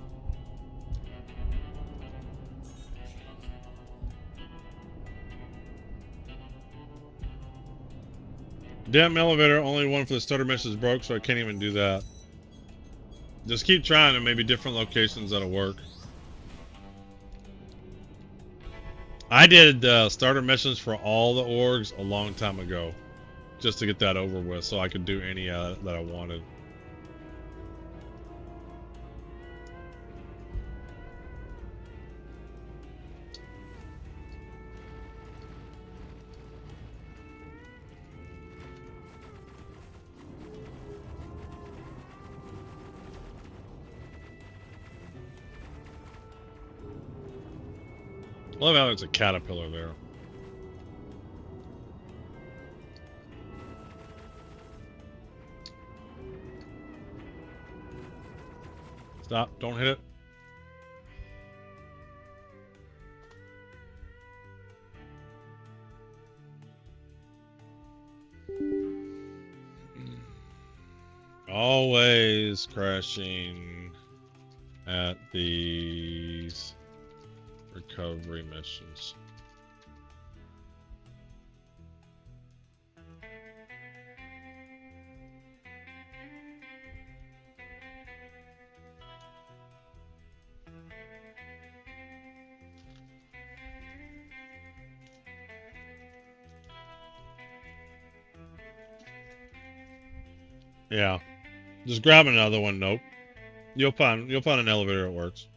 Damn elevator, only one for the starter mission is broke, so I can't even do that. Just keep trying and maybe different locations that'll work. I did starter missions for all the orgs a long time ago, just to get that over with, so I could do any that I wanted. I love how there's a caterpillar there. Stop, don't hit it. Always crashing at these recovery missions. Yeah. Just grab another one, nope. You'll find an elevator that works.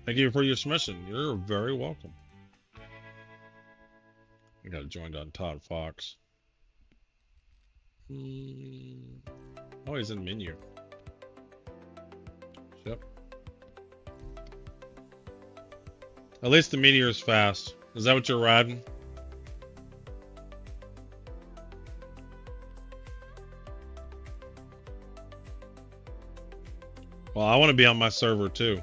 Thank you for your submission. You're very welcome. I got joined on Todd Fox. Oh, he's in menu. Yep. At least the meteor is fast. Is that what you're riding? Well, I want to be on my server too.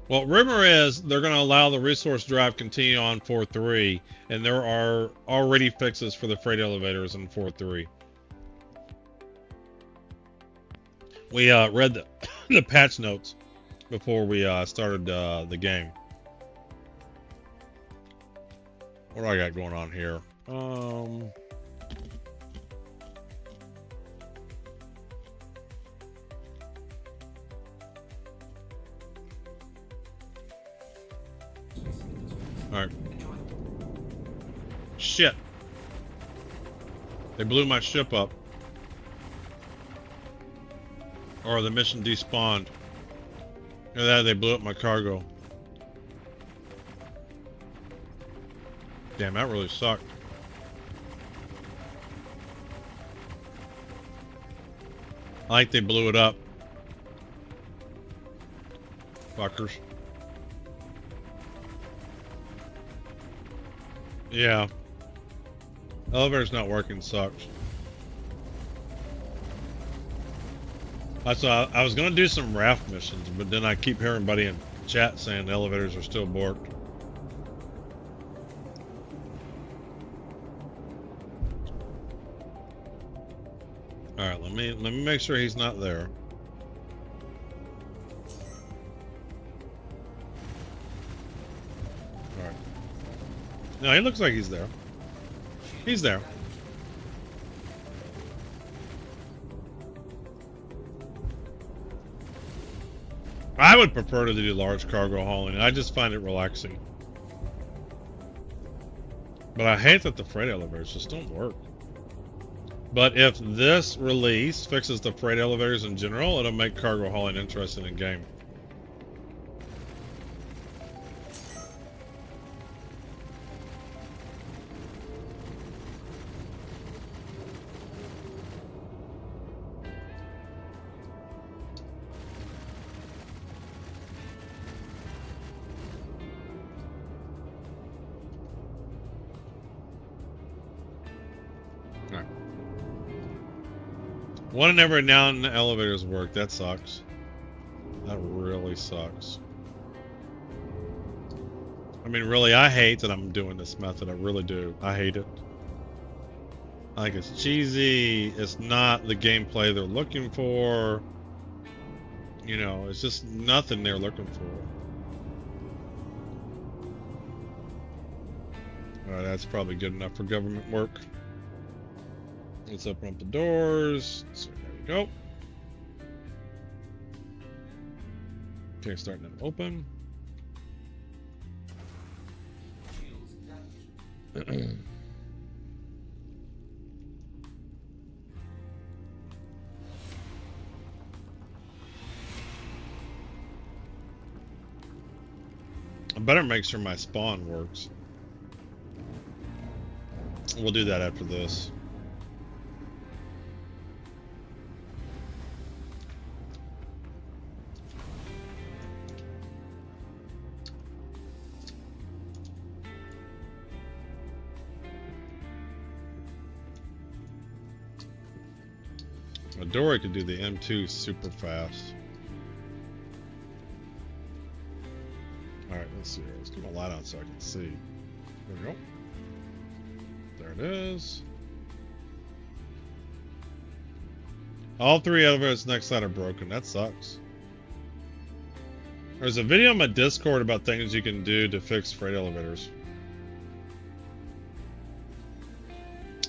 Well, rumor is they're going to allow the resource drive continue on 4.3, and there are already fixes for the freight elevators in 4.3. We read the patch notes before we started the game. What do I got going on here? Alright. Shit. They blew my ship up. Or the mission despawned. Or that they blew up my cargo. Damn, that really sucked. I like they blew it up. Fuckers. Yeah. Elevator's not working, sucks. I was gonna do some raft missions, but then I keep hearing everybody in chat saying the elevators are still borked. Alright, let me make sure he's not there. Alright. No, he looks like he's there. He's there. I would prefer to do large cargo hauling. I just find it relaxing. But I hate that the freight elevators just don't work. But if this release fixes the freight elevators in general, it'll make cargo hauling interesting in game. One and every now and then elevators work. That sucks. That really sucks. I mean, really, I hate that I'm doing this method. I really do. I hate it. I think it's cheesy. It's not the gameplay they're looking for. You know, it's just nothing they're looking for. Alright, that's probably good enough for government work. Let's open up the doors. So there we go. Okay, starting them open. I better make sure my spawn works. We'll do that after this. Dory could do the M2 super fast. Alright, let's see here. Let's get my light on so I can see. There we go. There it is. All three elevators next side are broken. That sucks. There's a video on my Discord about things you can do to fix freight elevators.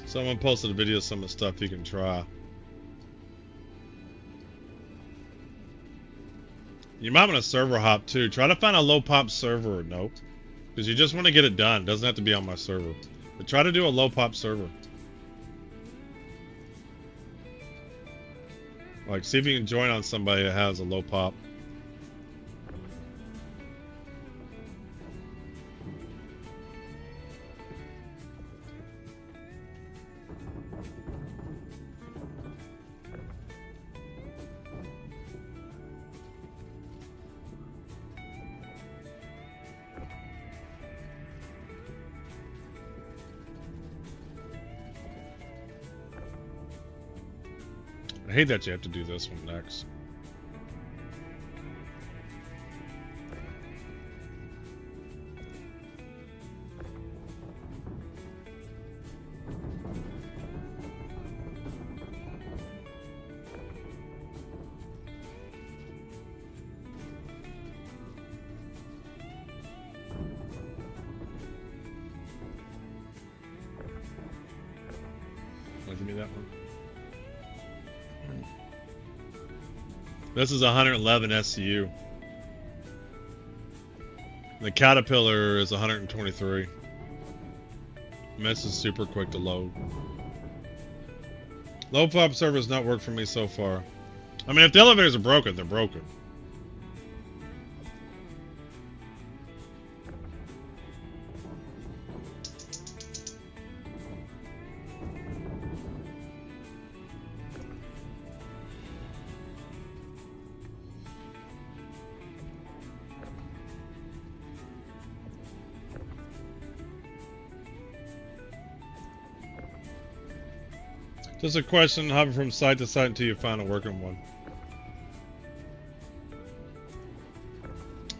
Someone posted a video of some of the stuff you can try. You might want to server hop too. Try to find a low pop server. Nope. Because you just want to get it done. It doesn't have to be on my server. But try to do a low pop server. Like, see if you can join on somebody that has a low pop. I hate that you have to do this one next. Give me that one. This is 111 SCU. The Caterpillar is 123. And this is super quick to load. Low pop server's not worked for me so far. I mean, if the elevators are broken, they're broken. Just a question, hover from site to site until you find a working one.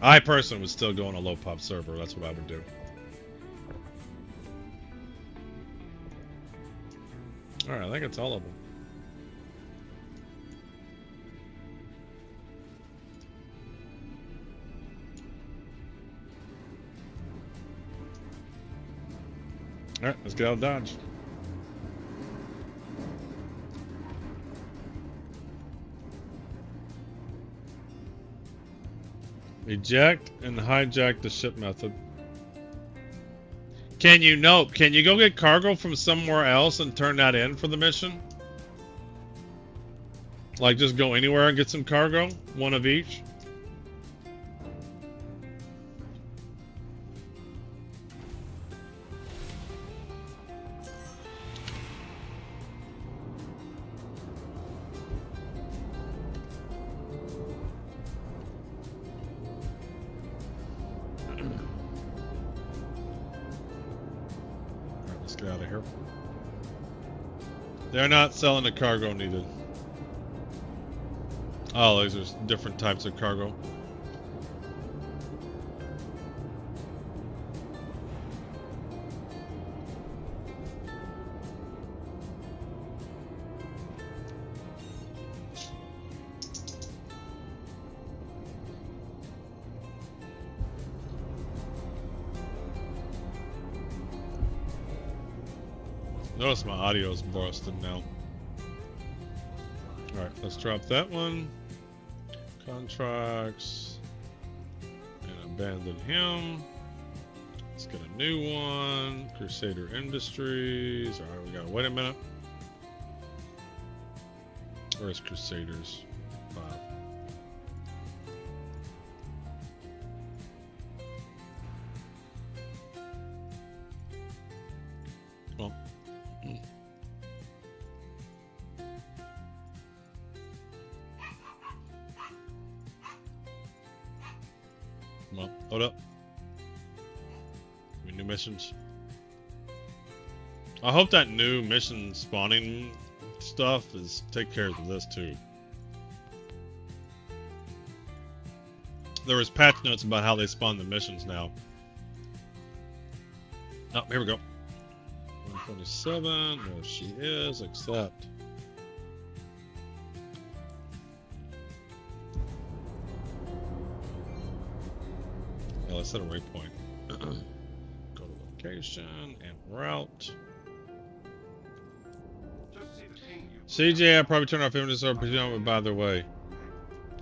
I personally would still go on a low pop server. That's what I would do. Alright, I think it's all of them. Alright, let's get out of Dodge. Eject and hijack the ship method. Can you nope? Can you go get cargo from somewhere else and turn that in for the mission? Like just go anywhere and get some cargo? One of each? Get out of here. They're not selling the cargo needed. Oh, those are different types of cargo. Notice my audio is busted now. Alright, let's drop that one. Contracts. And abandon him. Let's get a new one. Crusader Industries. Alright, we gotta wait a minute. Where's Crusaders? 5. Well. Come on, hold up. New missions. I hope that new mission spawning stuff is take care of this too. There was patch notes about how they spawn the missions now. Oh, here we go. 127. There she is. Accept. Yeah, let's set a waypoint. Go to location and route. CJ, I probably turned off images or by the way.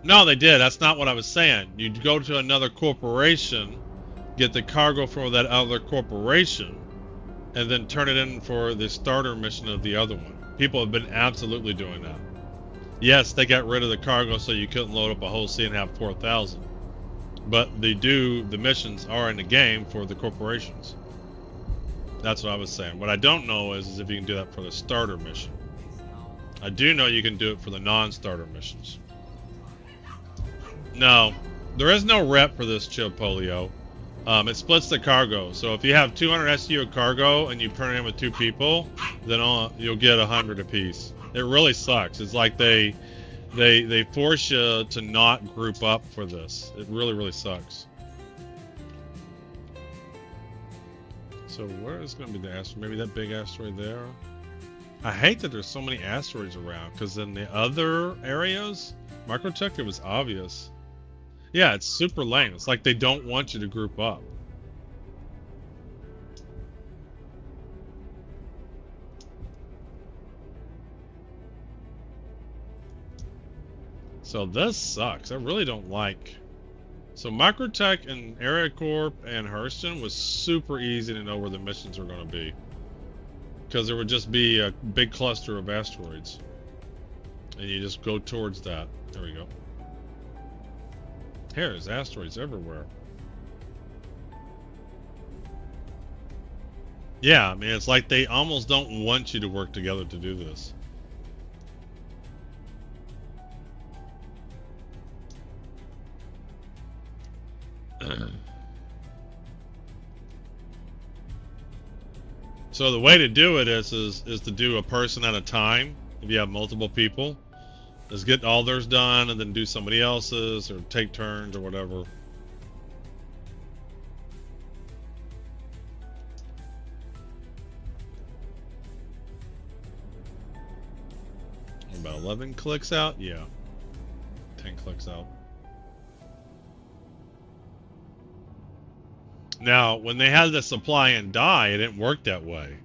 No, they did. That's not what I was saying. You'd go to another corporation, get the cargo for that other corporation, and then turn it in for the starter mission of the other one. People have been absolutely doing that. Yes, they got rid of the cargo so you couldn't load up a whole sea and have 4,000. But the missions are in the game for the corporations. That's what I was saying. What I don't know is if you can do that for the starter mission. I do know you can do it for the non-starter missions. No, there is no rep for this Chipolio. It splits the cargo. So if you have 200 SU of cargo and you turn it in with 2 people, then you'll get 100 apiece. It really sucks. It's like they force you to not group up for this. It really, really sucks. So where is going to be the asteroid? Maybe that big asteroid there? I hate that there's so many asteroids around, because in the other areas, Microtech, it was obvious. Yeah, it's super lame. It's like they don't want you to group up. So this sucks. I really don't like. So Microtech and Area Corp and Hurston was super easy to know where the missions were going to be, because there would just be a big cluster of asteroids, and you just go towards that. There we go. There's asteroids everywhere. Yeah, I mean, it's like they almost don't want you to work together to do this. So the way to do it is to do a person at a time. If you have multiple people, is get all theirs done and then do somebody else's, or take turns or whatever. About 11 clicks out? Yeah. 10 clicks out. Now, when they had the supply and die, it didn't work that way.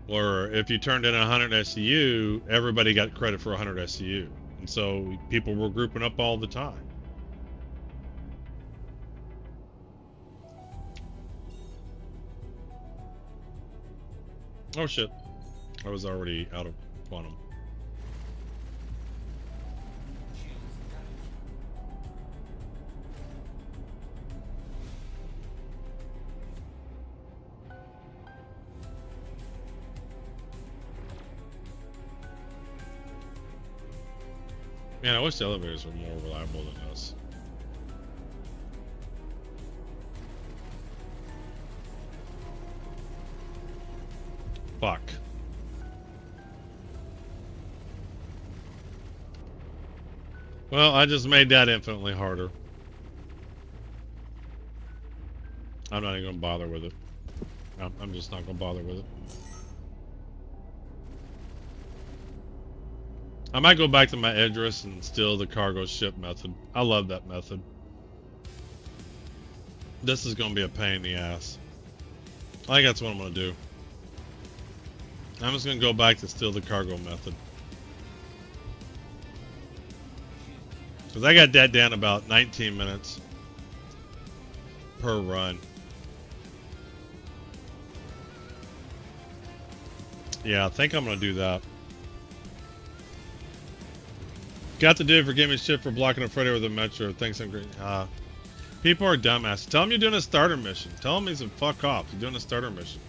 Or if you turned in 100 SCU, everybody got credit for 100 SCU. And so people were grouping up all the time. Oh shit. I was already out of quantum. Man, I wish the elevators were more reliable than this. Fuck. Well, I just made that infinitely harder. I'm not even gonna bother with it. I'm just not gonna bother with it. I might go back to my address and steal the cargo ship method. I love that method. This is gonna be a pain in the ass. I think that's what I'm gonna do. I'm just gonna go back to steal the cargo method. Because I got that down about 19 minutes per run. Yeah, I think I'm gonna do that. Got to do it for giving me shit for blocking a Freddy with a Metro. Thanks, I'm great. People are dumbasses. Tell them you're doing a starter mission. Tell them he's a fuck off. You're doing a starter mission.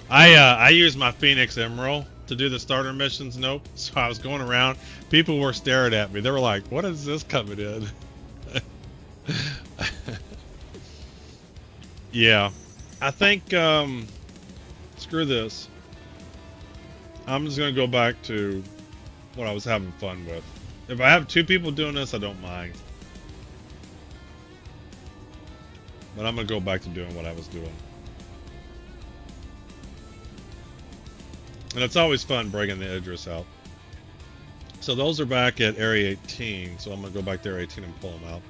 I used my Phoenix Emerald to do the starter missions. Nope. So I was going around. People were staring at me. They were like, "What is this coming in?" Yeah, I think screw this. I'm just gonna go back to what I was having fun with. If I have 2 people doing this, I don't mind. But I'm gonna go back to doing what I was doing. And it's always fun bringing the Idris out. So those are back at Area 18, so I'm gonna go back to Area 18 and pull them out.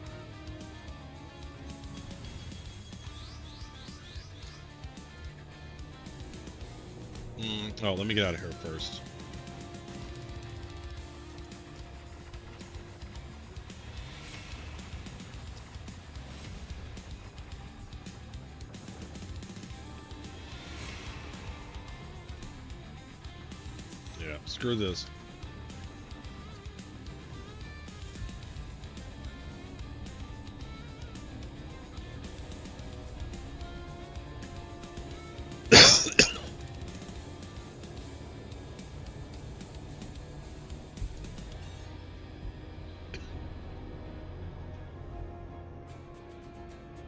Oh, let me get out of here first. Yeah, screw this.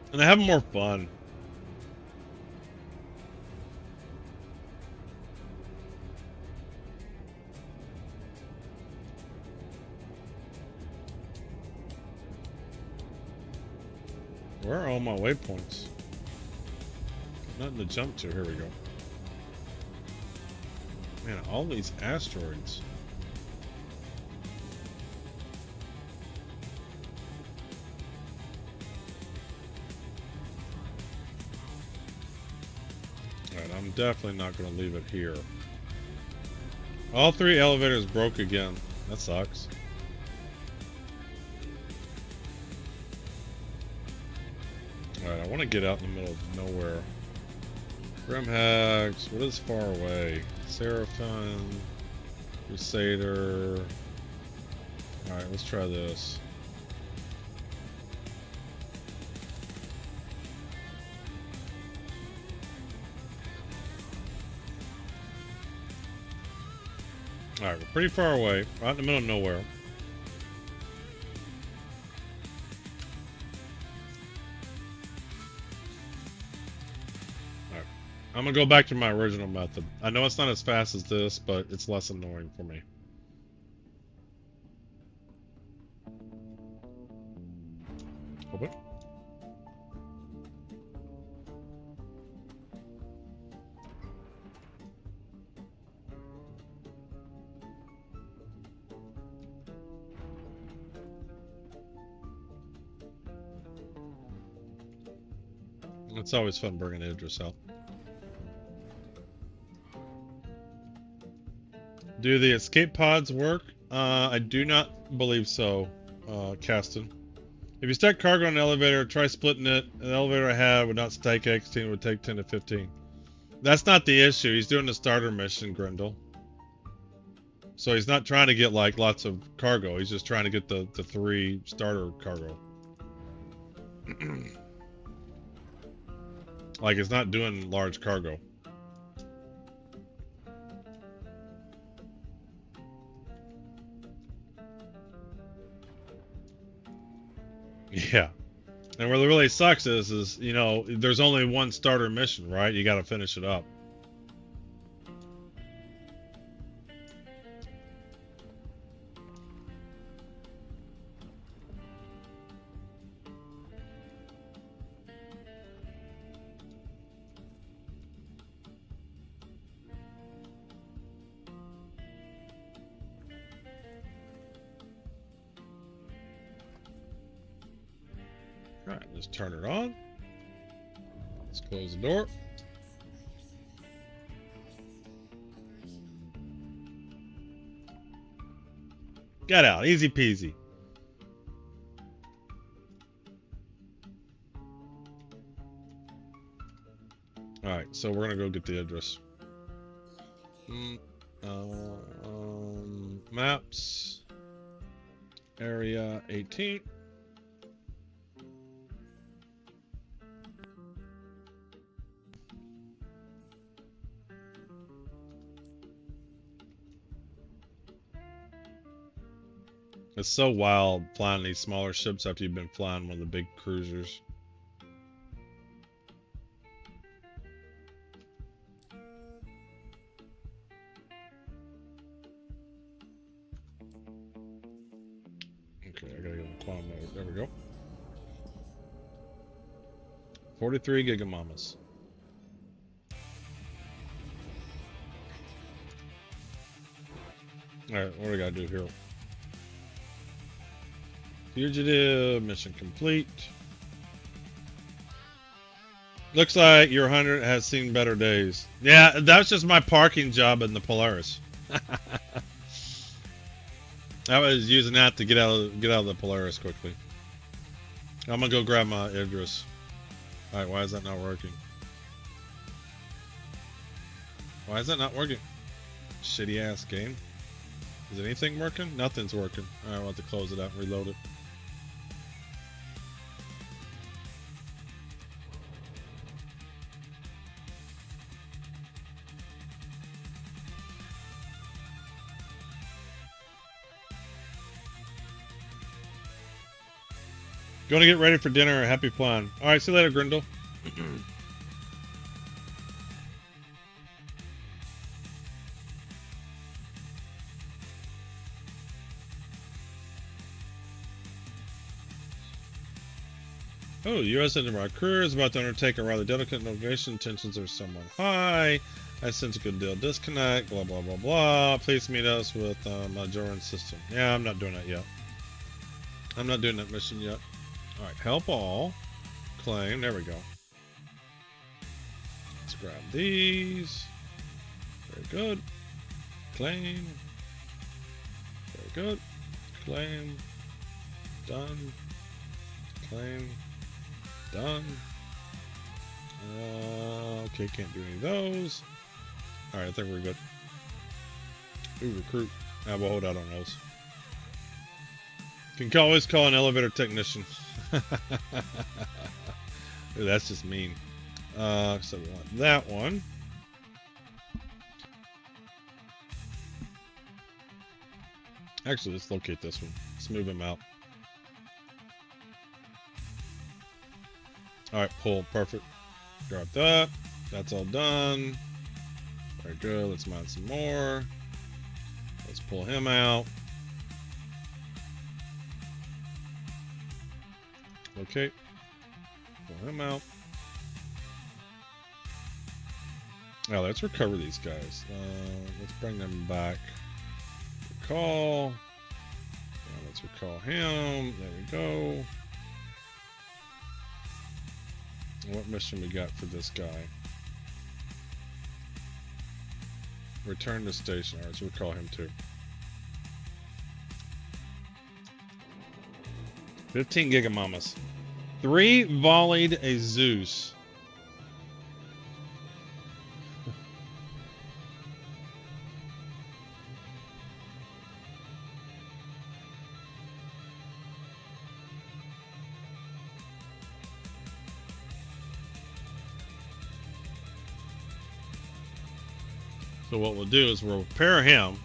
And they're having more fun. Where are all my waypoints? Nothing to jump to. Here we go. Man, all these asteroids. Alright, I'm definitely not going to leave it here. All 3 elevators broke again. That sucks. Alright, I want to get out in the middle of nowhere. Grimhags, what is far away? Seraphim, Crusader. Alright, let's try this. Alright, we're pretty far away, right in the middle of nowhere. Alright, I'm gonna go back to my original method. I know it's not as fast as this, but it's less annoying for me. Open. It's always fun bringing Idris out. Do the escape pods work? I do not believe so, Caston. If you stack cargo in an elevator, try splitting it. An elevator I had would not take 18, it would take 10 to 15. That's not the issue. He's doing the starter mission, Grindel. So he's not trying to get like lots of cargo. He's just trying to get the 3 starter cargo. Like, it's not doing large cargo. Yeah. And what really sucks is, you know, there's only one starter mission, right? You gotta finish it up. Alright, let's turn it on. Let's close the door. Get out, easy peasy. Alright, so we're gonna go get the address. Maps. Area 18. It's so wild flying these smaller ships after you've been flying one of the big cruisers. Okay, I gotta go in climb mode. There we go. 43 gigamamas. Alright, what do we gotta do here? Fugitive, mission complete. Looks like your 100 has seen better days. Yeah, that's just my parking job in the Polaris. I was using that to get out of the Polaris quickly. I'm gonna go grab my Idris. Alright, why is that not working? Why is that not working? Shitty ass game. Is anything working? Nothing's working. Alright, we'll have to close it out and reload it. Going to get ready for dinner. Happy flying. All right, see you later, Grindel. Oh, U.S. Edinburgh crew is about to undertake a rather delicate navigation. Tensions are somewhat high. I sense a good deal disconnect. Blah blah blah blah. Please meet us with my Joran system. Yeah, I'm not doing that yet. I'm not doing that mission yet. Alright, help all. Claim. There we go. Let's grab these. Very good. Claim. Very good. Claim. Done. Claim. Done. Okay, can't do any of those. Alright, I think we're good. Ooh, recruit. We'll hold out on those. Can always call an elevator technician. Ooh, that's just mean. So we want that one. Actually, let's locate this one. Let's move him out. Alright, pull. Perfect. Grab that. That's all done. Very good. Let's mine some more. Let's pull him out. Okay. Pull him out. Now let's recover these guys. Let's bring them back. Recall. Now let's recall him. There we go. What mission we got for this guy? Return to station. Alright, so we'll call him too. 15 gigamamas. 3 volleyed a Zeus. So what we'll do is we'll repair him,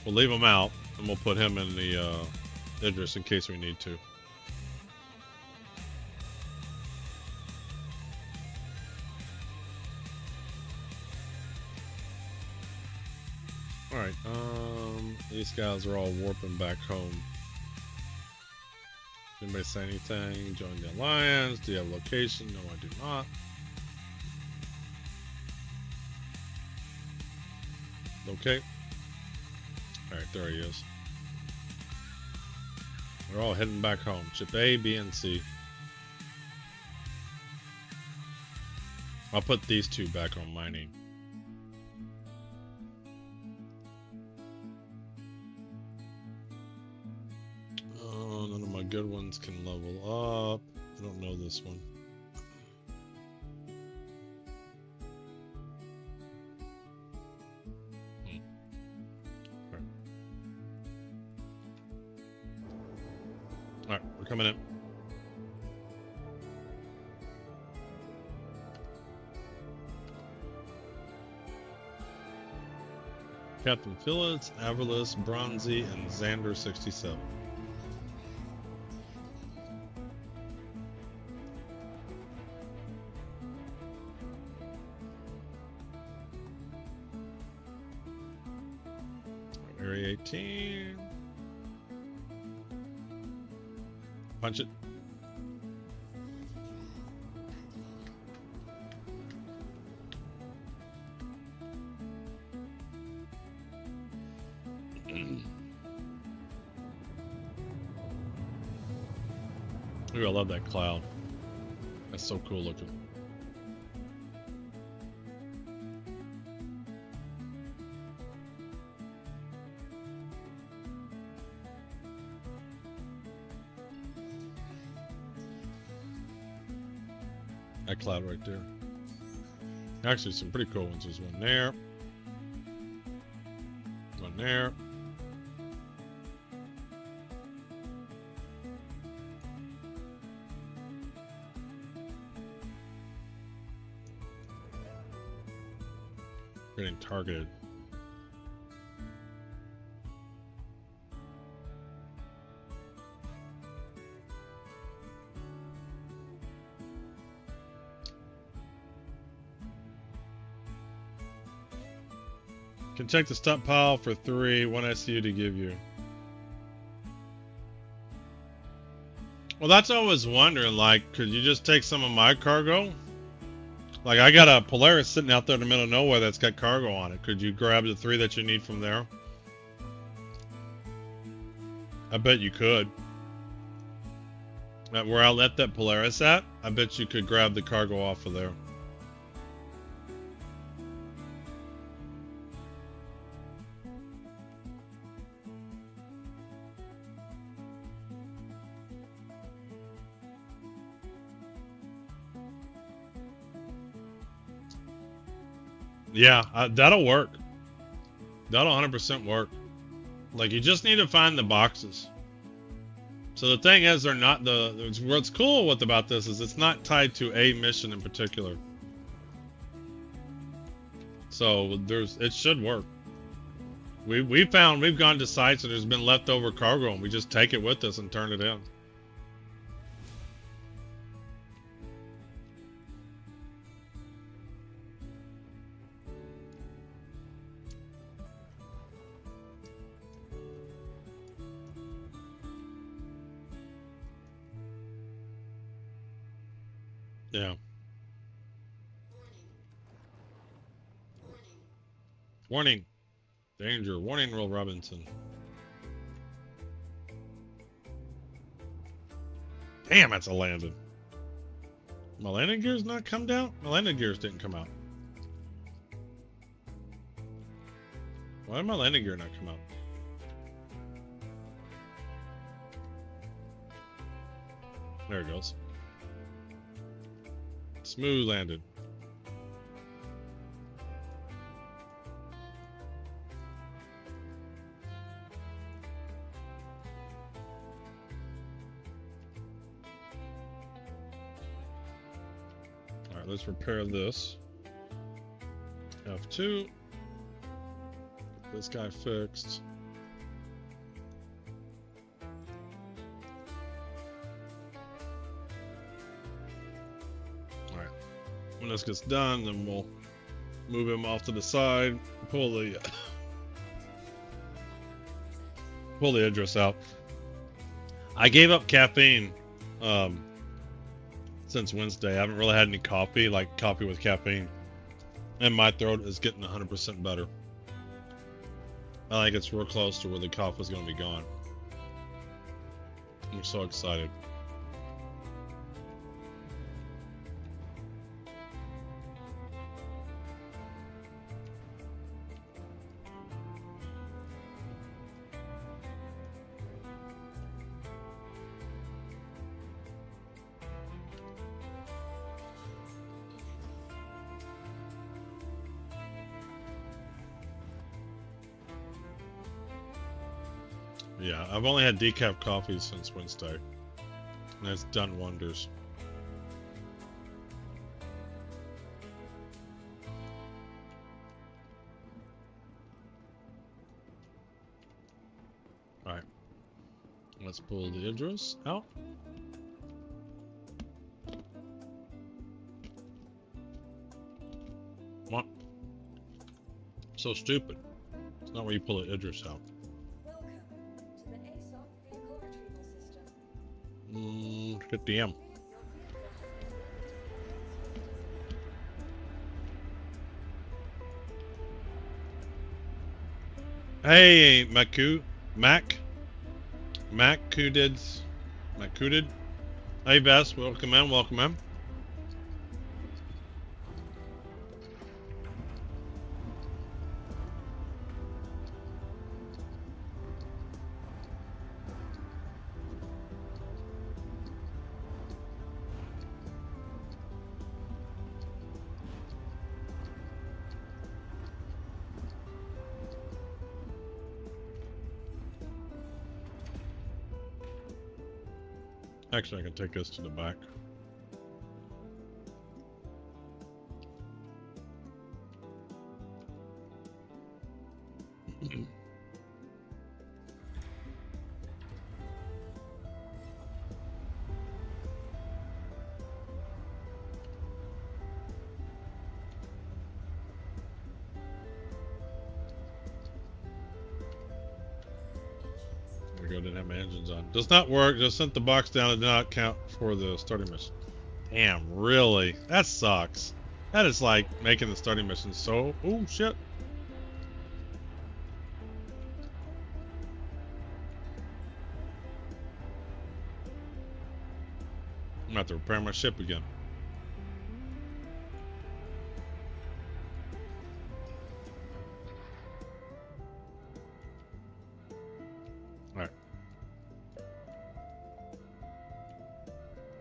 we'll leave him out, and we'll put him in the Idris in case we need to. Alright, these guys are all warping back home. Anybody say anything? Join the alliance. Do you have location? No, I do not. Okay. Alright, there he is. They're all heading back home. Ship A, B, and C. I'll put these two back on mining. Oh, none of my good ones can level up. I don't know this one. Alright, we're coming in. Captain Phillips, Avalis, Bronzy, and Xander 67. Area 18. Punch it. Ooh, I love that cloud. That's so cool looking. That cloud right there. Actually, some pretty cool ones. There's one there. One there. Getting targeted. Can check the stockpile for 3, 1 SU to give you. Well, that's what I was wondering, like, could you just take some of my cargo? Like, I got a Polaris sitting out there in the middle of nowhere that's got cargo on it. Could you grab the 3 that you need from there? I bet you could. Where I left that Polaris at, I bet you could grab the cargo off of there. Yeah, that'll work. That'll 100% work. Like, you just need to find the boxes. So the thing is, they're not what's cool about this is it's not tied to a mission in particular. So it should work. We've gone to sites and there's been leftover cargo and we just take it with us and turn it in. Yeah. Warning. Danger. Warning, Will Robinson. Damn, that's a landing. My landing gears not come down? My landing gears didn't come out. Why did my landing gear not come out? There it goes. Smooth landed. All right, let's repair this. F2. Get this guy fixed. When this gets done, then we'll move him off to the side, pull the Idris out. I gave up caffeine since Wednesday. I haven't really had any coffee, like coffee with caffeine, and my throat is getting 100% better. I think it's real close to where the cough is going to be gone. I'm so excited. Yeah, I've only had decaf coffee since Wednesday, and it's done wonders. All right, let's pull the Idris out. What? So stupid. It's not where you pull the Idris out. Welcome to the ASOP vehicle retrieval system. Get the M. Your vehicle Hey, Macudid. Hey, Bess, welcome in, welcome in. Actually, I can take this to the back. There we go, didn't have my engines on. Does not work, just sent the box down and did not count for the starting mission. Damn, really? That sucks. That is like making the starting mission so... Oh, shit. I'm gonna have to repair my ship again. Alright.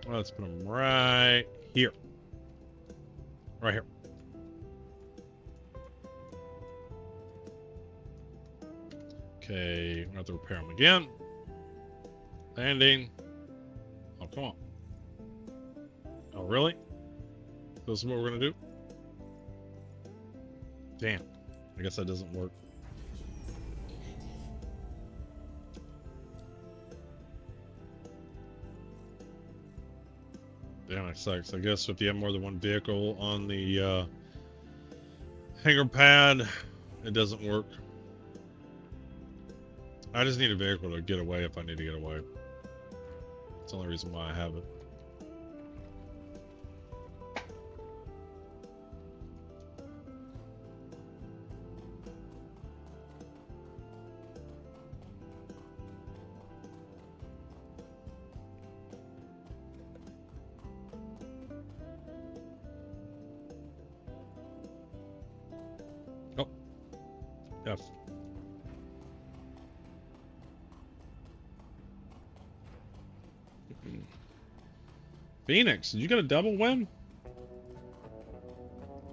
Let's put them right here. Right here. Okay, we'll have to repair them again. Landing. Oh, come on. Oh, really? This is what we're gonna do? Damn. I guess that doesn't work. Damn, that sucks. I guess if you have more than one vehicle on the hangar pad, it doesn't work. I just need a vehicle to get away if I need to get away. That's the only reason why I have it. Oh, F. Phoenix, did you get a double win?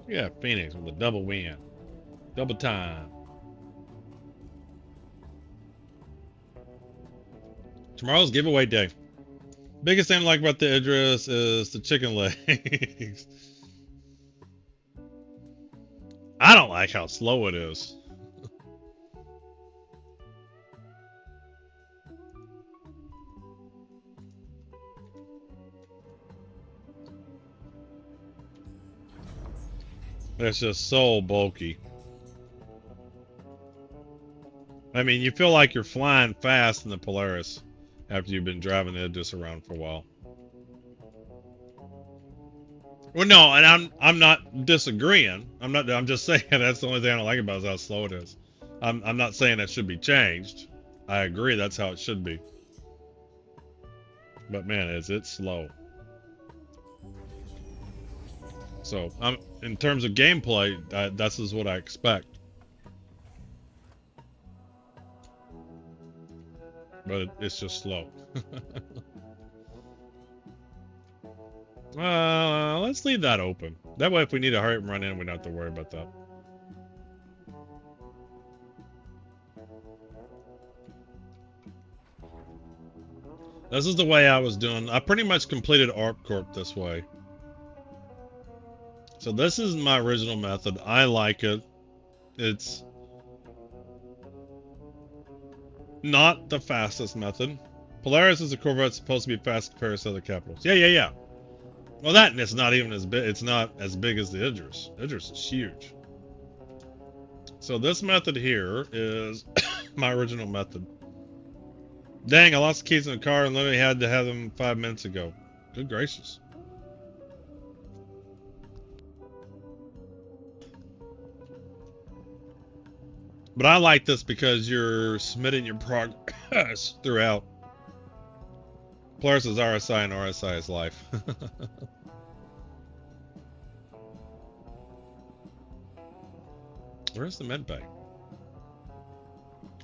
Yeah, Phoenix with a double win. Double time. Tomorrow's giveaway day. Biggest thing I like about the Idris is the chicken legs. I don't like how slow it is. It's just so bulky. I mean, you feel like you're flying fast in the Polaris after you've been driving the Idris around for a while. Well, no, and I'm not disagreeing. I'm just saying that's the only thing I don't like about it is how slow it is. I'm not saying that should be changed. I agree that's how it should be. But man, is it slow. So, in terms of gameplay, this is what I expect. But it's just slow. Let's leave that open. That way, if we need to hurry up and run in, we don't have to worry about that. This is the way I was doing. I pretty much completed ArcCorp this way. So this is my original method. I like it. It's not the fastest method. Polaris is a corvette supposed to be fast compared to other capitals. Yeah. Well, that and it's not even as big. It's not as big as the Idris. Idris is huge. So this method here is my original method. Dang, I lost the keys in the car and literally had to have them 5 minutes ago. Good gracious. But I like this because you're submitting your progress throughout. Polaris is RSI and RSI is life. Where's the med bay?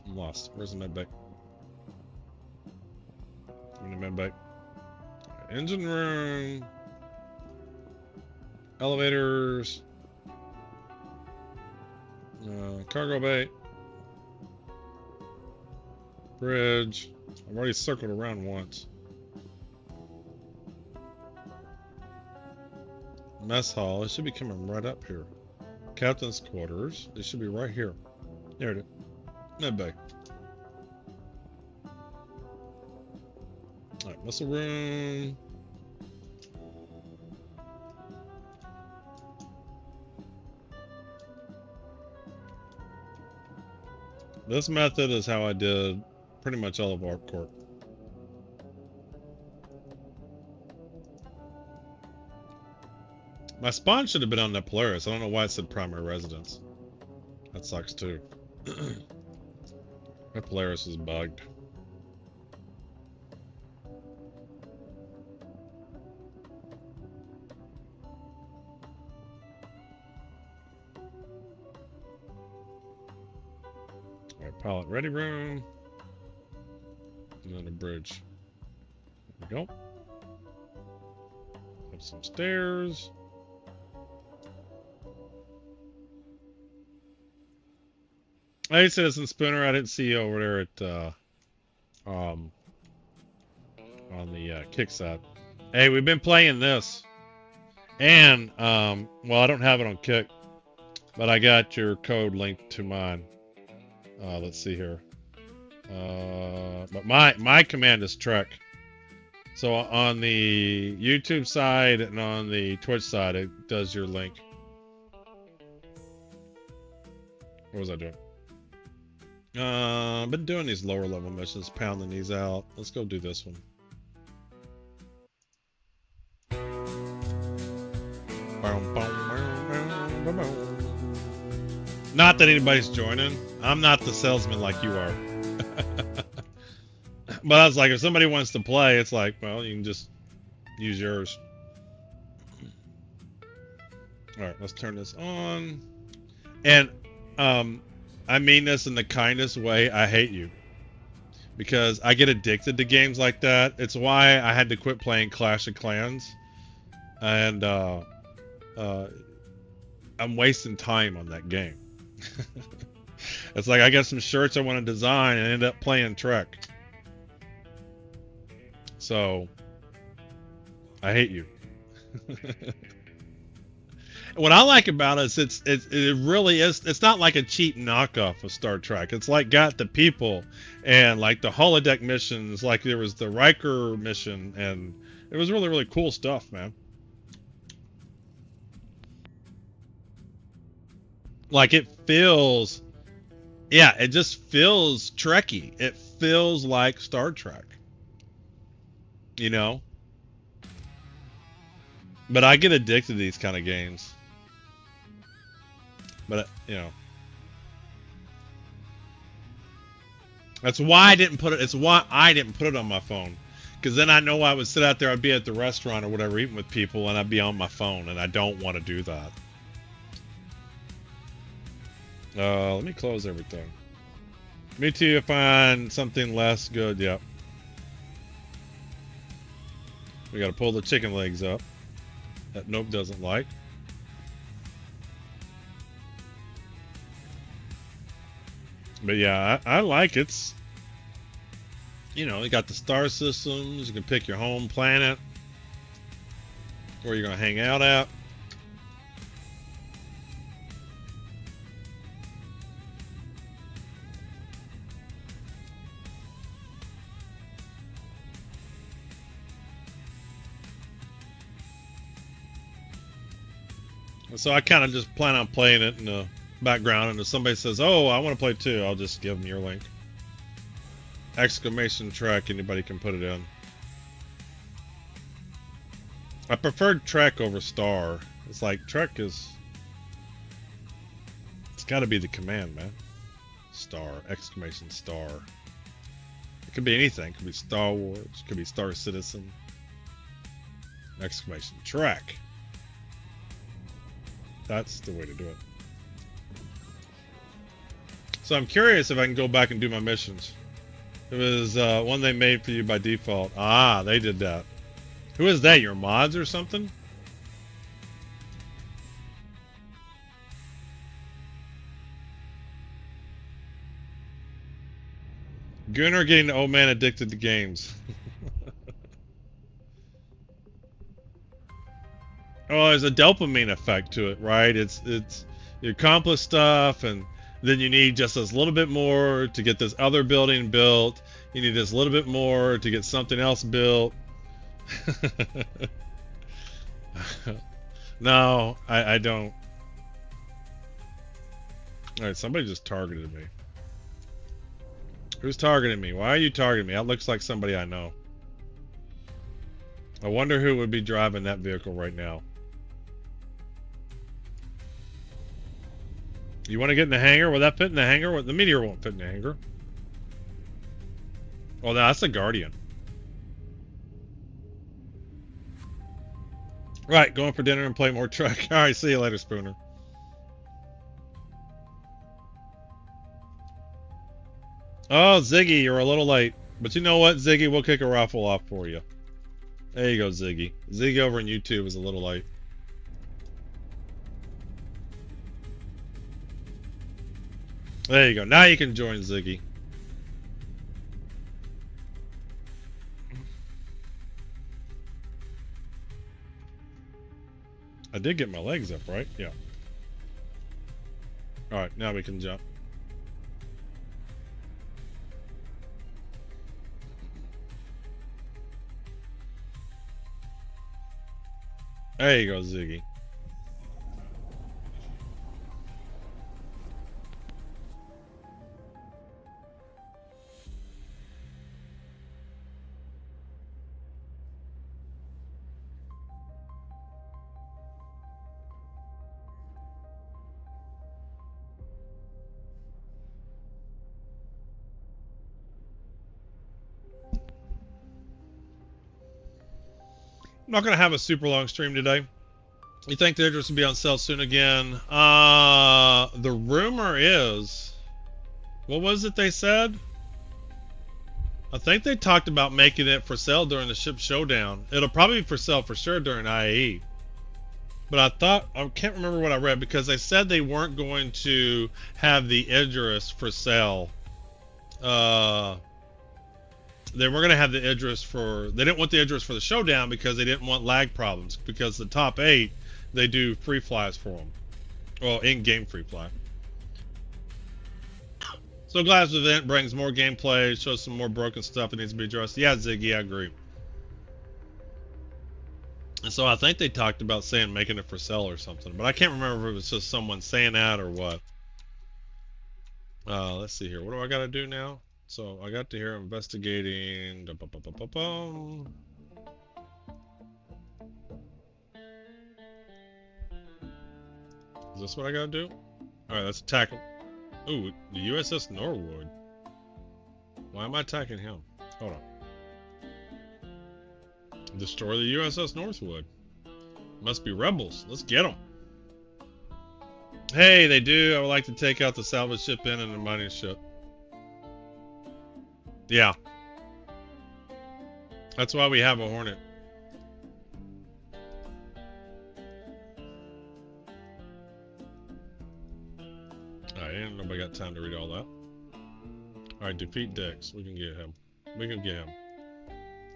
I'm lost. Where's the med bay? In the med bay. Engine room. Elevators. Cargo bay. Bridge. I've already circled around once. Mess hall. It should be coming right up here. Captain's quarters. It should be right here. There it is. Med bay. Alright, muscle room. This method is how I did pretty much all of ArcCorp. My spawn should have been on the Polaris. I don't know why it said primary residence. That sucks too. My Polaris is bugged. Alright, pilot ready room. And then a bridge. There we go. Have some stairs. Hey, Citizen Spooner, I didn't see you over there at on the Kicksat. Hey, we've been playing this, and well, I don't have it on Kick, but I got your code linked to mine. Let's see here. But my command is Trek. So on the YouTube side and on the Twitch side, it does your link. What was I doing? I've been doing these lower level missions, pounding these out. Let's go do this one. Not that anybody's joining. I'm not the salesman like you are. But I was like, if somebody wants to play, it's like, well, you can just use yours. Alright, let's turn this on. And, I mean this in the kindest way. I hate you. Because I get addicted to games like that. It's why I had to quit playing Clash of Clans. And, I'm wasting time on that game. It's like I got some shirts I want to design and end up playing Trek. So, I hate you. What I like about it is it really is. It's not like a cheap knockoff of Star Trek. It's like got the people and like the holodeck missions. Like there was the Riker mission, and it was really cool stuff, man. Like it feels, yeah, it just feels Trekky. It feels like Star Trek. You know. But I get addicted to these kind of games. But, you know. That's why I didn't put it. It's why I didn't put it on my phone. Because then I know I would sit out there. I'd be at the restaurant or whatever eating with people. And I'd be on my phone. And I don't want to do that. Let me close everything. Me too. If I find something less good. Yep. We got to pull the chicken legs up. That Nope doesn't like. But yeah, I like it. you know, you got the star systems. You can pick your home planet, where you're gonna hang out at. So I kind of just plan on playing it in the background, and if somebody says, "Oh, I want to play too," I'll just give them your link. Exclamation Trek, anybody can put it in. I preferred Trek over Star. It's like Trek is... It's got to be the command, man. Star, exclamation Star. It could be anything. It could be Star Wars. It could be Star Citizen. Exclamation Trek. That's the way to do it. So I'm curious if I can go back and do my missions. It was one they made for you by default. Ah, they did that. Who is that? Your mods or something? Gunnar getting the old man addicted to games. Oh, there's a dopamine effect to it, right? It's you accomplish stuff, and then you need just this little bit more to get this other building built. You need this little bit more to get something else built. No, I don't. Alright, somebody just targeted me. Who's targeting me? Why are you targeting me? That looks like somebody I know. I wonder who would be driving that vehicle right now. You want to get in the hangar? Will that fit in the hangar? Well, the meteor won't fit in the hangar. Oh, that's a Guardian. Right, going for dinner and play more Trek. Alright, see you later, Spooner. Oh, Ziggy, you're a little late. But you know what, Ziggy? We'll kick a raffle off for you. There you go, Ziggy. Ziggy over on YouTube is a little late. There you go. Now you can join Ziggy. I did get my legs up, right? Yeah. Alright, now we can jump. There you go, Ziggy. I'm not going to have a super long stream today. You think the Idris will be on sale soon again? The rumor is... What was it they said? I think they talked about making it for sale during the ship showdown. It'll probably be for sale for sure during IAE. But I can't remember what I read, because they said they weren't going to have the Idris for sale. They were going to have the Idris for... They didn't want the Idris for the showdown because they didn't want lag problems. Because the top 8, they do free flies for them. Well, in-game free fly. So glad the event brings more gameplay, shows some more broken stuff that needs to be addressed. Yeah, Ziggy, I agree. And so I think they talked about saying making it for sale or something. But I can't remember if it was just someone saying that or what. Let's see here. What do I got to do now? So I got to hear investigating. Is this what I gotta do? Alright, let's attack him. Ooh, the USS Norwood. Why am I attacking him? Hold on. Destroy the USS Northwood. Must be rebels. Let's get them. Hey, they do. I would like to take out the salvage ship in and the mining ship. Yeah. That's why we have a Hornet. Alright, ain't nobody got time to read all that. Alright, defeat Dex. We can get him. We can get him.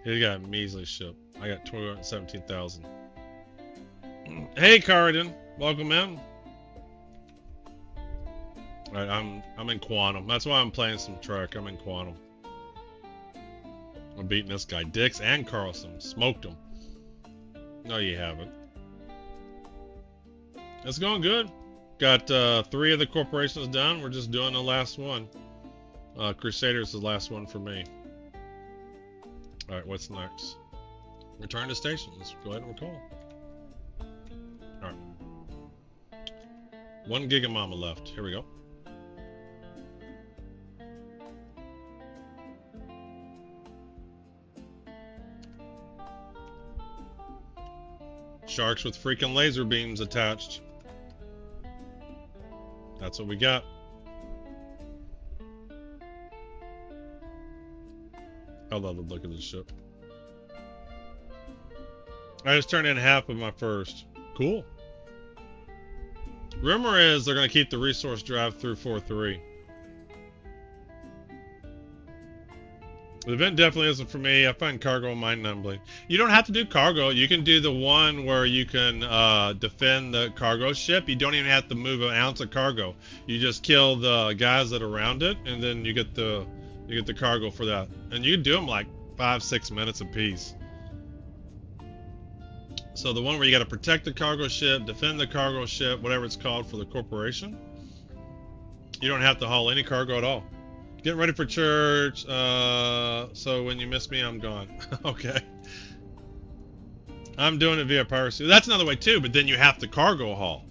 He got a measly ship. I got 217,000. Hey, Carradine, welcome in. All right, I'm in Quantum. That's why I'm playing some Trek. I'm in Quantum. I'm beating this guy, Dix and Carlson. Smoked him. No, you haven't. It's going good. Got 3 of the corporations done. We're just doing the last one. Crusaders is the last one for me. All right, what's next? Return to station. Let's go ahead and recall. All right. 1 Gigamama left. Here we go. Sharks with freaking laser beams attached. That's what we got. I love the look of this ship. I just turned in half of my first. Cool. Rumor is they're going to keep the resource drive through 4.3. The event definitely isn't for me. I find cargo mind-numbing. You don't have to do cargo. You can do the one where you can defend the cargo ship. You don't even have to move an ounce of cargo. You just kill the guys that are around it, and then you get the cargo for that. And you can do them like 5-6 minutes a piece. So the one where you got to protect the cargo ship, defend the cargo ship, whatever it's called for the corporation, you don't have to haul any cargo at all. Getting ready for church. So when you miss me, I'm gone. Okay. I'm doing it via Perseuss. That's another way too, but then you have to cargo haul.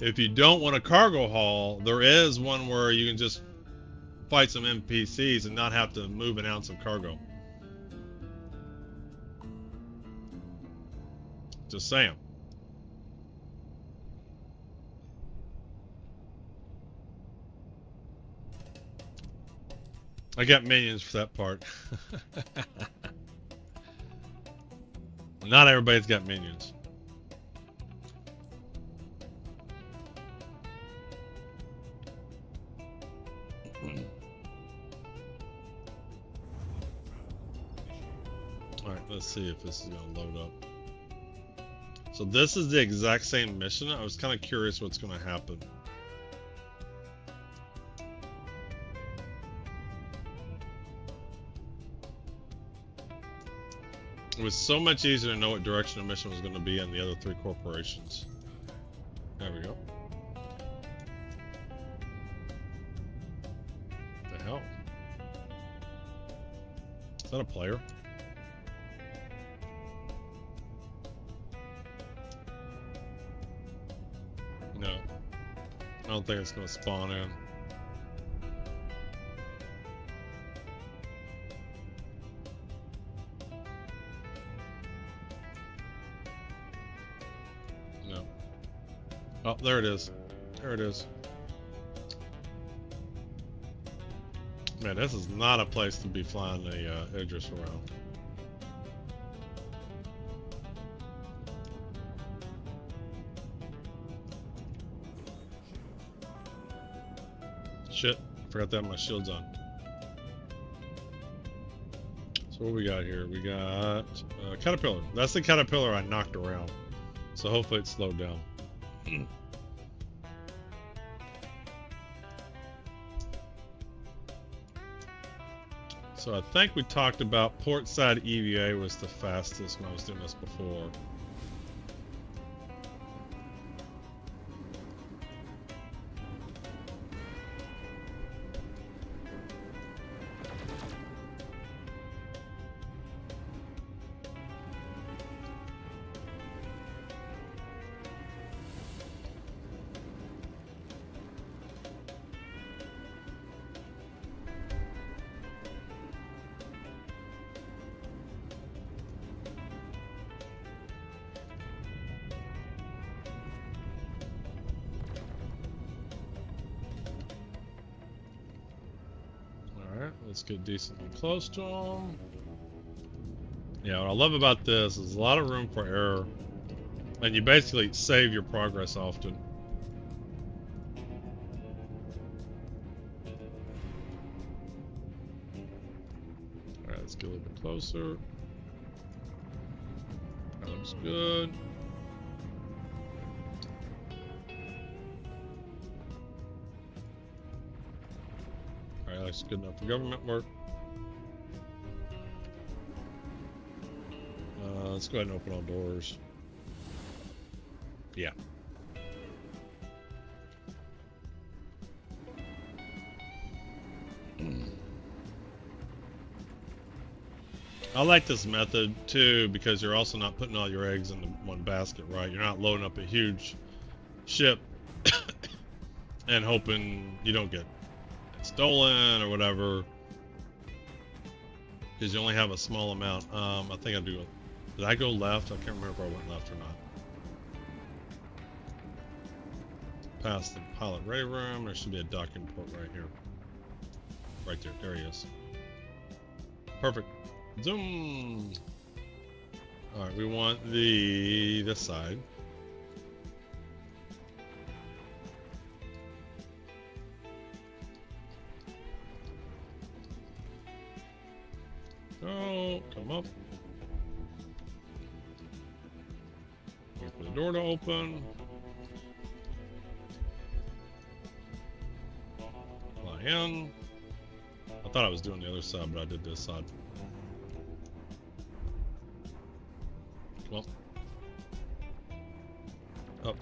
If you don't want a cargo haul, there is one where you can just fight some NPCs and not have to move an ounce of cargo. Just saying. I got minions for that part. Not everybody's got minions. Alright, let's see if this is going to load up. So this is the exact same mission. I was kind of curious what's going to happen. It was so much easier to know what direction the mission was going to be in the other 3 corporations. There we go. What the hell? Is that a player? No. I don't think it's going to spawn in. Oh, there it is. There it is. Man, this is not a place to be flying the Idris around. Shit, forgot to have my shields on. So what we got here? We got Caterpillar. That's the Caterpillar I knocked around. So hopefully it slowed down. So I think we talked about portside EVA was the fastest when I was doing this before. Let's get decently close to them. Yeah, what I love about this is a lot of room for error. And you basically save your progress often. Alright, closer. That looks good. Alright, that's good enough for government work. Let's go ahead and open all doors. Yeah. I like this method too because you're also not putting all your eggs in the one basket, right? You're not loading up a huge ship and hoping you don't get stolen or whatever because you only have a small amount. I think I do. Did I go left? I can't remember if I went left or not. Past the pilot ready room. There should be a docking port right here. Right there. There he is. Perfect. Zoom. All right, we want this side. Oh, come up. Wait for the door to open. Fly in. I thought I was doing the other side, but I did this side. Well, up.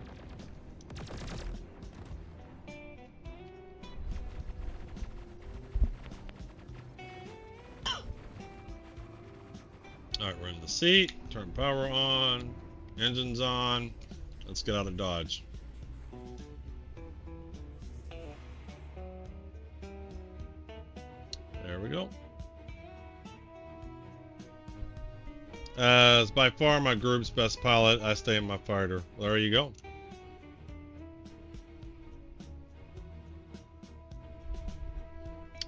Alright, we're in the seat. Turn power on. Engines on. Let's get out of Dodge. There we go. As by far my group's best pilot, I stay in my fighter. There you go.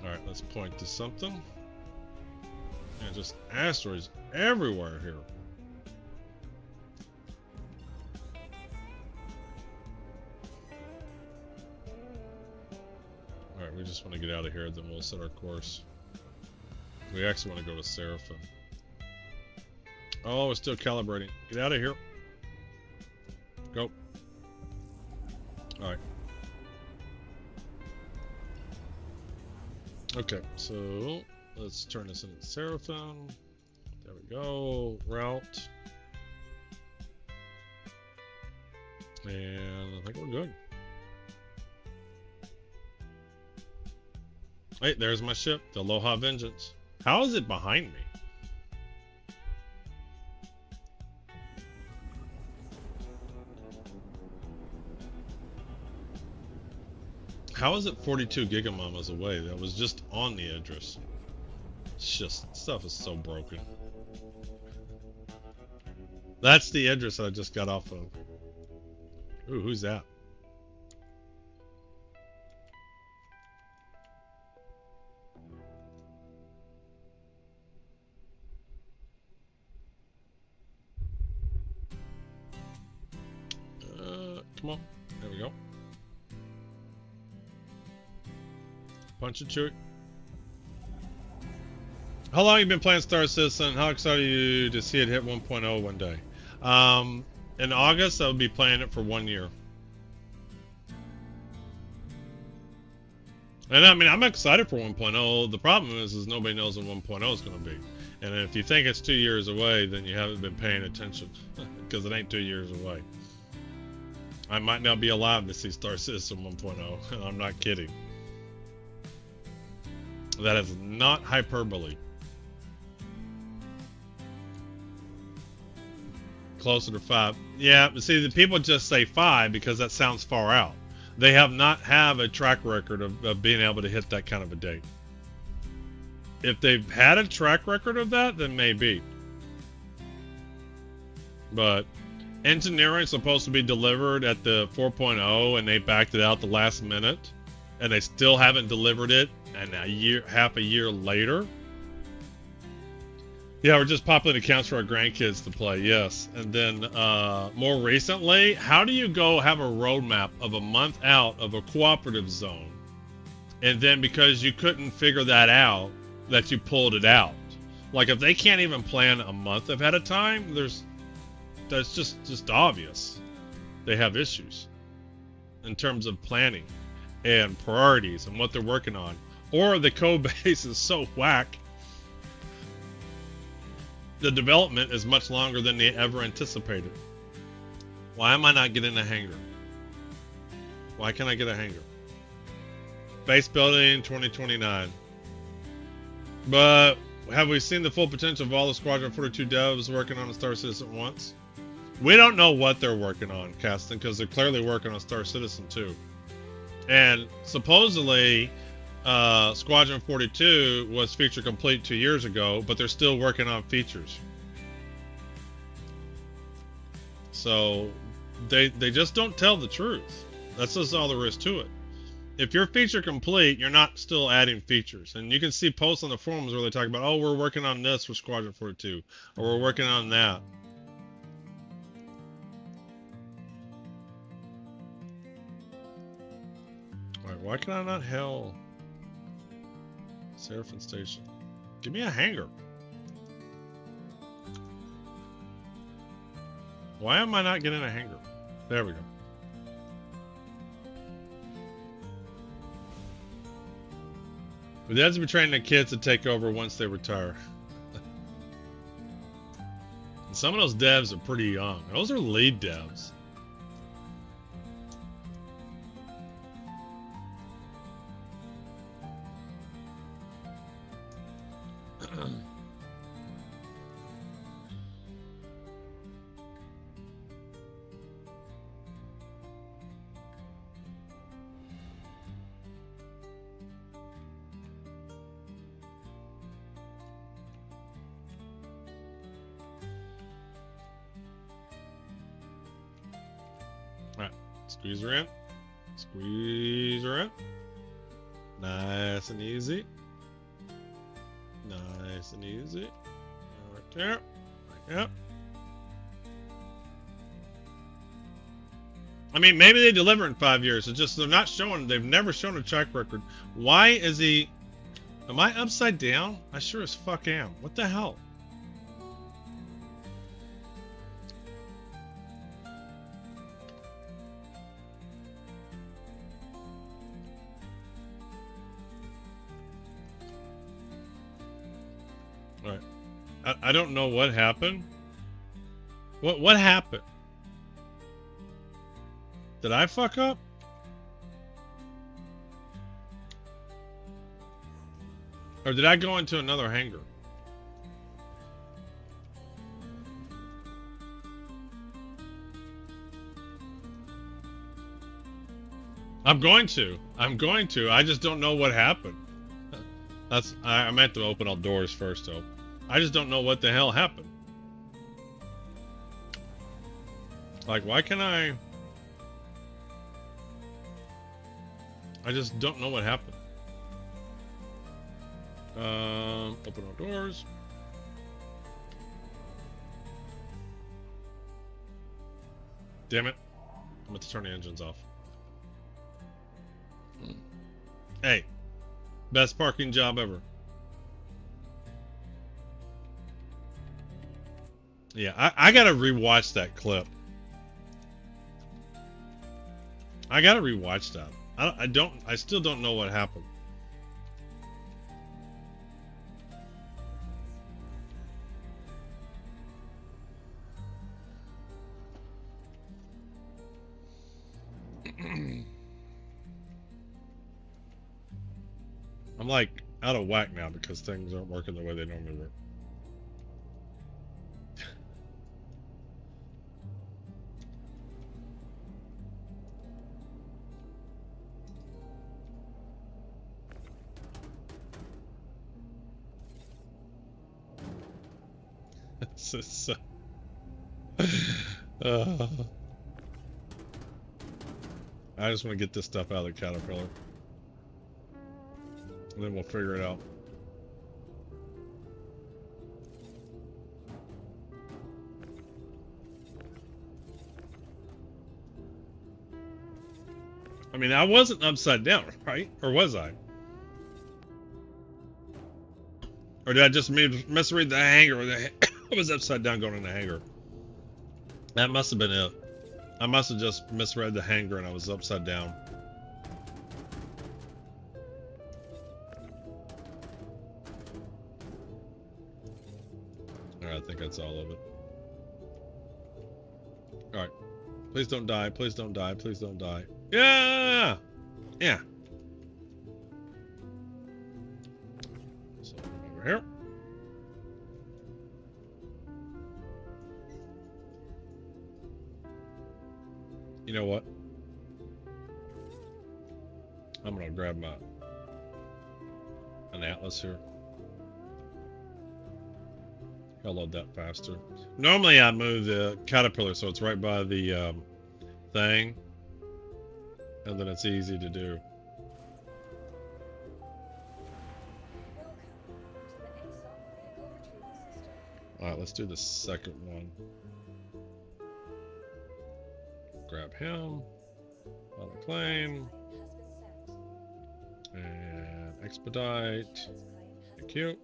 Alright, let's point to something. And just asteroids everywhere here. Alright, we just want to get out of here, then we'll set our course. We actually want to go to Seraphim. Oh, it's still calibrating. Get out of here. Go. Alright. Okay, so let's turn this into Seraphim. There we go. Route. And I think we're good. Hey, there's my ship, the Aloha Vengeance. How is it behind me? How is it 42 gigamamas away? That was just on the address. It's just, stuff is so broken. That's the address I just got off of. Ooh, who's that? Come on. There we go. Punch and shoot. How long have you been playing Star Citizen? How excited are you to see it hit 1.0 one day? In August, I'll be playing it for 1 year. And I mean, I'm excited for 1.0. The problem is nobody knows when 1.0 is going to be. And if you think it's 2 years away, then you haven't been paying attention. Because it ain't 2 years away. I might not be alive to see Star Citizen 1.0. And I'm not kidding. That is not hyperbole. Closer to 5. Yeah, but see, the people just say 5 because that sounds far out. They have not have a track record of being able to hit that kind of a date. If they've had a track record of that, then maybe. But engineering is supposed to be delivered at the 4.0 and they backed it out the last minute. And they still haven't delivered it, and half a year later. Yeah, we're just populating accounts for our grandkids to play, yes. And then more recently, how do you go have a roadmap of a month out of a cooperative zone, and then because you couldn't figure that out, that you pulled it out? Like if they can't even plan a month ahead of time, that's just obvious. They have issues in terms of planning and priorities and what they're working on. Or the code base is so whack, the development is much longer than they ever anticipated. Why am I not getting a hangar? Why can't I get a hangar? Base building 2029. But have we seen the full potential of all the Squadron 42 devs working on a Star Citizen at once? We don't know what they're working on, Caston, because they're clearly working on Star Citizen 2. And supposedly, Squadron 42 was feature complete 2 years ago, but they're still working on features. So they just don't tell the truth. That's just all there is to it. If you're feature complete, you're not still adding features. And you can see posts on the forums where they talk about, oh, we're working on this for Squadron 42, or we're working on that. Alright, why can I not hail Seraphim Station? Give me a hangar. Why am I not getting a hangar? There we go. The dads will be training the kids to take over once they retire. And some of those devs are pretty young. Those are lead devs. Squeeze her in. Squeeze her in. Nice and easy. Nice and easy. Right there. Yep. I mean, maybe they deliver in 5 years. It's just they're not showing. They've never shown a track record. Why is he? Am I upside down? I sure as fuck am. What the hell? I don't know what happened. What happened? Did I fuck up? Or did I go into another hangar? I'm going to. I just don't know what happened. I meant to open all doors first, though. I just don't know what the hell happened. Like, why can I just don't know what happened. Open all doors. Damn it. I'm going to turn the engines off. Hey. Best parking job ever. Yeah, I gotta rewatch that clip. I gotta rewatch that. I still don't know what happened. I'm like out of whack now because things aren't working the way they normally work. So, I just want to get this stuff out of the caterpillar, and then we'll figure it out. I mean, I wasn't upside down, right? Or was I? Or did I just misread the hanger? I was upside down going in the hanger. That must have been it. I must have just misread the hanger and I was upside down. Alright, I think that's all of it. Alright. Please don't die. Please don't die. Please don't die. Yeah! Yeah. So, over here. You know what? I'm gonna grab an atlas here. I'll load that faster. Normally I move the caterpillar so it's right by the thing, and then it's easy to do. Alright, let's do the second one. Grab him on the plane and expedite. Thank you.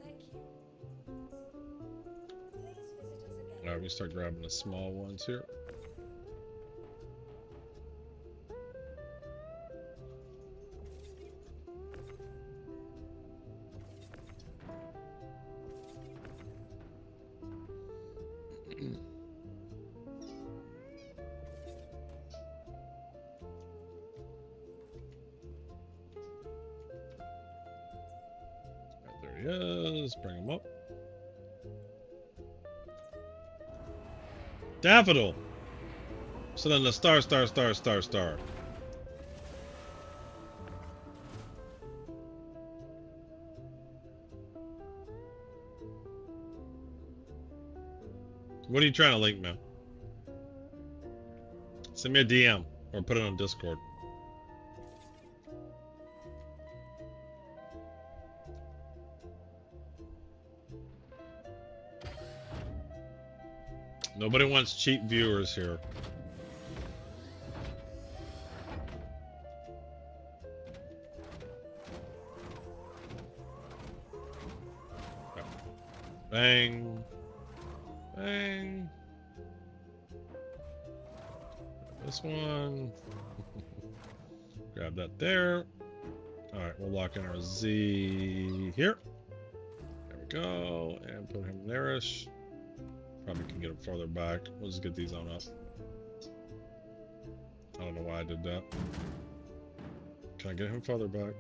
Alright, we start grabbing the small ones here. There he is. Bring him up. Daffodil. So then the star. What are you trying to link, man? Send me a DM or put it on Discord. Nobody wants cheap viewers here. Bang. Bang. This one. Grab that there. Alright, we'll lock in our Z here. There we go. And put him there-ish. Probably can get him farther back. We'll just get these on up. I don't know why I did that. Can I get him farther back?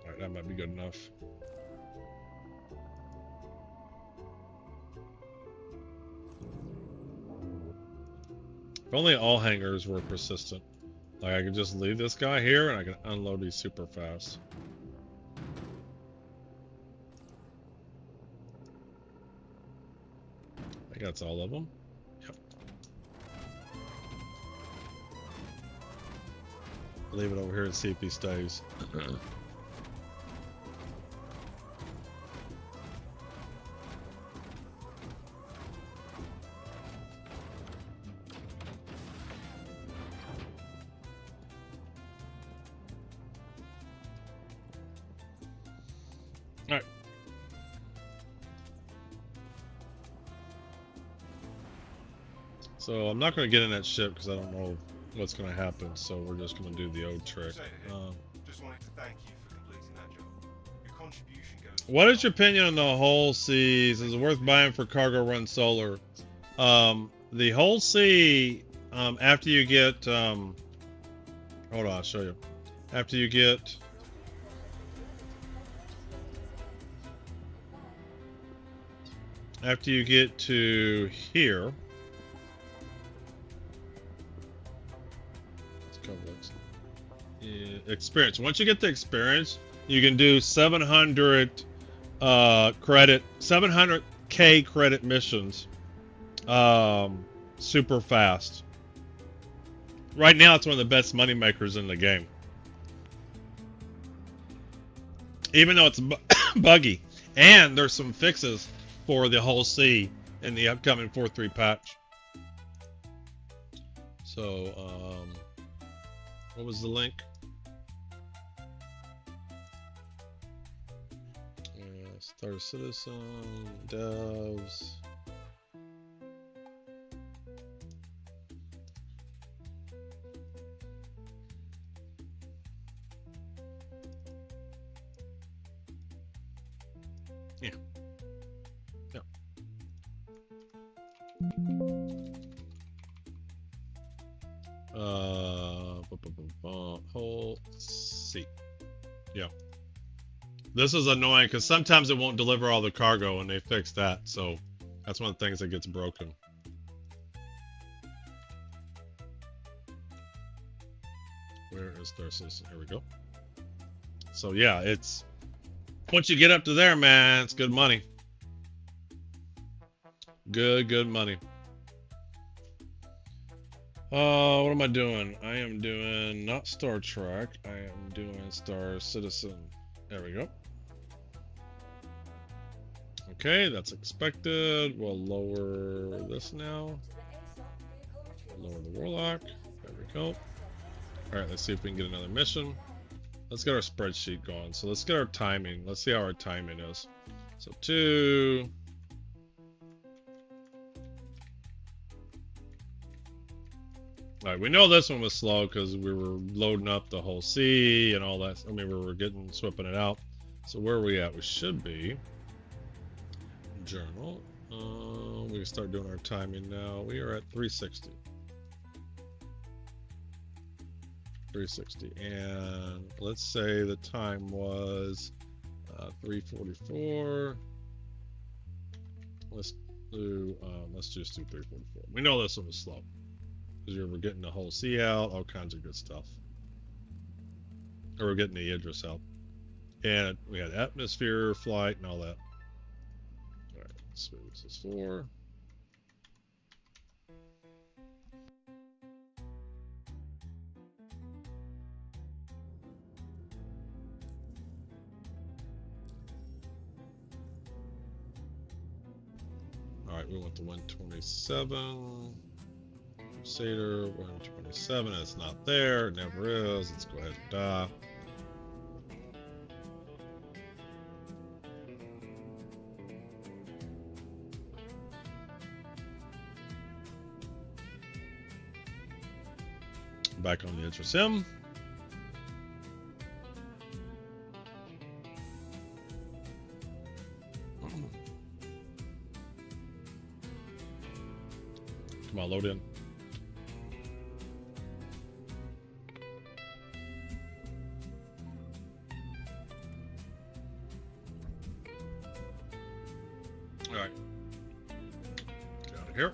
Alright, that might be good enough. If only all hangars were persistent. Like I could just leave this guy here and I can unload these super fast. I think that's all of them. Yep. Leave it over here and see if he stays. Alright. So I'm not going to get in that ship because I don't know what's going to happen. So we're just going to do the old trick. Just wanted to thank you for completing that job. Your contribution goes. What is your opinion on the Whole Seas? Is it worth buying for cargo run solar? The Whole Sea, after you get, hold on, I'll show you. After you get, to here, experience. Once you get the experience, you can do 700 credit, 700k credit missions, super fast. Right now, it's one of the best money makers in the game. Even though it's buggy, and there's some fixes for the Whole Sea in the upcoming 4.3 patch. So, what was the link? Star Citizen, devs. Yeah. Yeah. Whole seat. Yeah. This is annoying because sometimes it won't deliver all the cargo, and they fixed that. So that's one of the things that gets broken. Where is Perseuss? Here we go. So yeah, it's once you get up to there, man, it's good money. Good money. What am I doing? I am doing not Star Trek. I am doing Star Citizen. There we go. Okay, that's expected. We'll lower this now. Lower the Warlock. There we go. Alright, let's see if we can get another mission. Let's get our spreadsheet going. So let's get our timing. Let's see how our timing is. So 2. Alright, we know this one was slow because we were loading up the whole sea and all that. I mean, we were swapping it out. So where are we at? We should be. Journal. We can start doing our timing now. We are at 360. 360. And let's say the time was 3:44. Let's just do 3:44. We know this one was slow. Because we're getting the whole sea out, all kinds of good stuff. Or we're getting the Idris out. And we had atmosphere, flight, and all that. Alright, so this is 4. Alright, we went to 127. Crusader 127, it's not there, it never is. Let's go ahead and die. Back on the Idris M. Come on, load in. Alright. Get out of here.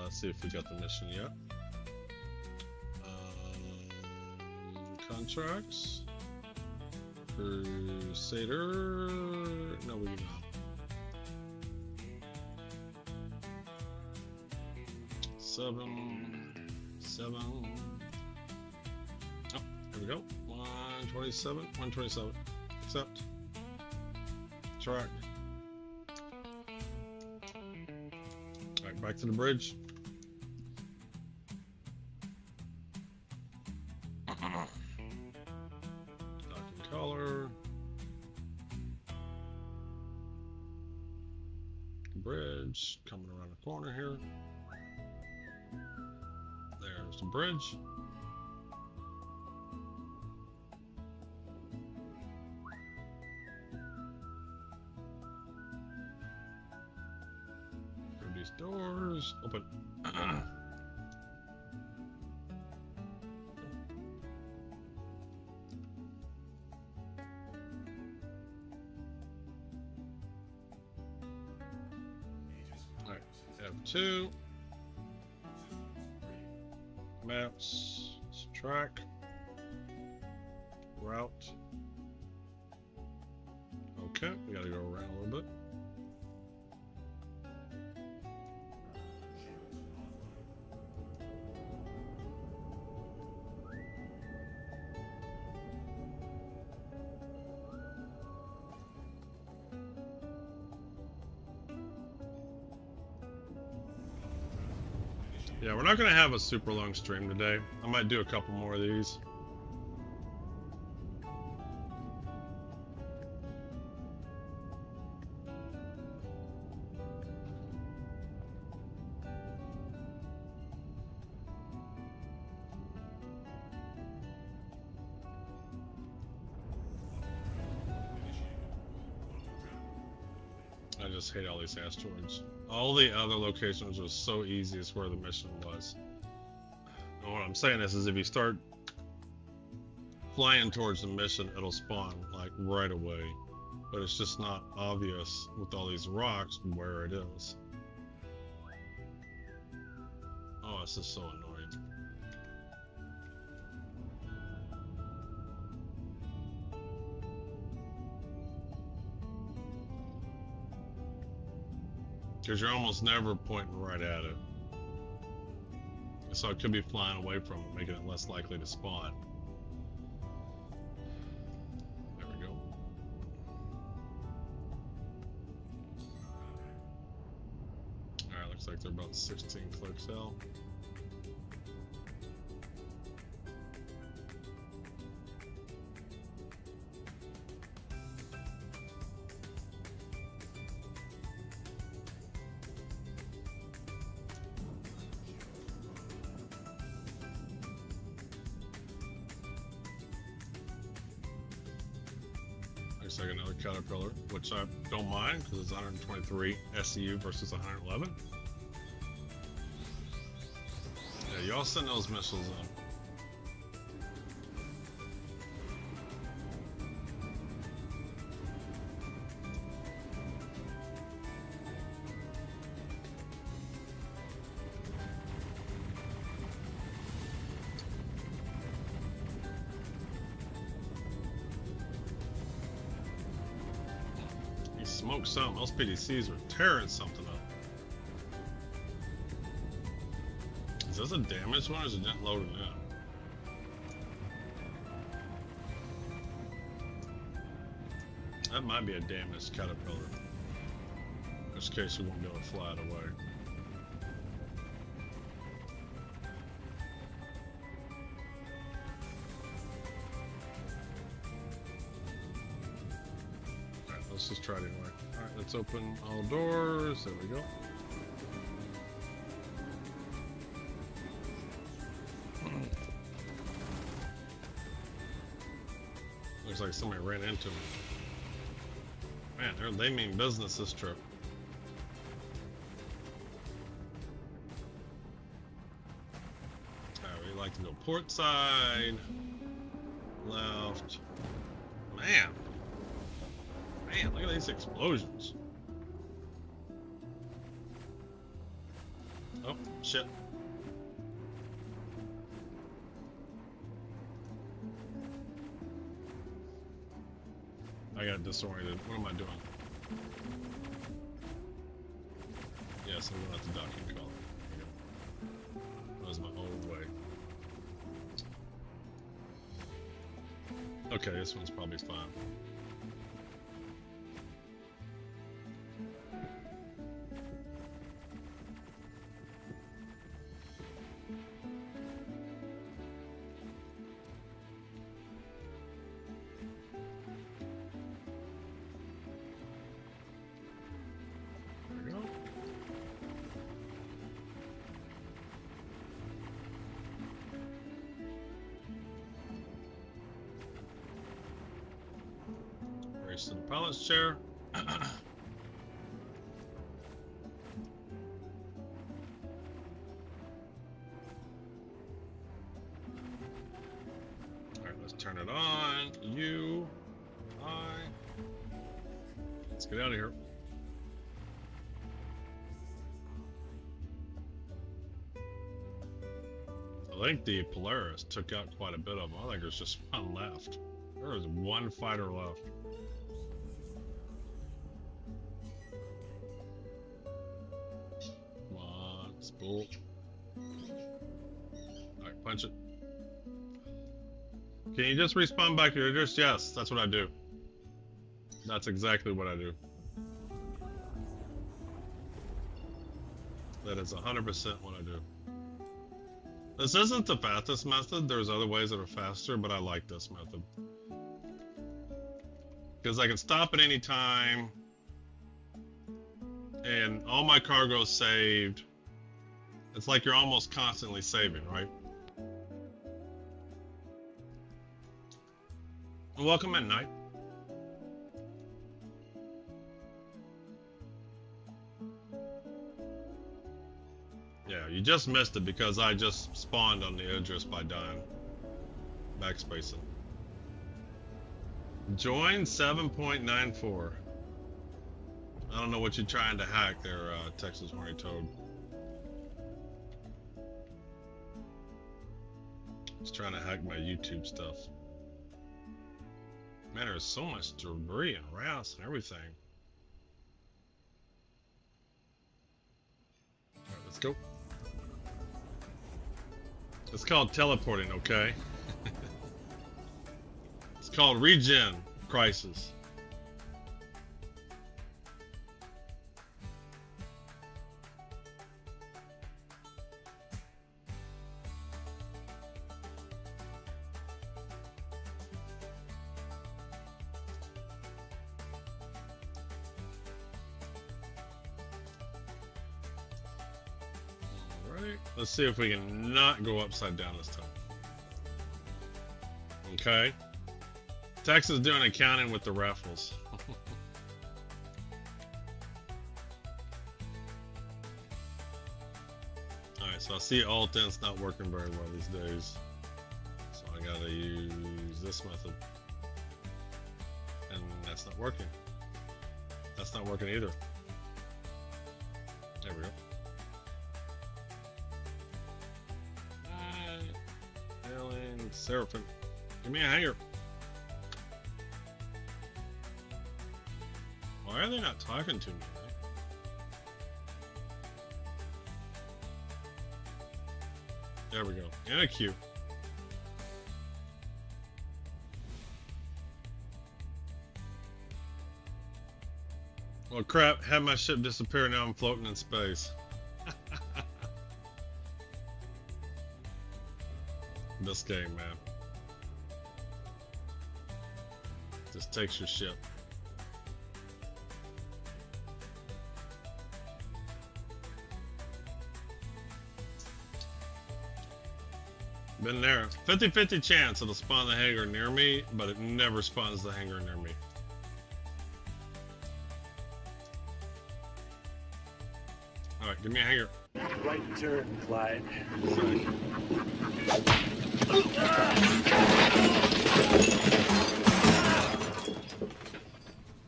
Let's see if we got the mission yet. Contracts. Crusader. No, we do not. 7. Oh, here we go. 127. 127. Accept. Track. Alright, back to the bridge. Docking color. Bridge. Coming around the corner here. There's the bridge. Through these doors. Open. Alright, F2. Maps, track, route. Okay, we gotta go around a little bit. Yeah, we're not gonna have a super long stream today. I might do a couple more of these. I just hate all these asteroids. All the other locations were so easy as where the mission was. And what I'm saying is if you start flying towards the mission, it'll spawn like right away. But it's just not obvious with all these rocks where it is. Oh, this is so annoying. Because you're almost never pointing right at it. So it could be flying away from it, making it less likely to spawn. There we go. Alright, looks like they're about 16 clicks out. Looks like another caterpillar, which I don't mind because it's 123 SCU versus 111. Yeah, y'all send those missiles in. Smoke something. Those PDCs were tearing something up. Is this a damaged one or is it not loaded in? That might be a damaged caterpillar. In which case you won't be able to fly it away. Let's just try it anyway. Alright, let's open all doors. There we go. Looks like somebody ran into me. Man, they mean business this trip. Alright, we like to go port side. Left. Man, look at these explosions. Oh, shit. I got disoriented. What am I doing? Yes, I'm going out the docking column. That was my old way. Okay, this one's probably fine. To the pilot's chair. Alright, let's turn it on. Let's get out of here. I think the Polaris took out quite a bit of them. I think there's just one left. There is one fighter left. Spool. Alright, punch it. Can you just respawn back here? Just yes, that's what I do. That's exactly what I do. That is 100% what I do. This isn't the fastest method. There's other ways that are faster, but I like this method. Because I can stop at any time. And all my cargo's saved. It's like you're almost constantly saving, right? Welcome in, Knight. Yeah, you just missed it because I just spawned on the Idris by dying. Backspacing. Join 7.94. I don't know what you're trying to hack there, Texas Horny Toad. Just trying to hack my YouTube stuff. Man, there's so much debris and rats and everything. Alright, let's go. It's called teleporting, okay? It's called regen crisis. Let's see if we can not go upside down this time. Okay. Texas doing accounting with the raffles. Alright, so I see Alt Int's not working very well these days. So I gotta use this method. And that's not working. That's not working either. There we go. Seraphim, give me a hanger. Why are they not talking to me? Right? There we go. And a Q. Well, crap. Had my ship disappear. Now I'm floating in space. This game, man. Just takes your ship. Been there. 50-50 chance it'll spawn the hangar near me, but it never spawns the hangar near me. Alright, give me a hangar. Right turn, Clyde. Sorry.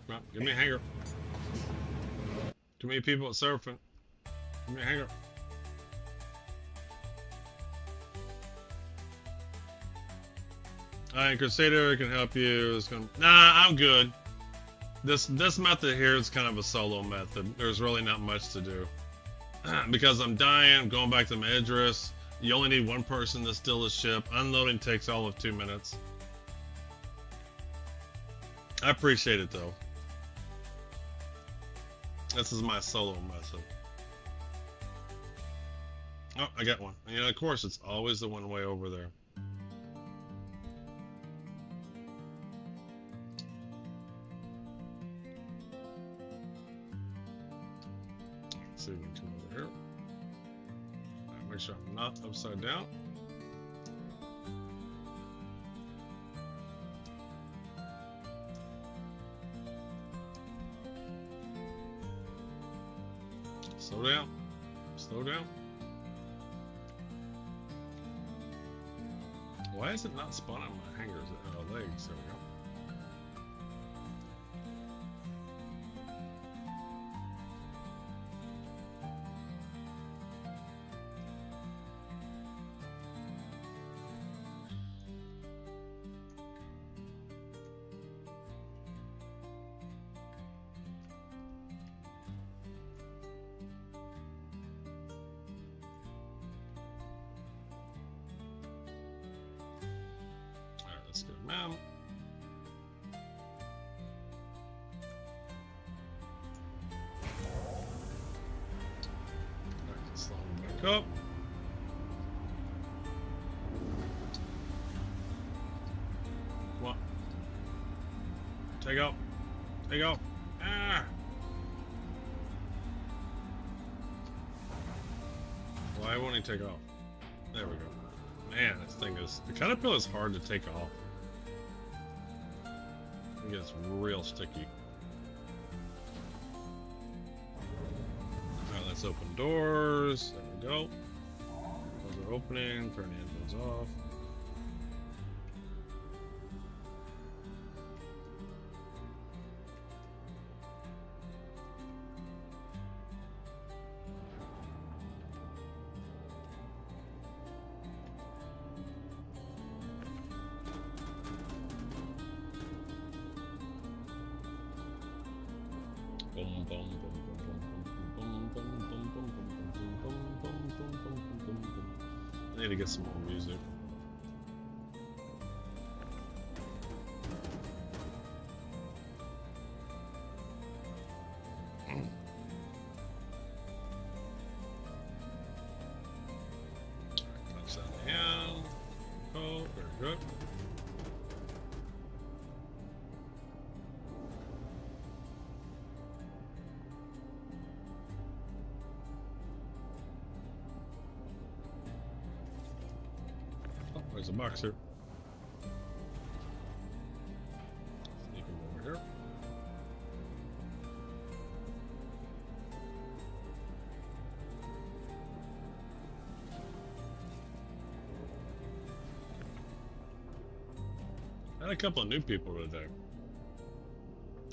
Well, give me a hanger. Too many people at surfing. Give me a hanger. Alright, Crusader can help you. It's gonna... Nah, I'm good. This method here is kind of a solo method. There's really not much to do. Because I'm dying, I'm going back to my Idris. You only need one person to steal the ship. Unloading takes all of 2 minutes. I appreciate it though. This is my solo method. Oh, I got one. And, of course, it's always the one way over there. Let's see if we can come over here. Right, make sure I'm not upside down. Slow down. Slow down. Why is it not spawning my hangers legs? There we go. Let's go, ma'am. Alright, slow back up. Take out. Take out. Ah. Why won't he take off? There we go. Man, this thing is... The caterpillar is hard to take off. It gets real sticky. Alright, let's open doors. There we go. Doors are opening. Turn the engines off. I need to get some more music. Touch that hand. Oh, very good. There's a boxer. Sneak him over here. I had a couple of new people today.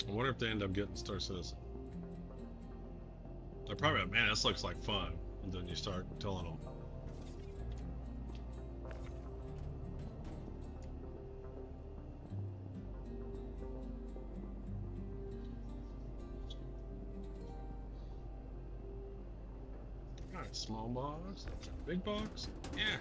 I wonder if they end up getting Star Citizen. They're probably like, man, this looks like fun. And then you start telling them. Alright, small box, big box, yeah.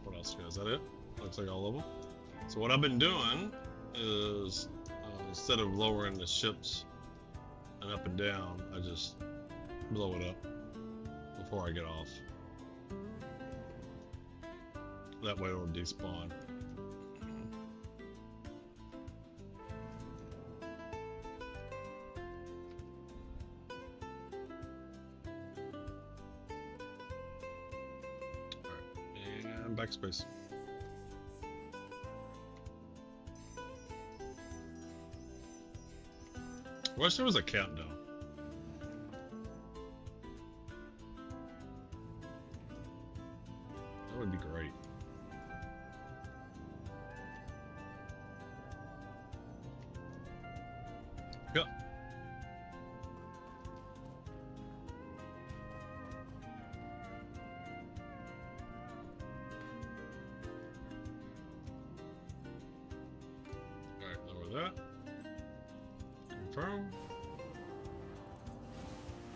What else? Is that it? Looks like all of them. So what I've been doing is instead of lowering the ships and up and down, I just blow it up before I get off. That way it'll despawn. Backspace. I wish there was a countdown. That would be great. Yep. That. Confirm.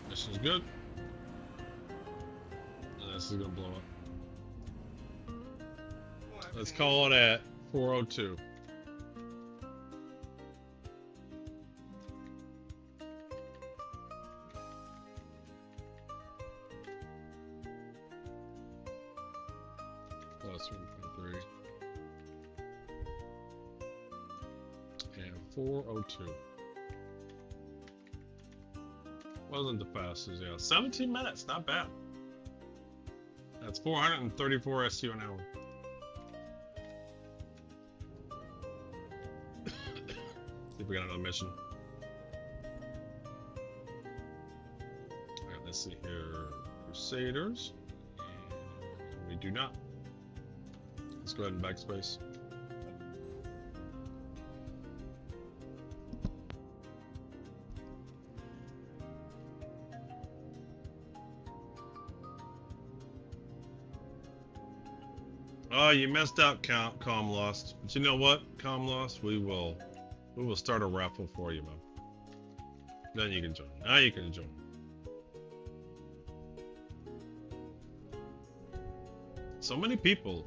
This is good. And this is gonna blow up. Let's call it at 402. Plus 1.3. 402. Wasn't the fastest, yeah. 17 minutes, not bad. That's 434 SU an hour. See if we got another mission. Alright, let's see here. Crusaders. And we do not. Let's go ahead and backspace. Oh, you missed out, Calm Lost. But you know what, Calm Lost? We will start a raffle for you, man. Then you can join. Now you can join. So many people.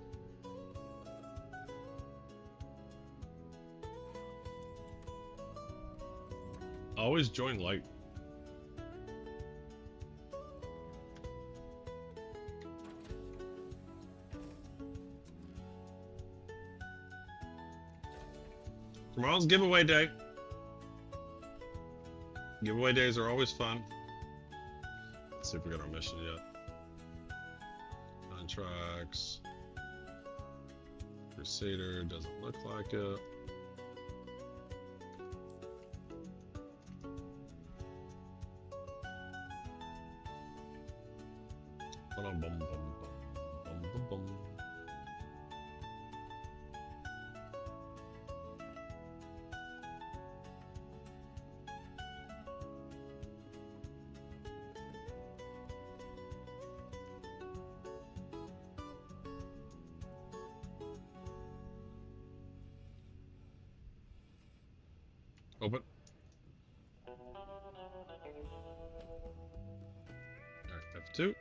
Always join late. Tomorrow's giveaway day. Giveaway days are always fun. Let's see if we got our mission yet. Contracts. Crusader doesn't look like it. Bum, bum, bum, bum, bum, bum. Open. Alright, F2.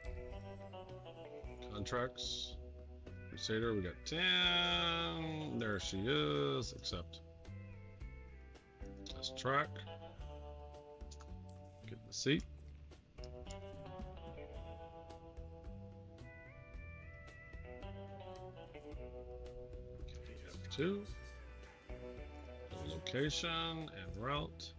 Contracts. Crusader, we got 10. There she is. Accept. Let's track. Get the seat. F2. Location and route.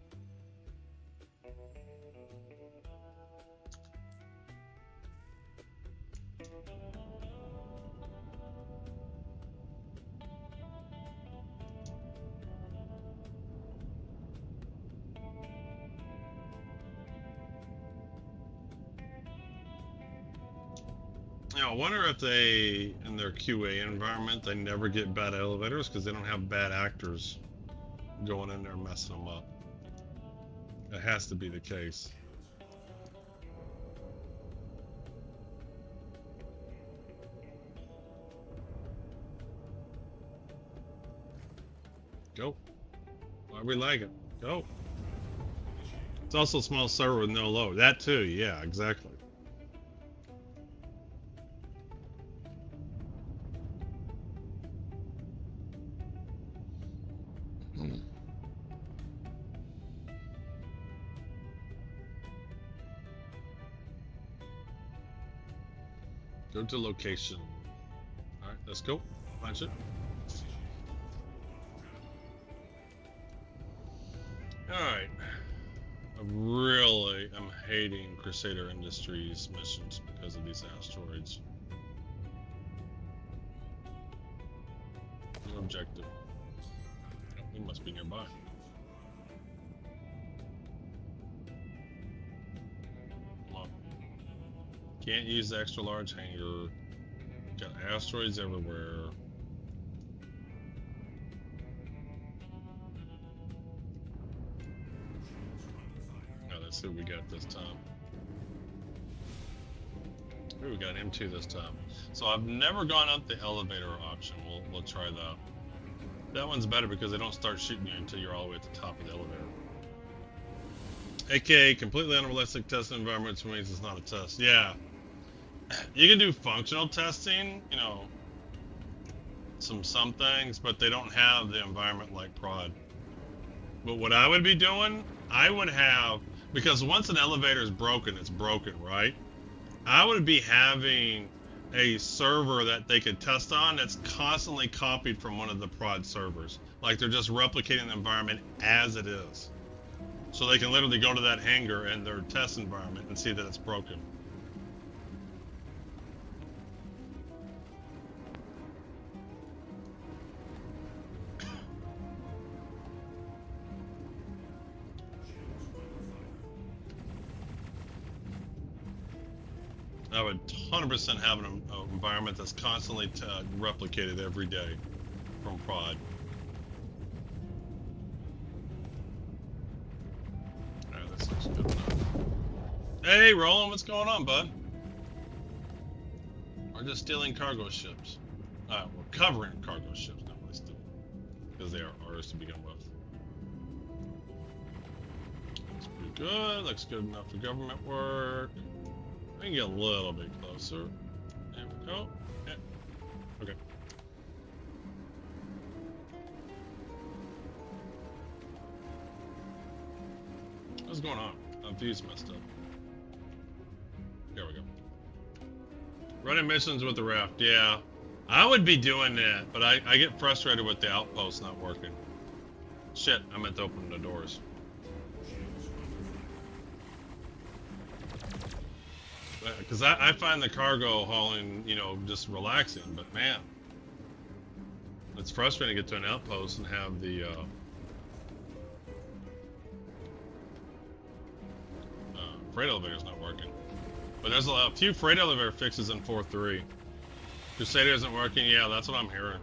Yeah, I wonder if they, in their QA environment, they never get bad elevators because they don't have bad actors going in there messing them up. That has to be the case. Go. Why we like it? Go. It's also a small server with no load. That too, yeah, exactly. Go to location. Alright, let's go. Punch it. Alright. I really am hating Crusader Industries missions because of these asteroids. New objective. Oh, we must be nearby. Can't use the extra large hangar. Got asteroids everywhere. Now let's see what we got this time. Ooh, we got M2 this time. So I've never gone up the elevator option. We'll try that. That one's better because they don't start shooting you until you're all the way at the top of the elevator. AKA completely unrealistic test environment, which means it's not a test. Yeah. You can do functional testing, you know, some things, but they don't have the environment like prod. But what I would be doing, I would have, because once an elevator is broken, it's broken, right? I would be having a server that they could test on that's constantly copied from one of the prod servers. Like they're just replicating the environment as it is. So they can literally go to that hangar and their test environment and see that it's broken. I would 100% have an environment that's constantly replicated every day from prod. Alright, this looks good enough. Hey, Roland, what's going on, bud? We're just stealing cargo ships. We're covering cargo ships, not really still, because they are ours to begin with. Looks pretty good. Looks good enough for government work. We can get a little bit closer. There we go. Yeah. Okay. What's going on? My view's messed up. There we go. Running missions with the raft. Yeah. I would be doing that, but I get frustrated with the outpost not working. Shit, I meant to open the doors. Because I find the cargo hauling, you know, just relaxing, but man, it's frustrating to get to an outpost and have the freight elevators not working. But there's a few freight elevator fixes in 4.3. Crusader isn't working. Yeah, that's what I'm hearing.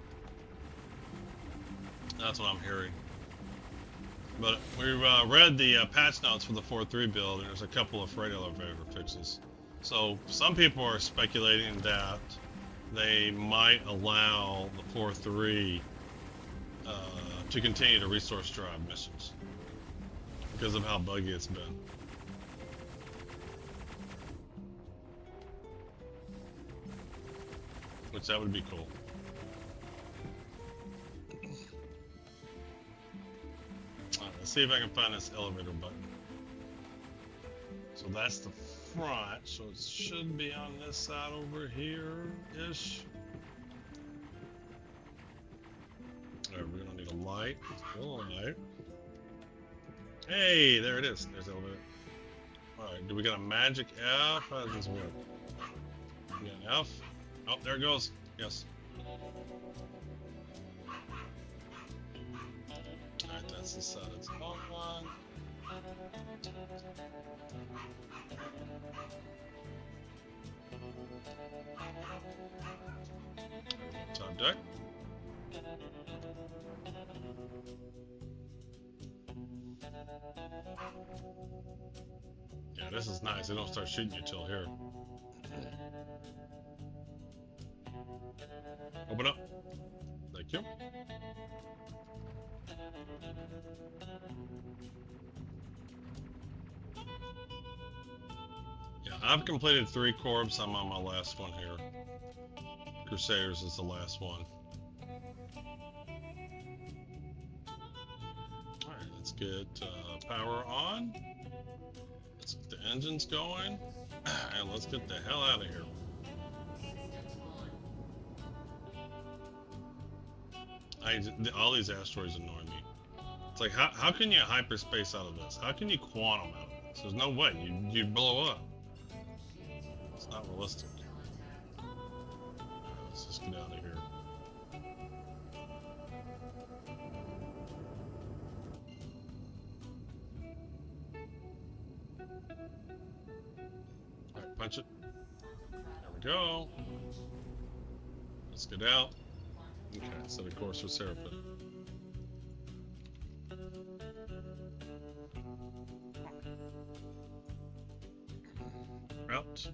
That's what I'm hearing. But we read the patch notes for the 4.3 build, and there's a couple of freight elevator fixes. So some people are speculating that they might allow the 4.3 to continue to resource drive missions because of how buggy it's been. Which that would be cool. Alright, let's see if I can find this elevator button. So that's the front, so it should be on this side over here-ish. Alright, we're gonna need a light. A light. Hey, there it is. There's the elevator. Alright, do we got a magic F? How does this work? We got an F. Oh, there it goes. Yes. Alright, that's the side it's on. Top deck. Yeah, this is nice. They don't start shooting you till here. Open up. Thank you. Yeah, I've completed 3 corps. I'm on my last one here. Crusaders is the last one. Alright, let's get power on. Let's get the engines going. And let's get the hell out of here. All these asteroids annoy me. It's like, how can you hyperspace out of this? How can you quantum out of this? There's no way. You'd blow up. It's not realistic. Let's just get out of here. Alright, punch it. There we go. Let's get out. Okay, set a course for Seraphim. Out.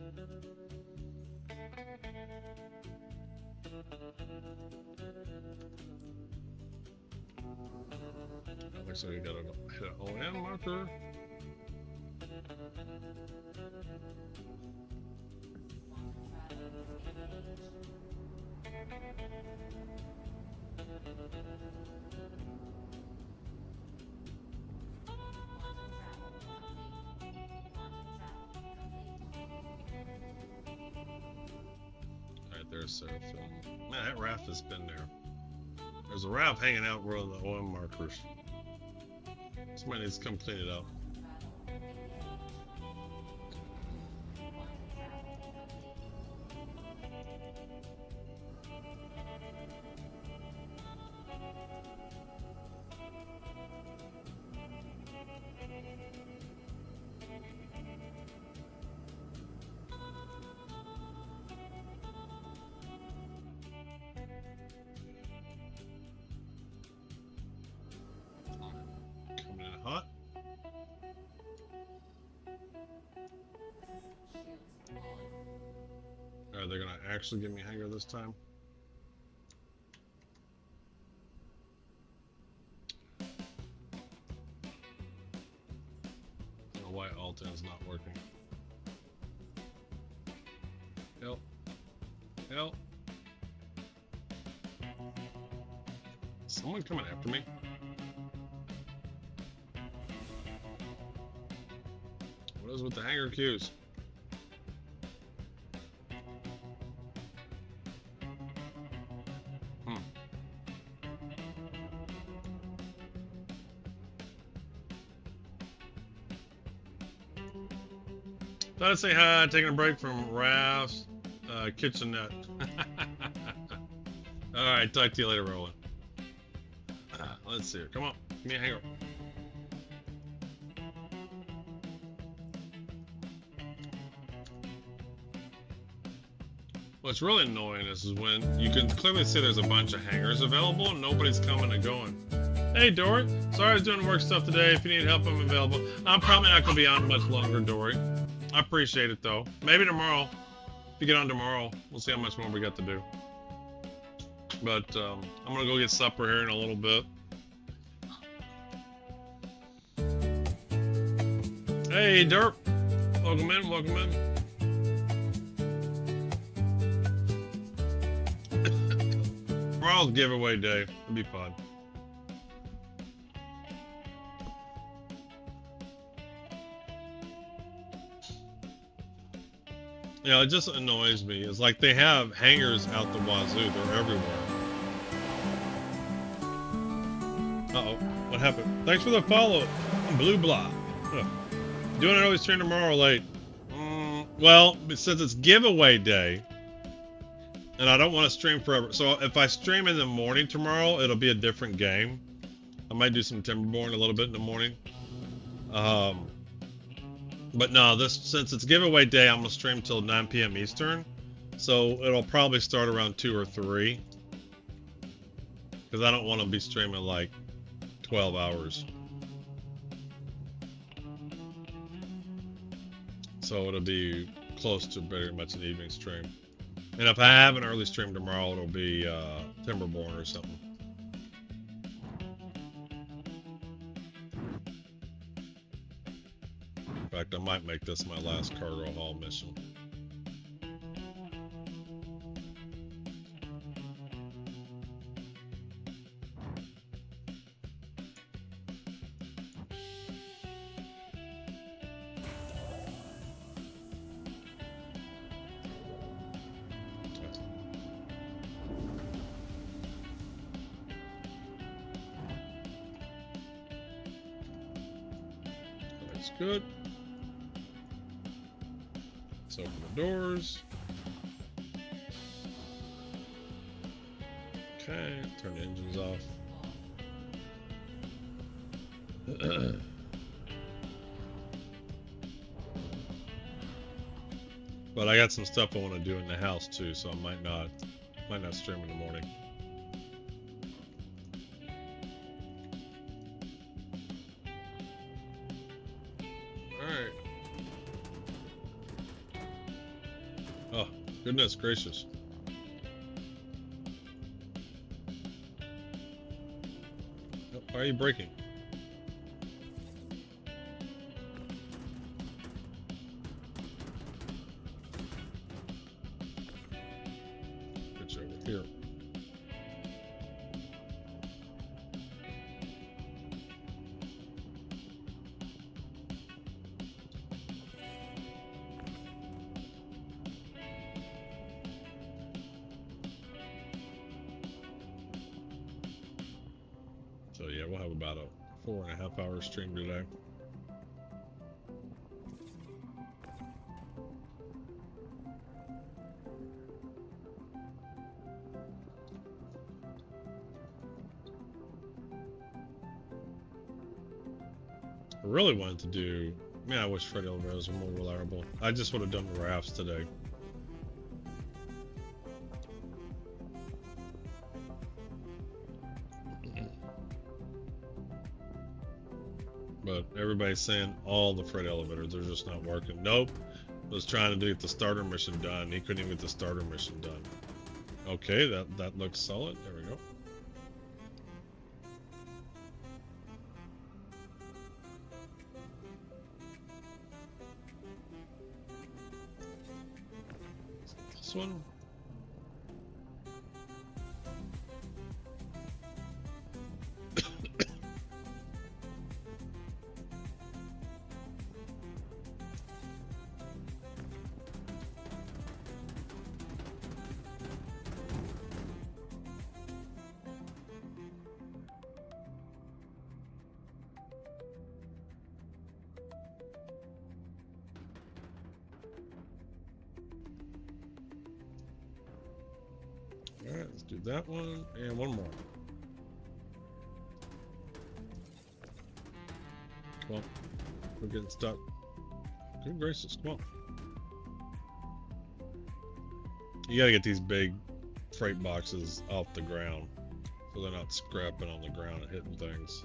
Looks like we got to hit an OM marker. Alright, there's Seraphim. Man, that raft has been there. There's a raft hanging out where the OM markers. Somebody needs to come clean it up. Coming in hot. Are they gonna actually give me hanger this time? why Alton's not working. Help. Help. Someone coming after me? What is with the hanger queues? Thought I'd say hi, taking a break from Ralph's kitchenette. Alright, talk to you later, Roland. Let's see here. Come on, give me a hanger. What's really annoying is when you can clearly see there's a bunch of hangers available and nobody's coming and going. Hey, Dory. Sorry I was doing work stuff today. If you need help, I'm available. I'm probably not going to be on much longer, Dory. I appreciate it, though. Maybe tomorrow. If you get on tomorrow, we'll see how much more we got to do. But I'm going to go get supper here in a little bit. Hey, Derp. Welcome in, welcome in. Tomorrow's giveaway day. It'll be fun. You know, it just annoys me. It's like they have hangers out the wazoo. They're everywhere. Uh-oh. What happened? Thanks for the follow. Blue blah. Huh. Doing an early stream tomorrow or late? Well, since it's giveaway day, and I don't want to stream forever. So if I stream in the morning tomorrow, it'll be a different game. I might do some Timberborn a little bit in the morning. But no, since it's giveaway day, I'm gonna stream till 9 p.m. Eastern, so it'll probably start around 2 or 3, because I don't want to be streaming like 12 hours. So it'll be close to very much an evening stream. And if I have an early stream tomorrow, it'll be Timberborn or something. In fact, I might make this my last cargo haul mission. That's good. Let's open the doors. Okay, turn the engines off. But I got some stuff I want to do in the house too, so I might not stream in the morning. Alright. Oh, goodness gracious. Why are you braking? Get you over here. So yeah, we'll have about a 4.5 hour stream today. I really wanted to do, man, I wish Freddy elevators were more reliable. I just would have done the rafts today. But everybody's saying all the freight elevators, they're just not working. Nope. Was trying to get the starter mission done. He couldn't even get the starter mission done. Okay, that looks solid. There we go. this one? Alright, let's do that one and one more. Come on. We're getting stuck. Good gracious, come on. You gotta get these big freight boxes off the ground so they're not scrapping on the ground and hitting things.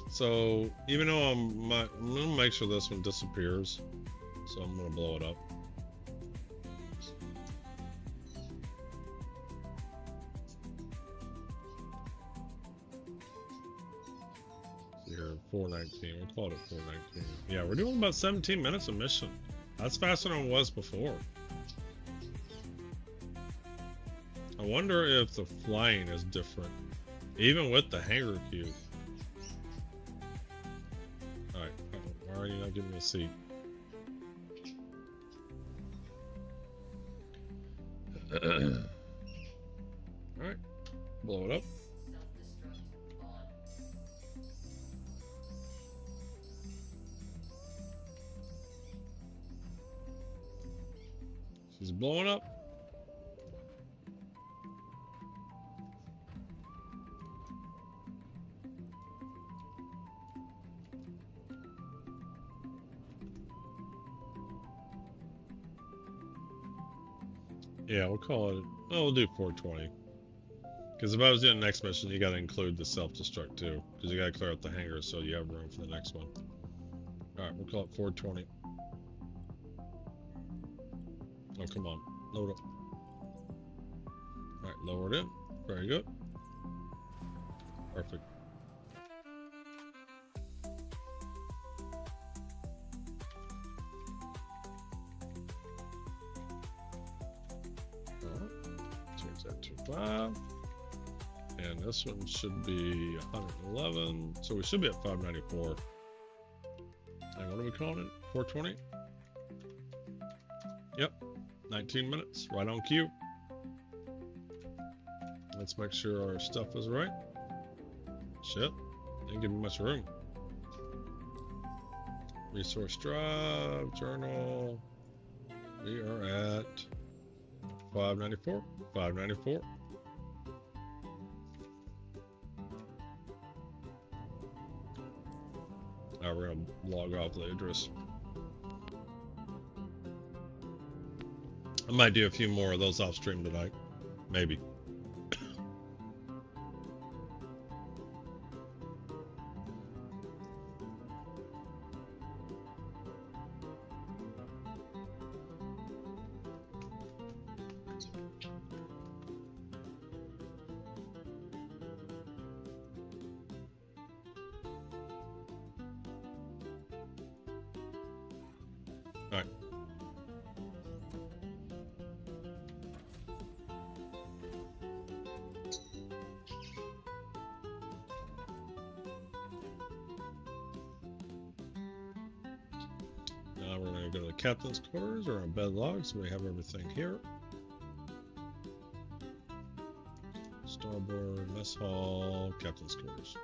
So even though I'm gonna make sure this one disappears, so I'm gonna blow it up. Here, 419. We'll call it 419. Yeah, we're doing about 17 minutes of mission. That's faster than it was before. I wonder if the flying is different, even with the hanger cube. Alright, why are you not giving me a seat? Alright, blow it up. She's blowing up. Yeah, we'll call it. Oh, we'll do 420. Because if I was doing the next mission, you got to include the self-destruct too. Because you got to clear out the hangar so you have room for the next one. Alright, we'll call it 420. Oh, come on. Load up. Alright, lower it in. Very good. Perfect. Change that to 5. And this one should be 111. So we should be at 594. And what are we calling it? 420? Yep. 19 minutes. Right on cue. Let's make sure our stuff is right. Shit. Didn't give me much room. Resource drive. Journal. We are at 594. 594. Alright, we're gonna log off the address. I might do a few more of those off stream tonight. Maybe. Alright. Now we're going to go to the captain's quarters or on bed logs. We have everything here. Starboard, mess hall, captain's quarters.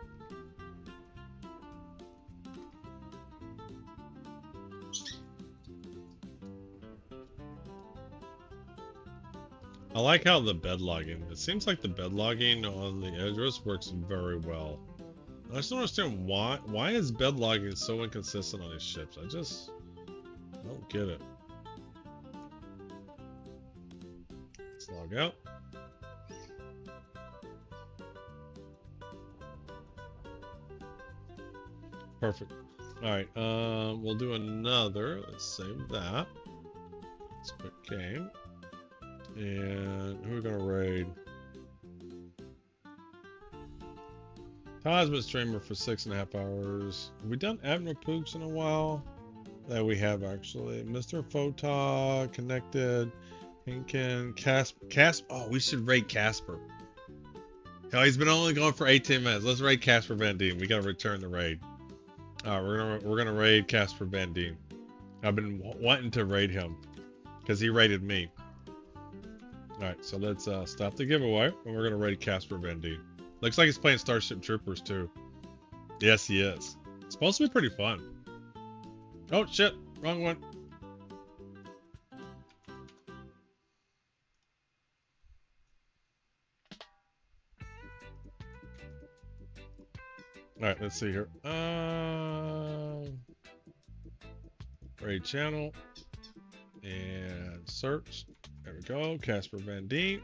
I like how the bed logging, it seems like the bed logging on the Idris works very well. I just don't understand why is bed logging so inconsistent on these ships? I just don't get it. Let's log out. Perfect. Alright, we'll do another. Let's save that. Let's quit game. And who are we gonna raid? Todd's been streamer for 6.5 hours. Have we done Admiral Pooks in a while? That we have actually. Mr. Photog connected. Hinkin, Casper. Oh, we should raid Casper. Hell, he's been only going for 18 minutes. Let's raid Casper Van Dien. We gotta return the raid. We're gonna raid Casper Van Dien. I've been wanting to raid him because he raided me. All right, so let's stop the giveaway, and we're gonna raid Casper Van Dien. Looks like he's playing Starship Troopers too. Yes, he is. It's supposed to be pretty fun. Oh shit, wrong one. All right, let's see here. Raid channel and search. There we go. Casper Van Dien.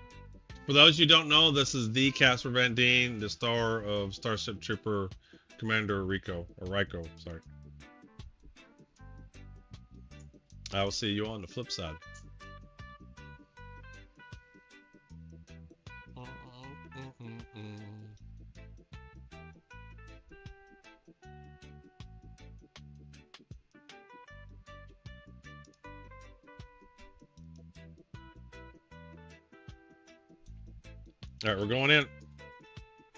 For those you don't know, this is the Casper Van Dien, the star of Starship Trooper Commander Rico, sorry. I will see you on the flip side. All right, we're going in.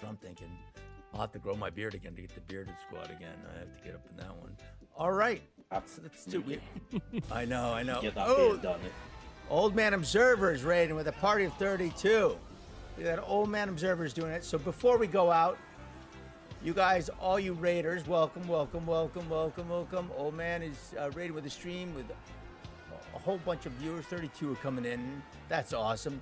I'm thinking I'll have to grow my beard again to get the bearded squad again. I have to get up in that one. All right. Let's do it. I know. Get that Oh, beard done. Old Man Observer is raiding with a party of 32. We got Old Man Observers doing it. So before we go out, you guys, all you raiders, welcome. Old Man is raiding with a stream with a whole bunch of viewers. 32 are coming in. That's awesome.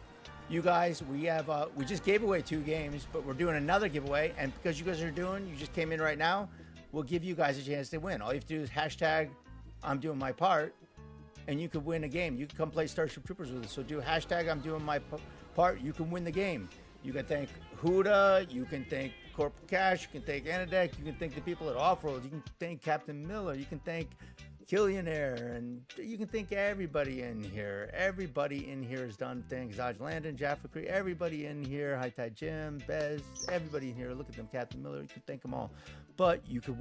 You guys, we have we just gave away 2 games, but we're doing another giveaway. And because you guys you just came in right now, we'll give you guys a chance to win. All you have to do is hashtag I'm doing my part, and you could win a game. You can come play Starship Troopers with us. So do hashtag I'm doing my part. You can win the game. You can thank Huda. You can thank Corporal Cash. You can thank Anadek. You can thank the people at Offroad. You can thank Captain Miller. You can thank Killionaire, and you can thank everybody in here. Everybody in here has done things. Dodge Landon, Jaffa Creek, everybody in here. High Tide Jim, Bez, everybody in here. Look at them, Captain Miller. You can thank them all. But you could